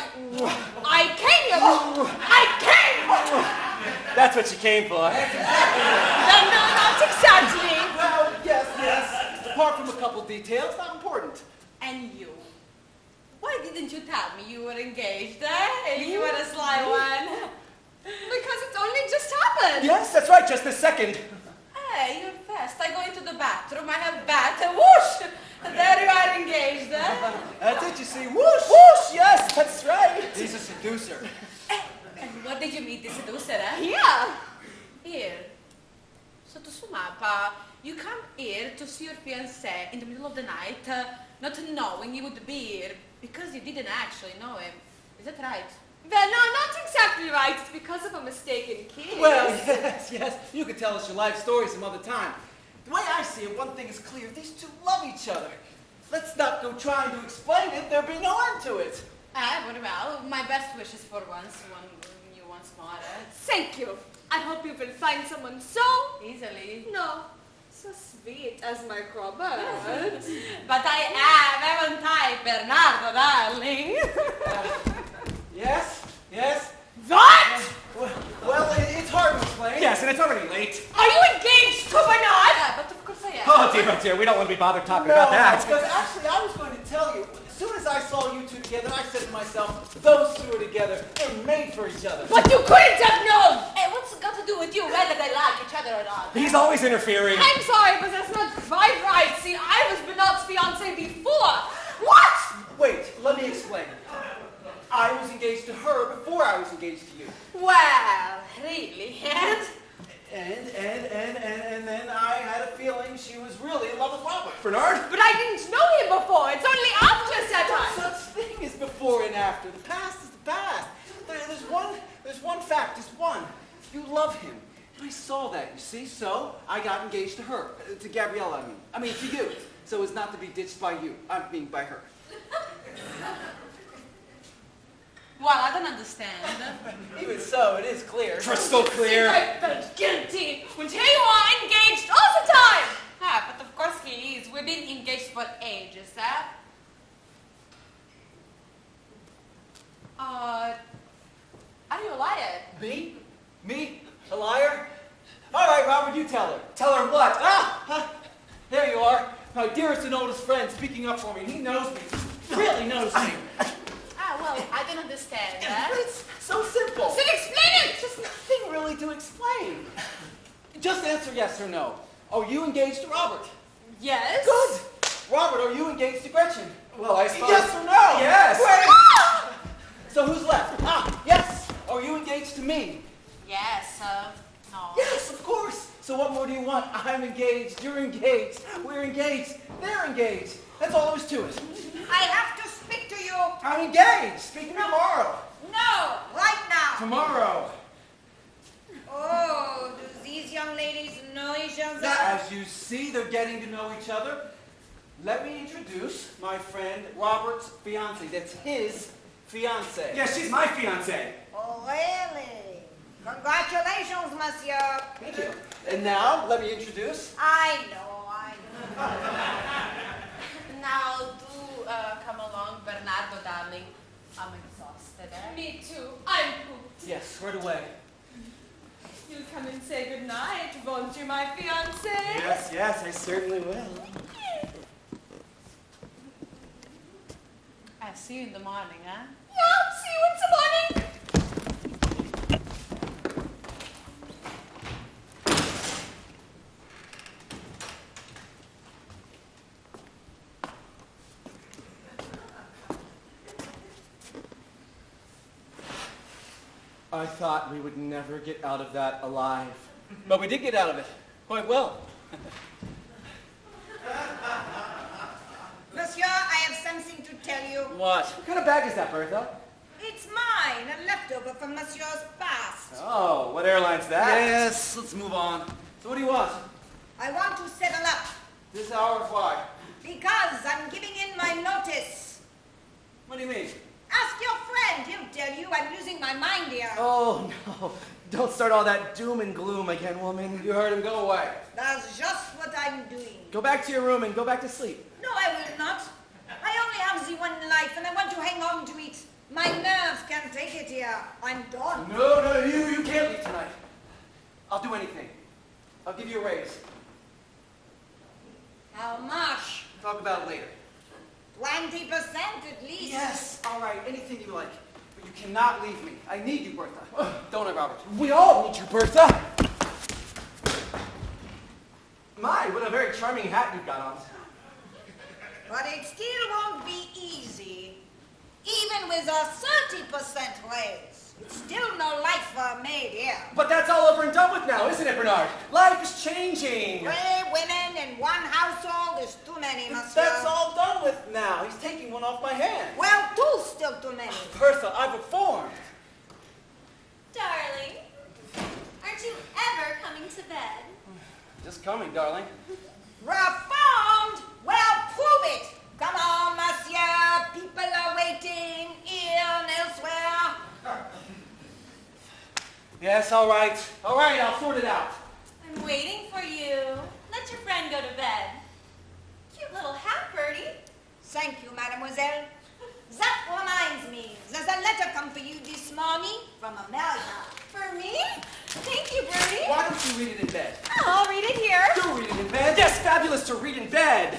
That's what you came for. No, not exactly. Well, yes. Apart from a couple details, not important. And you? Why didn't you tell me you were engaged, eh? You were a sly one. Because it's only just happened. Yes, that's right, just this second. Hey, you're fast. I go into the bathroom, I have bath, and whoosh! And there you are engaged, eh? That's it, you see. Whoosh! Whoosh! Yes, that's right. He's a seducer. And where did you meet the seducer, eh? Here. Here. Sotto su mappa, you come here to see your fiancé in the middle of the night, not knowing he would be here, because you didn't actually know him. Is that right? Well, no, not exactly right. It's because of a mistaken kiss. Well, yes. You could tell us your life story some other time. The way I see it, one thing is clear. These two love each other. Let's not go trying to explain it. There'll be no end to it. Very well. My best wishes for you once more. Thank you. I hope you will find someone so Easily. no, so sweet as my Robert. But I am, haven't I, Bernardo, darling? Yes? Yes? What? Well, it's hard to explain. Yes, and it's already late. Are you engaged to Bernard? Yeah, but of course I am. Oh dear, we don't want to be bothered talking about that. Because actually, I was going to tell you. As soon as I saw you two together, I said to myself, those two are together. They're made for each other. But you couldn't have known! Hey, what's it got to do with you, whether they like each other or not? He's always interfering. I'm sorry, but that's not quite right. See, I was Bernard's fiancé before. What? Wait, let me explain. I was engaged to her before I was engaged to you. Well, really, and? And then I had a feeling she was really in love with Robert. Bernard? But I didn't know him before. It's only after that No time. such thing as before and after. The past is the past. There's one fact. There's one. You love him. And I saw that, you see? So I got engaged to her. To Gabriella, I mean to you. So as not to be ditched by you. I mean by her. Well, I don't understand. Even so, it is clear. Crystal clear. I felt guilty when here you are engaged all the time. Ah, but of course he is. We've been engaged for ages, eh? Are you a liar? Me? Me? A liar? All right, Robert, you tell her. Tell her what? There you are. My dearest and oldest friend speaking up for me. He knows me. Really knows me. Ah, well, I don't understand, eh? It's so simple. So explain it! Just nothing really to explain. Just answer yes or no. Are you engaged to Robert? Yes. Good. Robert, are you engaged to Gretchen? Well, I suppose... Yes or no? Yes. Wait. So who's left? Yes. Are you engaged to me? Yes, no. Yes, of course. So what more do you want? I'm engaged. You're engaged. We're engaged. They're engaged. That's all there is to it. I have to speak to you. I'm engaged. Speaking tomorrow. No, right now. Tomorrow. Oh, do these young ladies know each other? As you see, they're getting to know each other. Let me introduce my friend Robert's fiancée. That's his fiancée. Yes, she's my fiancée. Oh, really? Congratulations, monsieur. Thank you. And now, let me introduce. I know. Now, do come along, Bernardo, darling. I'm exhausted, eh? Me too. I'm pooped. Yes, right away. You'll come and say goodnight, won't you, my fiancé? Yes, I certainly will. I'll see you in the morning, eh? Yeah, see you in the morning. I thought we would never get out of that alive. But we did get out of it. Quite well. Monsieur, I have something to tell you. What? What kind of bag is that, Bertha? It's mine, a leftover from Monsieur's past. Oh, what airline's that? Yes, let's move on. So what do you want? I want to settle up This hour, why? because I'm giving in my notice. What do you mean? Ask your friend. He'll tell you I'm losing my mind here. Oh, no. Don't start all that doom and gloom again, woman. You heard him. Go away. That's just what I'm doing. Go back to your room and go back to sleep. No, I will not. I only have the one life, and I want to hang on to it. My nerves can't take it here. I'm done. No, you can't leave tonight. I'll do anything. I'll give you a raise. How much? Talk about it later. 20% at least. Yes, all right, anything you like. But you cannot leave me. I need you, Bertha. Don't I, Robert? We all need you, Bertha. What a very charming hat you've got on. But it still won't be easy. Even with a 30% raise, it's still no life for a maid here. But that's all over and done with now, isn't it, Bernard? Life is changing. 3 women in one household is too many, monsieur. That's all done with now. He's taking one off my hands. Well, 2's still too many. Bertha, I've reformed. Darling, aren't you ever coming to bed? Just coming, darling. Reformed? Well, prove it. Come on, monsieur. People are waiting here and elsewhere. Yes, all right. All right, I'll sort it out. I'm waiting for you. Let your friend go to bed. Cute little hat, Bertie. Thank you, mademoiselle. That reminds me. There's a letter come for you this morning from America. For me? Thank you, Bertie. Why don't you read it in bed? I'll read it here. Do read it in bed. Yes, fabulous to read in bed.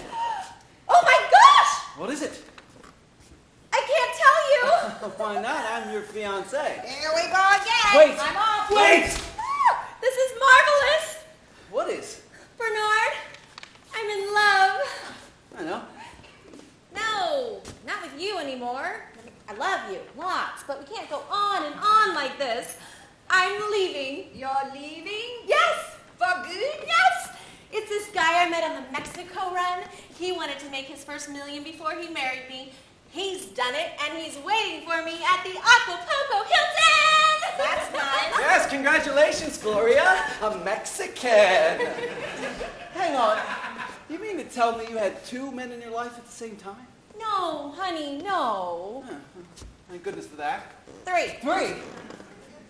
Oh my gosh! What is it? I can't tell you. Why not? I'm your fiancé. Here we go again. Wait. I'm off. Wait! Ah, this is marvelous. What is? Bernard, I'm in love. I know. No, not with you anymore. I love you, lots, but we can't go on and on like this. I'm leaving. You're leaving? Yes! For good? Yes! It's this guy I met on the Mexico run. He wanted to make his first million before he married me. He's done it, and he's waiting for me at the Acapulco Hilton! That's nice. Yes, congratulations, Gloria. A Mexican. Hang on. You mean to tell me you had 2 men in your life at the same time? No, honey, no. Thank goodness for that. 3. 3?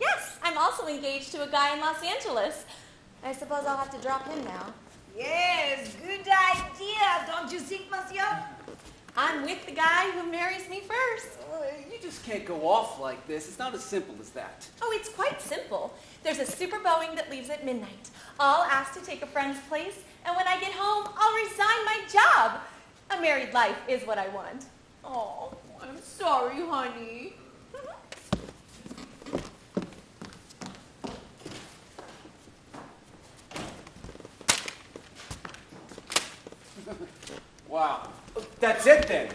Yes, I'm also engaged to a guy in Los Angeles. I suppose I'll have to drop him now. Yes, good idea, don't you think, monsieur? I'm with the guy who marries me first. You just can't go off like this. It's not as simple as that. Oh, it's quite simple. There's a super Boeing that leaves at midnight. I'll ask to take a friend's place, and when I get home, I'll resign my job. A married life is what I want. Oh, I'm sorry, honey. Wow. That's it then.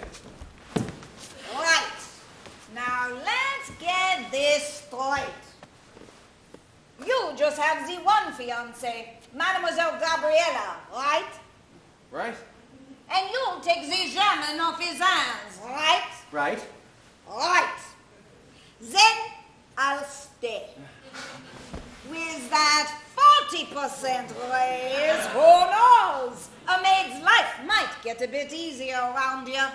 Right. Now let's get this straight. You just have the one fiancée, Mademoiselle Gabriella, right? Right? And you take the German off his hands, right? Right? Right. Then I'll stay. With that 40% raise, who knows? A maid's life might get a bit easier around here.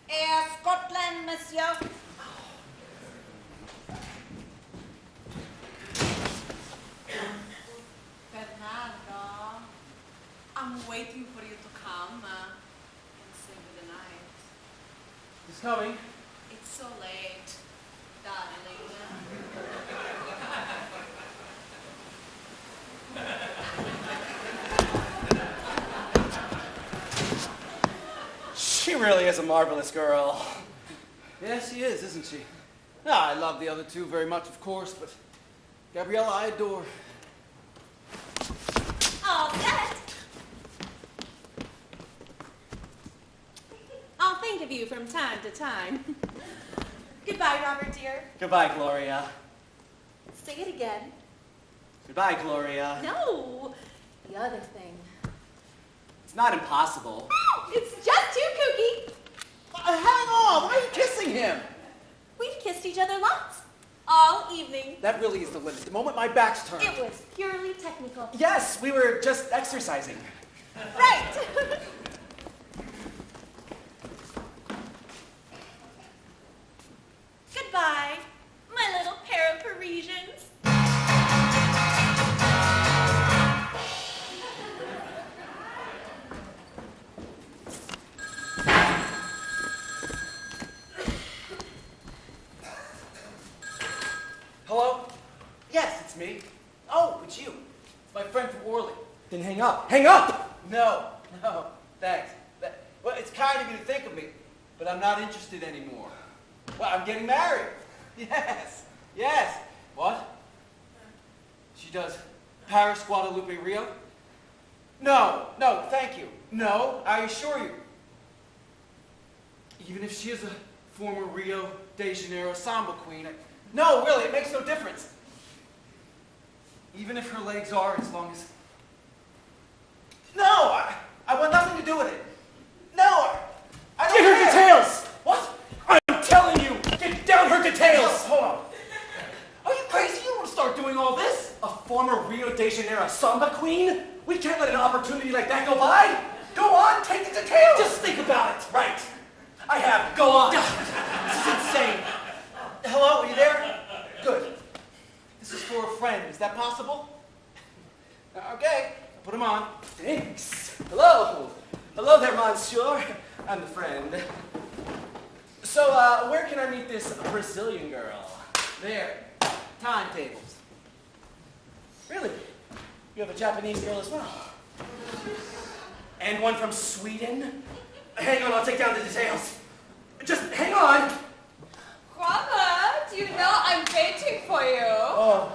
Air Scotland, monsieur. Bernardo, I'm waiting for you to come and sing the night. He's coming. It's so late, darling. She really is a marvelous girl. Yes, she is, isn't she? Ah, I love the other 2 very much, of course, but Gabriella I adore. All set. I'll think of you from time to time. Goodbye, Robert, dear. Goodbye, Gloria. Say it again. Goodbye, Gloria. No, the other thing. It's not impossible. It's just too kooky. Hang on! Why are you kissing him? We've kissed each other lots. All evening. That really is the limit. The moment my back's turned. It was purely technical. Yes, we were just exercising. Right. Goodbye, my little pair of Parisians. Hello? Yes, it's me. Oh, it's you. It's my friend from Orly. Then hang up. Hang up! No, thanks. Well, it's kind of you to think of me, but I'm not interested anymore. Well, I'm getting married. Yes. What? She does Paris, Guadalupe, Rio? No, thank you. No, I assure you. Even if she is a former Rio de Janeiro samba queen, no, really, it makes no difference. Even if her legs are as long as... No, I want nothing to do with it. No, I don't Get her care. details! What? I'm telling you, get down her details! Hold on. Are you crazy? You want to start doing all this? A former Rio de Janeiro samba queen? We can't let an opportunity like that go by. Go on, take the details. Just think about it. Right. I have. Go on. This is insane. Hello, are you there? Good. This is for a friend. Is that possible? Okay, I'll put him on. Thanks. Hello. Hello there, monsieur. I'm the friend. So, where can I meet this Brazilian girl? There. Timetables. Really? You have a Japanese girl as well? And one from Sweden? Hang on, I'll take down the details. Just hang on. Robert, you know I'm waiting for you. Oh.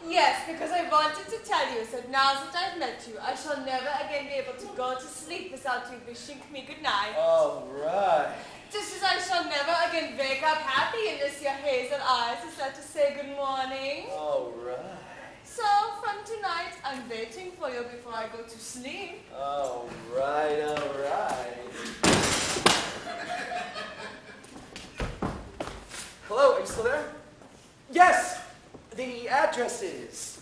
Yes, because I wanted to tell you that now that I've met you, I shall never again be able to go to sleep without you wishing me good night. All right. Just as I shall never again wake up happy unless your hazel eyes is there to say good morning. All right. So, from tonight, I'm waiting for you before I go to sleep. All right, all right. Hello, are you still there? Yes! The address is...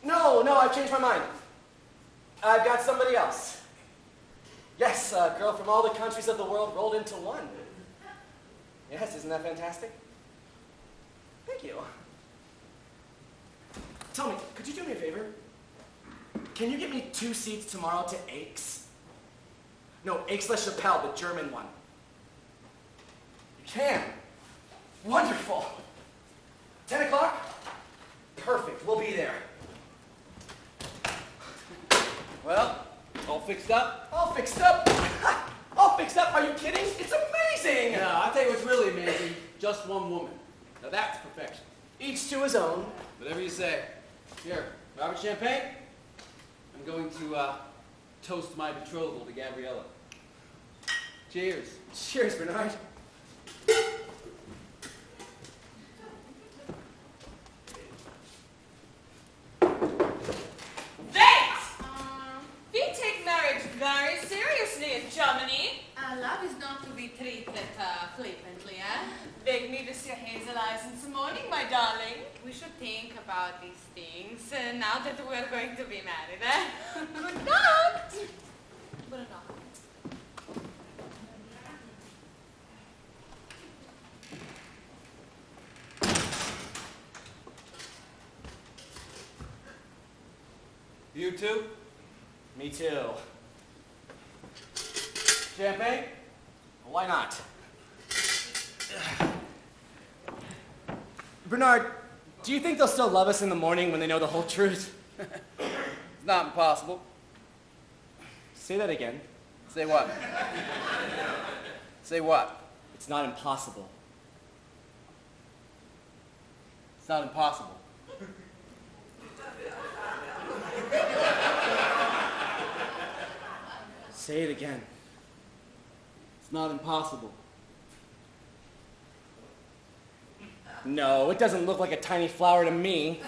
No, I've changed my mind. I've got somebody else. Yes, a girl from all the countries of the world rolled into one. Yes, isn't that fantastic? Thank you. Tell me, could you do me a favor? Can you get me 2 seats tomorrow to Aix? No, Aix-la-Chapelle, the German one. You can? Wonderful. 10 o'clock? Perfect, we'll be there. Well, all fixed up? All fixed up? All fixed up? Are you kidding? It's amazing! No, I'll tell you what's really amazing. Just one woman. Now that's perfection. Each to his own. Whatever you say. Here, Robert Champagne. I'm going to toast my betrothal to Gabriella. Cheers. Cheers, Bernard. We take marriage very seriously in Germany. Love is not to be treated flippantly, eh? Beg me to see your hazel eyes in the morning, my darling. We should think about these things now that we're going to be married, eh? Good night. Good enough. You too? Me too. Champagne? Why not? Bernard, do you think they'll still love us in the morning when they know the whole truth? It's not impossible. Say that again. Say what? Say what? It's not impossible. It's not impossible. Say it again. It's not impossible. No, it doesn't look like a tiny flower to me.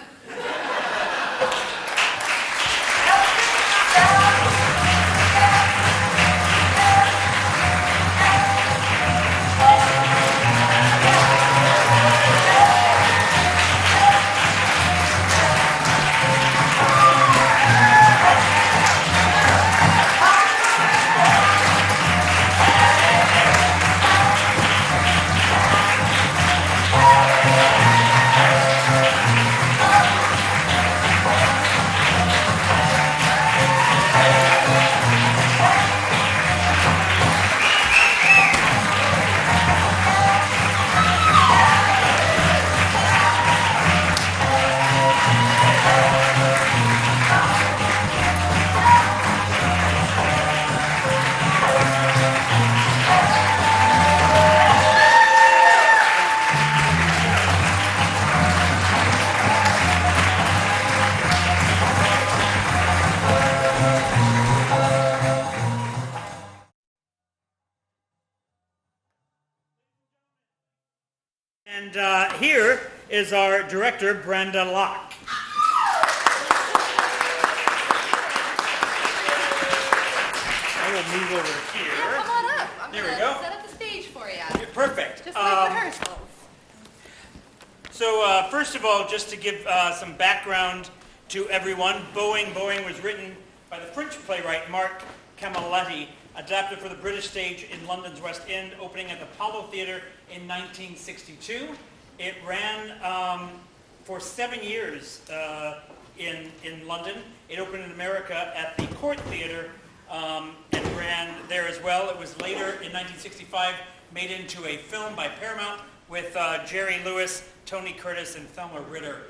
And here is our director, Branda Lock. I will move over here. Yeah, come on up. I'm There we gonna go. set up the stage for you. Perfect. Just like rehearsals. So first of all, just to give some background to everyone, Boeing was written by the French playwright Marc Camilletti, adapted for the British stage in London's West End, opening at the Apollo Theatre in 1962. It ran for 7 years in London. It opened in America at the Court Theatre and ran there as well. It was later, in 1965, made into a film by Paramount with Jerry Lewis, Tony Curtis, and Thelma Ritter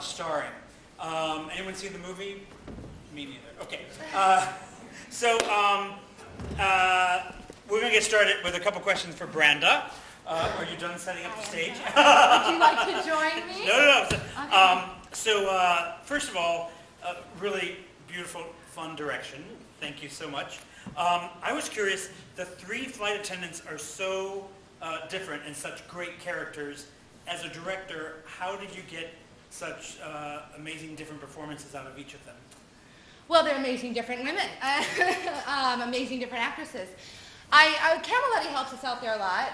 starring. Anyone see the movie? Me neither. Okay. We're going to get started with a couple questions for Branda. Are you done setting up the stage? Would you like to join me? No. Okay. First of all, really beautiful, fun direction. Thank you so much. I was curious, the 3 flight attendants are so different and such great characters. As a director, how did you get such amazing different performances out of each of them? Well, they're amazing different women, amazing different actresses. Camilletti helps us out there a lot.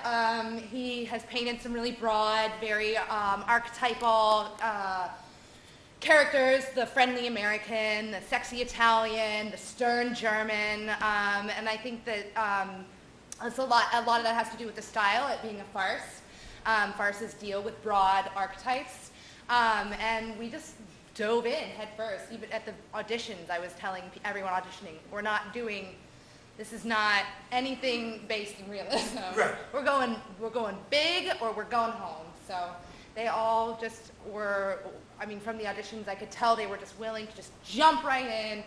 He has painted some really broad, very archetypal characters, the friendly American, the sexy Italian, the stern German, and I think that it's a lot of that has to do with the style, it being a farce. Farces deal with broad archetypes, and we just dove in head first. Even at the auditions, I was telling everyone auditioning, this is not anything based in realism. Right. We're going big or we're going home. So they all just were, from the auditions, I could tell they were just willing to just jump right in,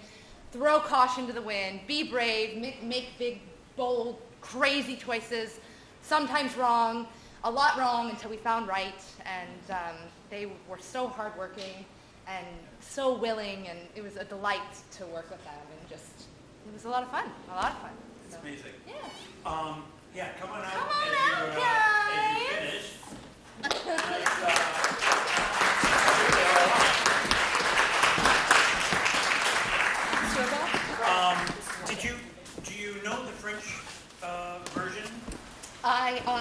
throw caution to the wind, be brave, make big, bold, crazy choices, sometimes wrong, a lot wrong until we found right. And they were so hardworking and so willing, and it was a delight to work with them, and just, it was a lot of fun, It's So, amazing. Yeah. Come on out Come on as out, you finish. Do you know the French version? I'm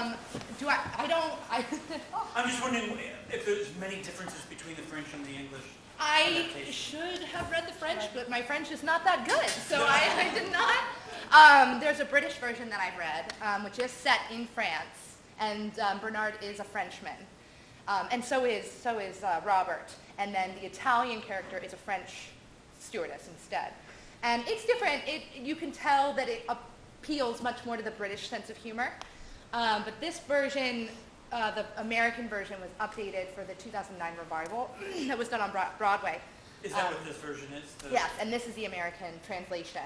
just wondering if there's many differences between the French and the English. I should have read the French, but my French is not that good, so I did not. There's a British version that I've read, which is set in France, and Bernard is a Frenchman, and so is Robert, and then the Italian character is a French stewardess instead. And it's different. You can tell that it appeals much more to the British sense of humor, but this version, the American version, was updated for the 2009 revival that was done on Broadway. Is that what this version is? Yes, and this is the American translation.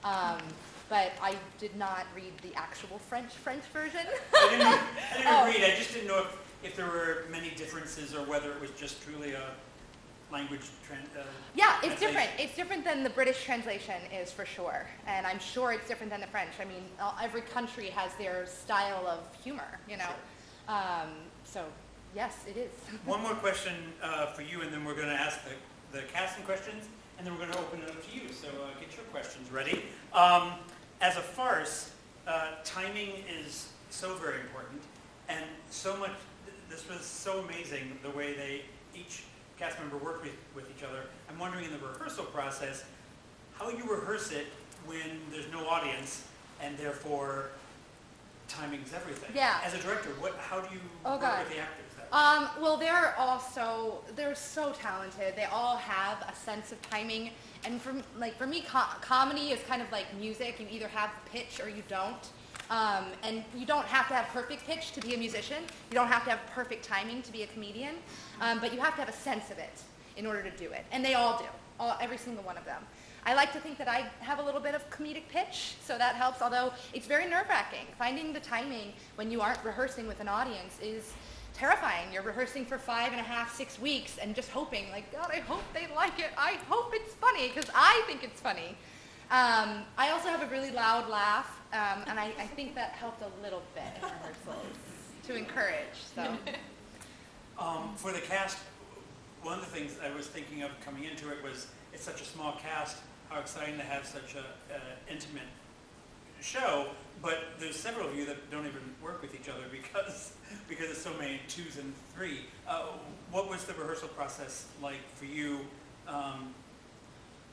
But I did not read the actual French version. I didn't read. I just didn't know if there were many differences or whether it was just truly a language Yeah, it's different. It's different than the British translation is, for sure. And I'm sure it's different than the French. Every country has their style of humor, you know. Sure. So, yes, it is. One more question for you, and then we're going to ask the casting questions, and then we're going to open it up to you. So get your questions ready. As a farce, timing is so very important, and so much. This was so amazing the way each cast member worked with each other. I'm wondering in the rehearsal process how you rehearse it when there's no audience, and therefore timing's everything. Yeah. As a director, how do you work with the actors? Well, they're so talented. They all have a sense of timing. And for me, comedy is kind of like music. You either have pitch or you don't. And you don't have to have perfect pitch to be a musician. You don't have to have perfect timing to be a comedian. But you have to have a sense of it in order to do it. And they all do, every single one of them. I like to think that I have a little bit of comedic pitch, so that helps, although it's very nerve-wracking. Finding the timing when you aren't rehearsing with an audience is terrifying. You're rehearsing for 5.5, 6 weeks and just hoping, like, God, I hope they like it. I hope it's funny, because I think it's funny. I also have a really loud laugh, and I think that helped a little bit in rehearsals to encourage. So, For the cast, one of the things I was thinking of coming into it was it's such a small cast, how exciting to have such a intimate show, but there's several of you that don't even work with each other because there's so many twos and three. What was the rehearsal process like for you?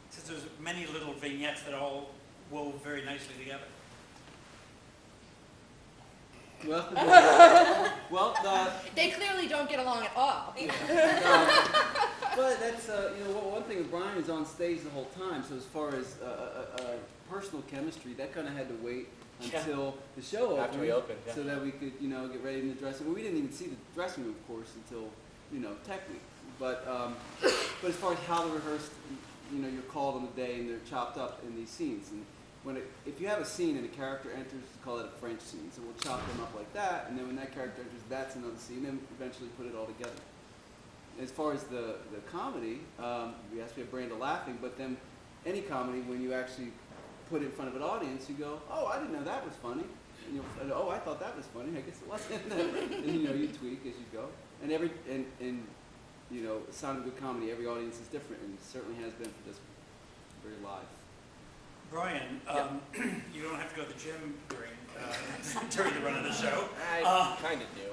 Since there's many little vignettes that all wove very nicely together. They clearly don't get along at all. But that's, one thing with Brian is on stage the whole time, so as far as personal chemistry, that kind of had to wait until the show opened. After we opened, yeah. So that we could, get ready in the dressing room. We didn't even see the dressing room, of course, until, technically. But as far as how they're rehearsed, you're called on the day and they're chopped up in these scenes. And if you have a scene and a character enters, we call it a French scene. So we'll chop them up like that, and then when that character enters, that's another scene, and eventually put it all together. As far as the comedy, we have to have Branda laughing, but then any comedy, when you actually put it in front of an audience, you go, oh, I didn't know that was funny. And oh, I thought that was funny. I guess it wasn't. And you tweak as you go. And Sound of Good Comedy, every audience is different, and it certainly has been for this very live. Brian, you don't have to go to the gym during the run of the show. I kind of do.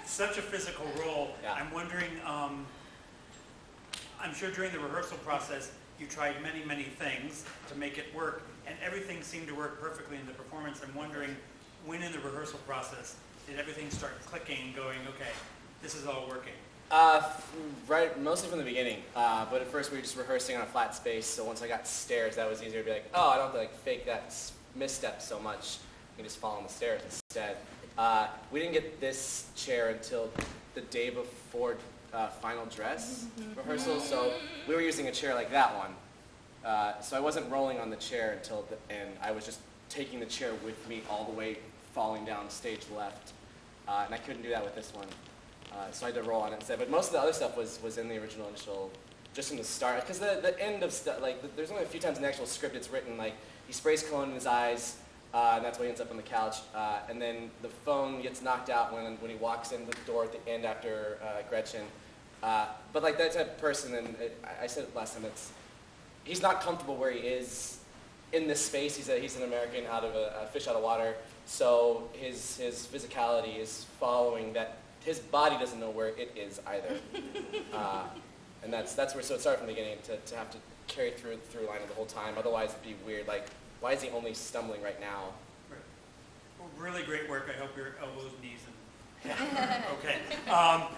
Such a physical role. Yeah. I'm wondering, I'm sure during the rehearsal process, you tried many, many things to make it work, and everything seemed to work perfectly in the performance. I'm wondering, when in the rehearsal process, did everything start clicking and going, okay, this is all working? Right, mostly from the beginning. But at first we were just rehearsing on a flat space, so once I got stairs, that was easier to be like, oh, I don't have to fake that misstep so much. I can just fall on the stairs instead. We didn't get this chair until the day before final dress rehearsal, so we were using a chair like that one. So I wasn't rolling on the chair until the end. I was just taking the chair with me all the way, falling down stage left. And I couldn't do that with this one. So I had to roll on it instead. But most of the other stuff was in the original initial, just from the start. Because the end of stuff, there's only a few times in the actual script it's written, he sprays cologne in his eyes, and that's why he ends up on the couch. And then the phone gets knocked out when he walks in the door at the end after Gretchen. But that type of person, and I said it last time, he's not comfortable where he is in this space. He's an American out of a fish out of water. So his physicality is following that. His body doesn't know where it is either. And that's where, so it started from the beginning to have to carry through line the whole time. Otherwise it'd be weird. Why is he only stumbling right now? Right. Well, really great work. I hope your elbows, knees, and okay.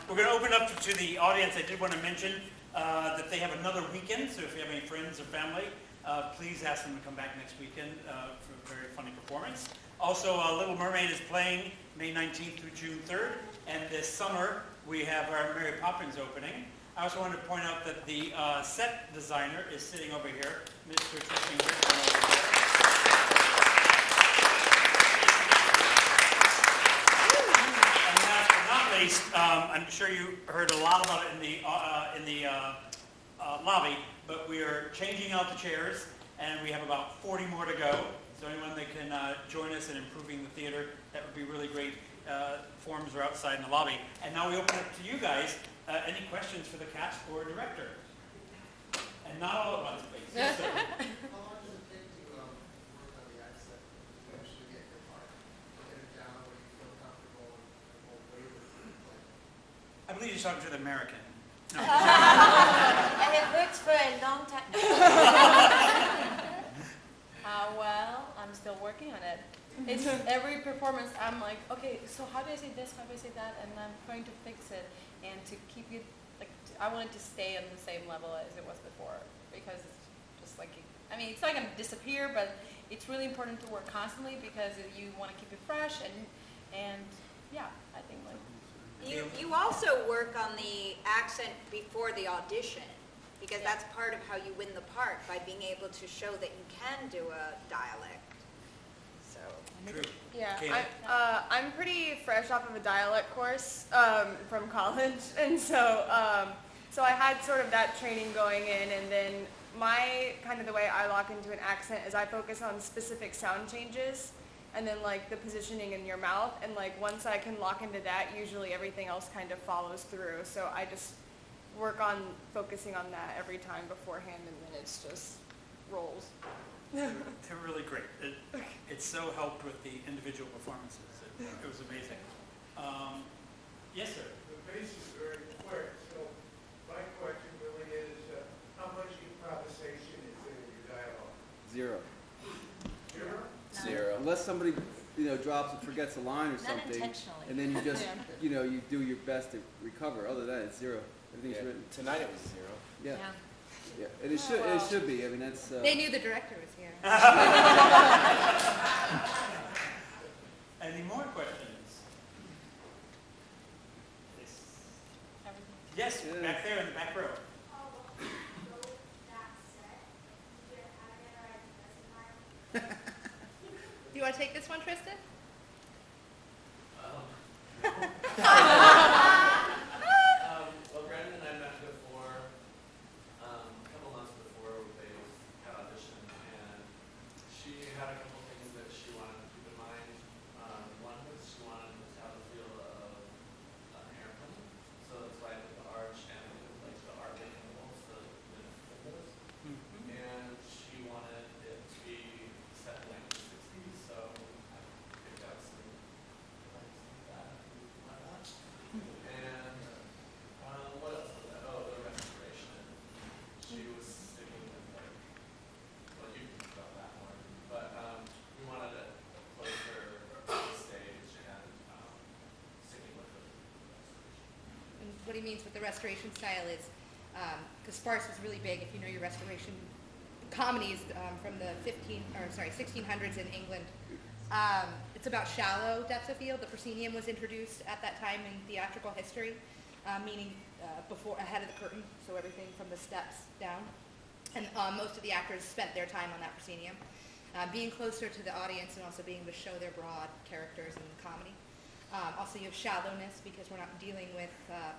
We're going to open up to the audience. I did want to mention that they have another weekend, so if you have any friends or family, please ask them to come back next weekend for a very funny performance. Also, Little Mermaid is playing May 19th through June 3rd, and this summer we have our Mary Poppins opening. I also wanted to point out that the set designer is sitting over here, Mr. Tristan Griffin over here. And last but not least, I'm sure you heard a lot about it in the lobby, but we are changing out the chairs, and we have about 40 more to go. So anyone that can join us in improving the theater, that would be really great. Forms are outside in the lobby. And now we open it to you guys. Any questions for the cast or director? And not all at once, please. Yes, sir. How long does it take to work on the accent to actually get your part? Get it down where you feel comfortable and won't waver through the play? I believe you're talking to the American. No. And it works for a long time. Well, I'm still working on it. It's every performance I'm like, okay, so how do I say this, how do I say that, and I'm trying to fix it and to keep it, I want it to stay on the same level as it was before, because it's just it's not going to disappear, but it's really important to work constantly because you want to keep it fresh, and yeah, I think You also work on the accent before the audition, because that's part of how you win the part, by being able to show that you can do a dialect. So. True. yeah. Kaylee? I'm pretty fresh off of a dialect course from college, and so I had sort of that training going in, and then the way I lock into an accent is I focus on specific sound changes, and then like the positioning in your mouth, and like once I can lock into that, usually everything else kind of follows through. So I just work on focusing on that every time beforehand, and then it's just rolls. They're really great. It so helped with the individual performances. It was amazing. Yes, sir. The piece is very quick, so my question really is, how much improvisation is there in your dialogue? Zero. Zero? Unless somebody, drops and forgets a line or something. intentionally. And then you just, you do your best to recover. Other than that, it's zero. Everything's written. Tonight it was 0. Yeah. Yeah. And it should be. I mean, that's. They knew the director was here. Any more questions? Yes, back there in the back row. Do you want to take this one, Tristan? Well, Brandon and I met before, a couple months before they had auditioned, and she had a couple things that she wanted to keep in mind. One was she wanted to have the feel of an airplane, so that's why I did the arch and I did like the arc intervals, the windows. And she wanted it to be set in like the 60s, so I picked out some things like that and whatnot. And what else was that? Oh, the restoration. She was sticking with like, well, you can talk about that more, but we wanted to close her on the stage and sticking with the restoration. And what he means with the restoration style is, because farce was really big, if you know your restoration comedies from the 1600s in England. It's about shallow depths of field. The proscenium was introduced at that time in theatrical history, meaning ahead of the curtain, so everything from the steps down. And most of the actors spent their time on that proscenium, being closer to the audience and also being able to show their broad characters in the comedy. Also, you have shallowness because we're not dealing with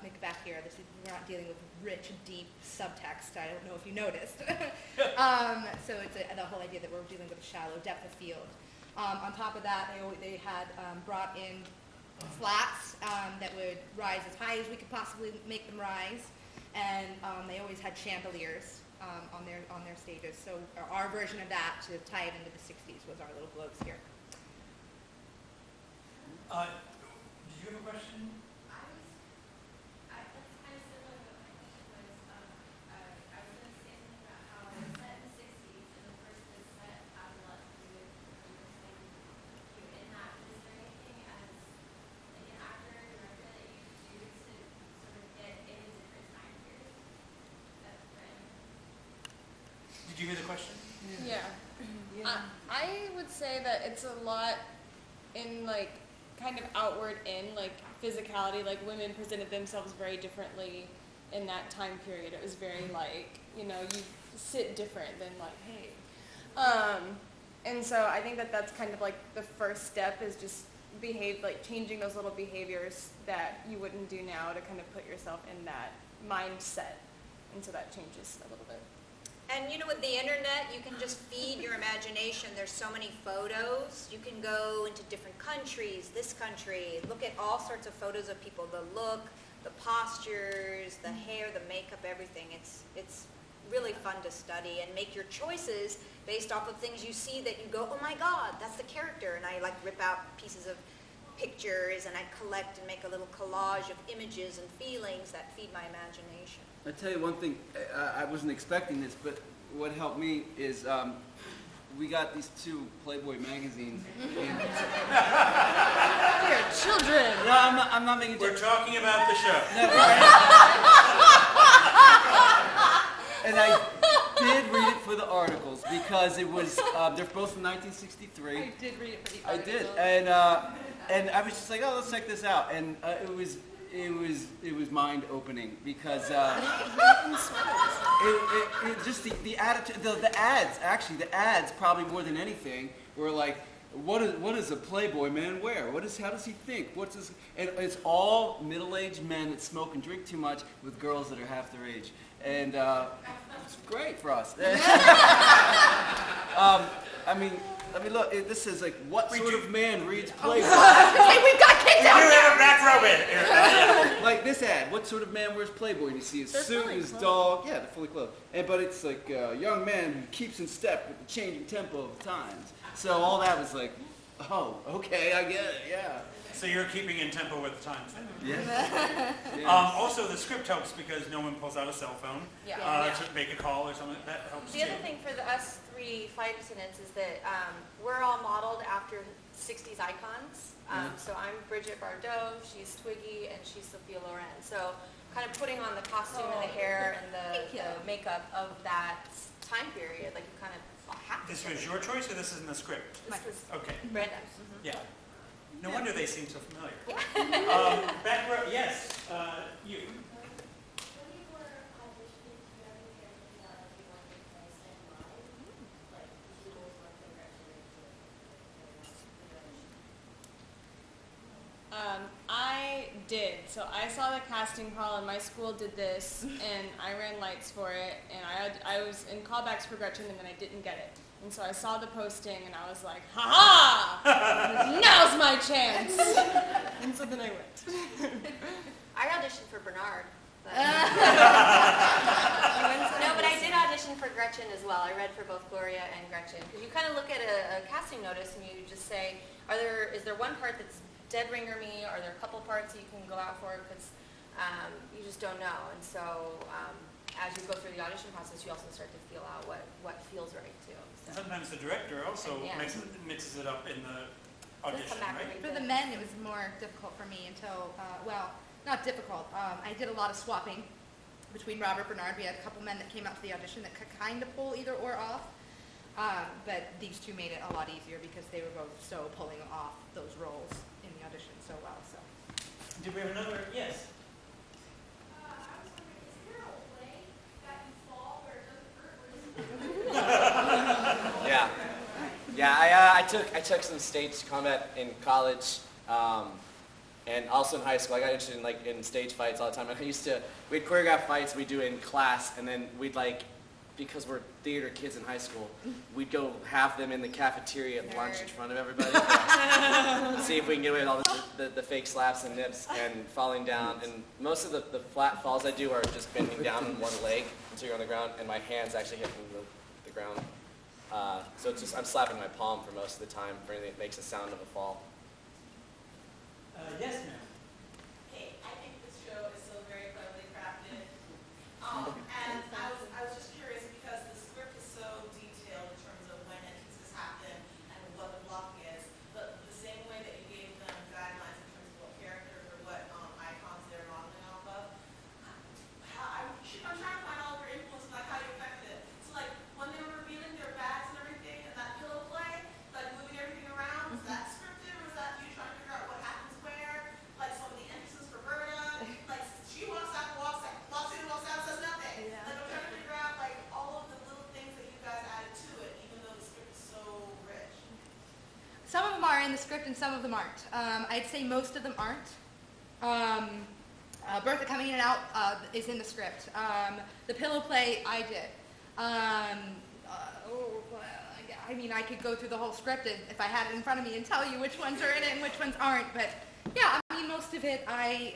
Macbeth here. We're not dealing with rich, deep subtext. I don't know if you noticed. So it's the whole idea that we're dealing with a shallow depth of field. On top of that, they had brought in flats that would rise as high as we could possibly make them rise, and they always had chandeliers on their stages. So our version of that to tie it into the 60s was our little globes here. Did you have a question? That's kind of similar to what my question was. I was going to say something about how it's set in the 60s and the person is set has a lot to do with you in that. Is there anything as like an actor or director that you do to sort of get in a different time period? That's right. Did you hear the question? Yeah. I would say that it's a lot in like kind of outward in like physicality, like women presented themselves very differently in that time period. It was very like, you sit different than like, hey. And so I think that that's kind of like the first step is just changing those little behaviors that you wouldn't do now to kind of put yourself in that mindset. And so that changes a little bit. And with the internet, you can just feed your imagination. There's so many photos. You can go into different countries, this country, look at all sorts of photos of people, the look, the postures, the hair, the makeup, everything. It's really fun to study and make your choices based off of things you see that you go, oh my God, that's the character. And I rip out pieces of pictures and I collect and make a little collage of images and feelings that feed my imagination. I'll tell you one thing, I wasn't expecting this, but what helped me is we got these 2 Playboy magazines. Dear children. No, I'm not making. We're talking about the show. No, and I did read it for the articles because it was. They're both from 1963. I did read it for the I articles. did, and I was just like, oh, let's check this out, and it was mind opening because just the attitude, the ads probably more than anything were like, what does a Playboy man wear? How does he think? And it's all middle-aged men that smoke and drink too much with girls that are half their age, and it's great for us. I mean, look, this is like, what We sort do- of man reads Playboy? Hey, we've got kids We do out have there! a back row in. Like this ad, what sort of man wears Playboy? And you see his They're suit, fully his clothed. dog. Yeah, they're fully clothed. But it's like a young man who keeps in step with the changing tempo of the times. So all that was like, oh, okay, I get it, yeah. So you're keeping in tempo with the times then. Yeah. Also, the script helps because no one pulls out a cell phone to make a call or something. That helps The too. other thing for us three flight attendants is that we're all modeled after 60s icons. So I'm Bridget Bardot, she's Twiggy, and she's Sophia Loren. So kind of putting on the costume and the hair and Thank you. the makeup of that time period, like you kind of have to. This was your choice, or this is in the script? This was Okay. Brenda. Yeah. No wonder they seem so familiar. Back row, yes, you. When you were auditioning, did you ever get the you want to play stand live? Like, did you always want to Gretchen I did. So I saw the casting call, and my school did this, and I ran lights for it, and I was in callbacks for Gretchen, and then I didn't get it. And so I saw the posting, and I was like, ha ha! Now's my chance! And so then I went. I auditioned for Bernard. But no, but I did audition for Gretchen as well. I read for both Gloria and Gretchen. Because you kind of look at a casting notice and you just say, is there one part that's dead ringer me? Are there a couple parts that you can go out for? Because you just don't know. And so as you go through the audition process, you also start to feel out what feels right too. So. Sometimes the director also Yeah. mixes it up in the audition, come back right? and For the men, it was more difficult for me until, well, not difficult. I did a lot of swapping between Robert Bernard. We had a couple men that came out to the audition that could kind of pull either or off. But these two made it a lot easier because they were both so pulling off those roles in the audition so well. So. Did we have another? Yes. I was wondering, is there a way that you fall where it doesn't hurt, or does it Yeah. Yeah, I took some stage combat in college, and also in high school. I got interested in stage fights all the time. And we'd choreograph fights we'd do in class, and then we'd because we're theater kids in high school, we'd go have them in the cafeteria at lunch in front of everybody. See if we can get away with all the fake slaps and nips and falling down. And most of the flat falls I do are just bending down on one leg until you're on the ground, and my hands actually hitting the ground. So it's just I'm slapping my palm for most of the time for anything that makes a sound of a fall. Yes, ma'am. Hey, I think this show is so very cleverly crafted. And I was just curious because the script is so detailed in terms of when entrances happen and what the blocking is. But the same way that you gave them guidelines in terms of what characters or what icons they're modeling off of, I'm trying to find all of your influences, like how you affected it. So like when they were revealing their bags and everything and that pillow play, like moving everything around, was that scripted or was that you trying to figure out what happens where? Like some of the entrances for Berta, like she walks out, says nothing. Yeah. Like I'm trying to figure out like all of the little things that you guys added to it, even though the script is so rich. Some of them are in the script and some of them aren't. I'd say most of them aren't. Bertha coming in and out is in the script. The pillow play, I did. I mean, I could go through the whole script if I had it in front of me and tell you which ones are in it and which ones aren't. But yeah, I mean, most of it I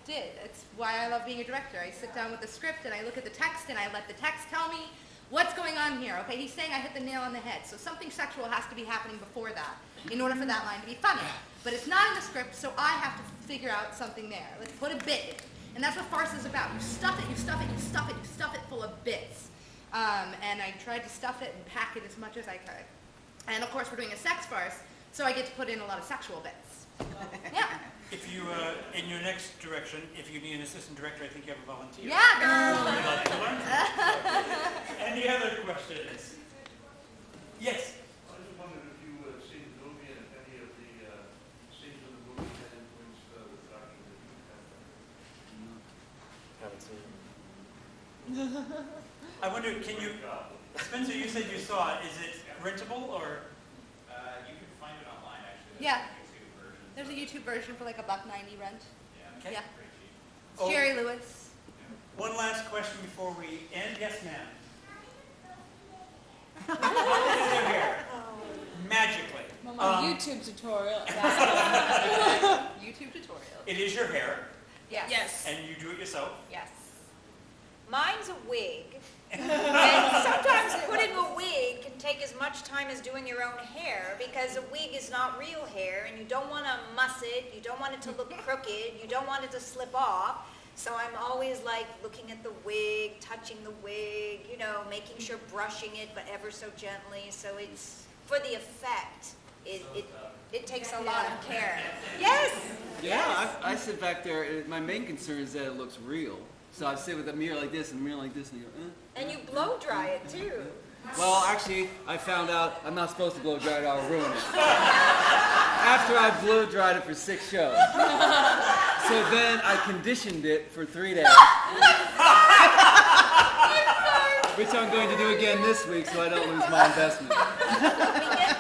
did. It's why I love being a director. I sit down with the script and I look at the text and I let the text tell me what's going on here. Okay, he's saying I hit the nail on the head. So something sexual has to be happening before that in order for that line to be funny. But it's not in the script, so I have to figure out something there. Let's put a bit in. And that's what farce is about. You stuff it, you stuff it, you stuff it, you stuff it full of bits. And I tried to stuff it and pack it as much as I could. And of course we're doing a sex farce, so I get to put in a lot of sexual bits. Yeah. If you, in your next direction, if you need an assistant director, I think you have a volunteer. Yeah, girl. Would you like to learn? Any other questions? Yes. I was just wondering if you seen the movie and if any of the scenes in the movie had influenced the production that you have. Haven't seen it. I wonder, can you, Spencer, you said you saw it. Is it rentable or? You can find it online, actually. Yeah. There's There's a YouTube version for like $1.90 rent. Yeah. Okay. Yeah. Pretty cheap. Oh. Jerry Lewis. One last question before we end. Yes, ma'am. YouTube tutorial. YouTube tutorial. It is your hair, Yes. Yes. and you do it yourself. Yes. Mine's a wig. And sometimes putting a wig can take as much time as doing your own hair because a wig is not real hair and you don't want to muss it, you don't want it to look crooked, you don't want it to slip off. So I'm always like looking at the wig, touching the wig, you know, making sure brushing it but ever so gently. So it's for the effect. It takes a lot of care. Yes. Yeah, I sit back there. My main concern is that it looks real. So I sit with a mirror like this and a mirror like this and you go, And you blow dry it too. Well, actually, I found out I'm not supposed to blow dry it. I'll ruin it. After I blow dried it for 6 shows. So then I conditioned it for 3 days. Which I'm going to do again this week so I don't lose my investment. We get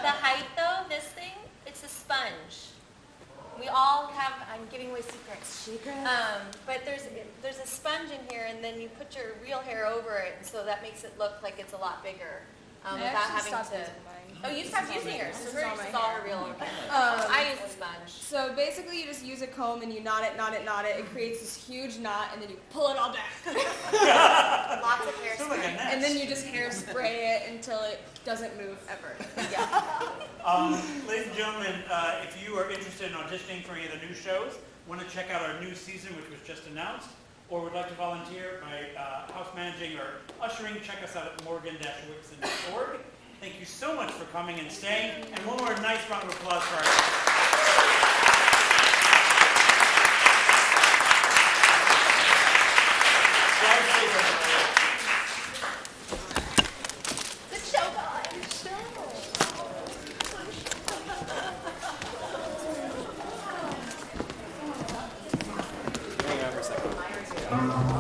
the height though, this thing, it's a sponge. We all have, I'm giving away secrets. But there's a sponge in here and then you put your real hair over it and so that makes it look like it's a lot bigger. Without having to. Oh, you stopped using yours. So it's all her real. I use the sponge. So basically, you just use a comb and you knot it. It creates this huge knot, and then you pull it all back. Lots of hair. Sort of like a nest. And then you just hairspray it until it doesn't move ever. Ladies and gentlemen, if you are interested in auditioning for any of the new shows, want to check out our new season, which was just announced, or would like to volunteer by house managing or ushering, check us out at morgan-wixson.org. Thank you so much for coming and staying. And one more nice round of applause for our Drive safe, everybody. Good show, guys. Hang on for a second.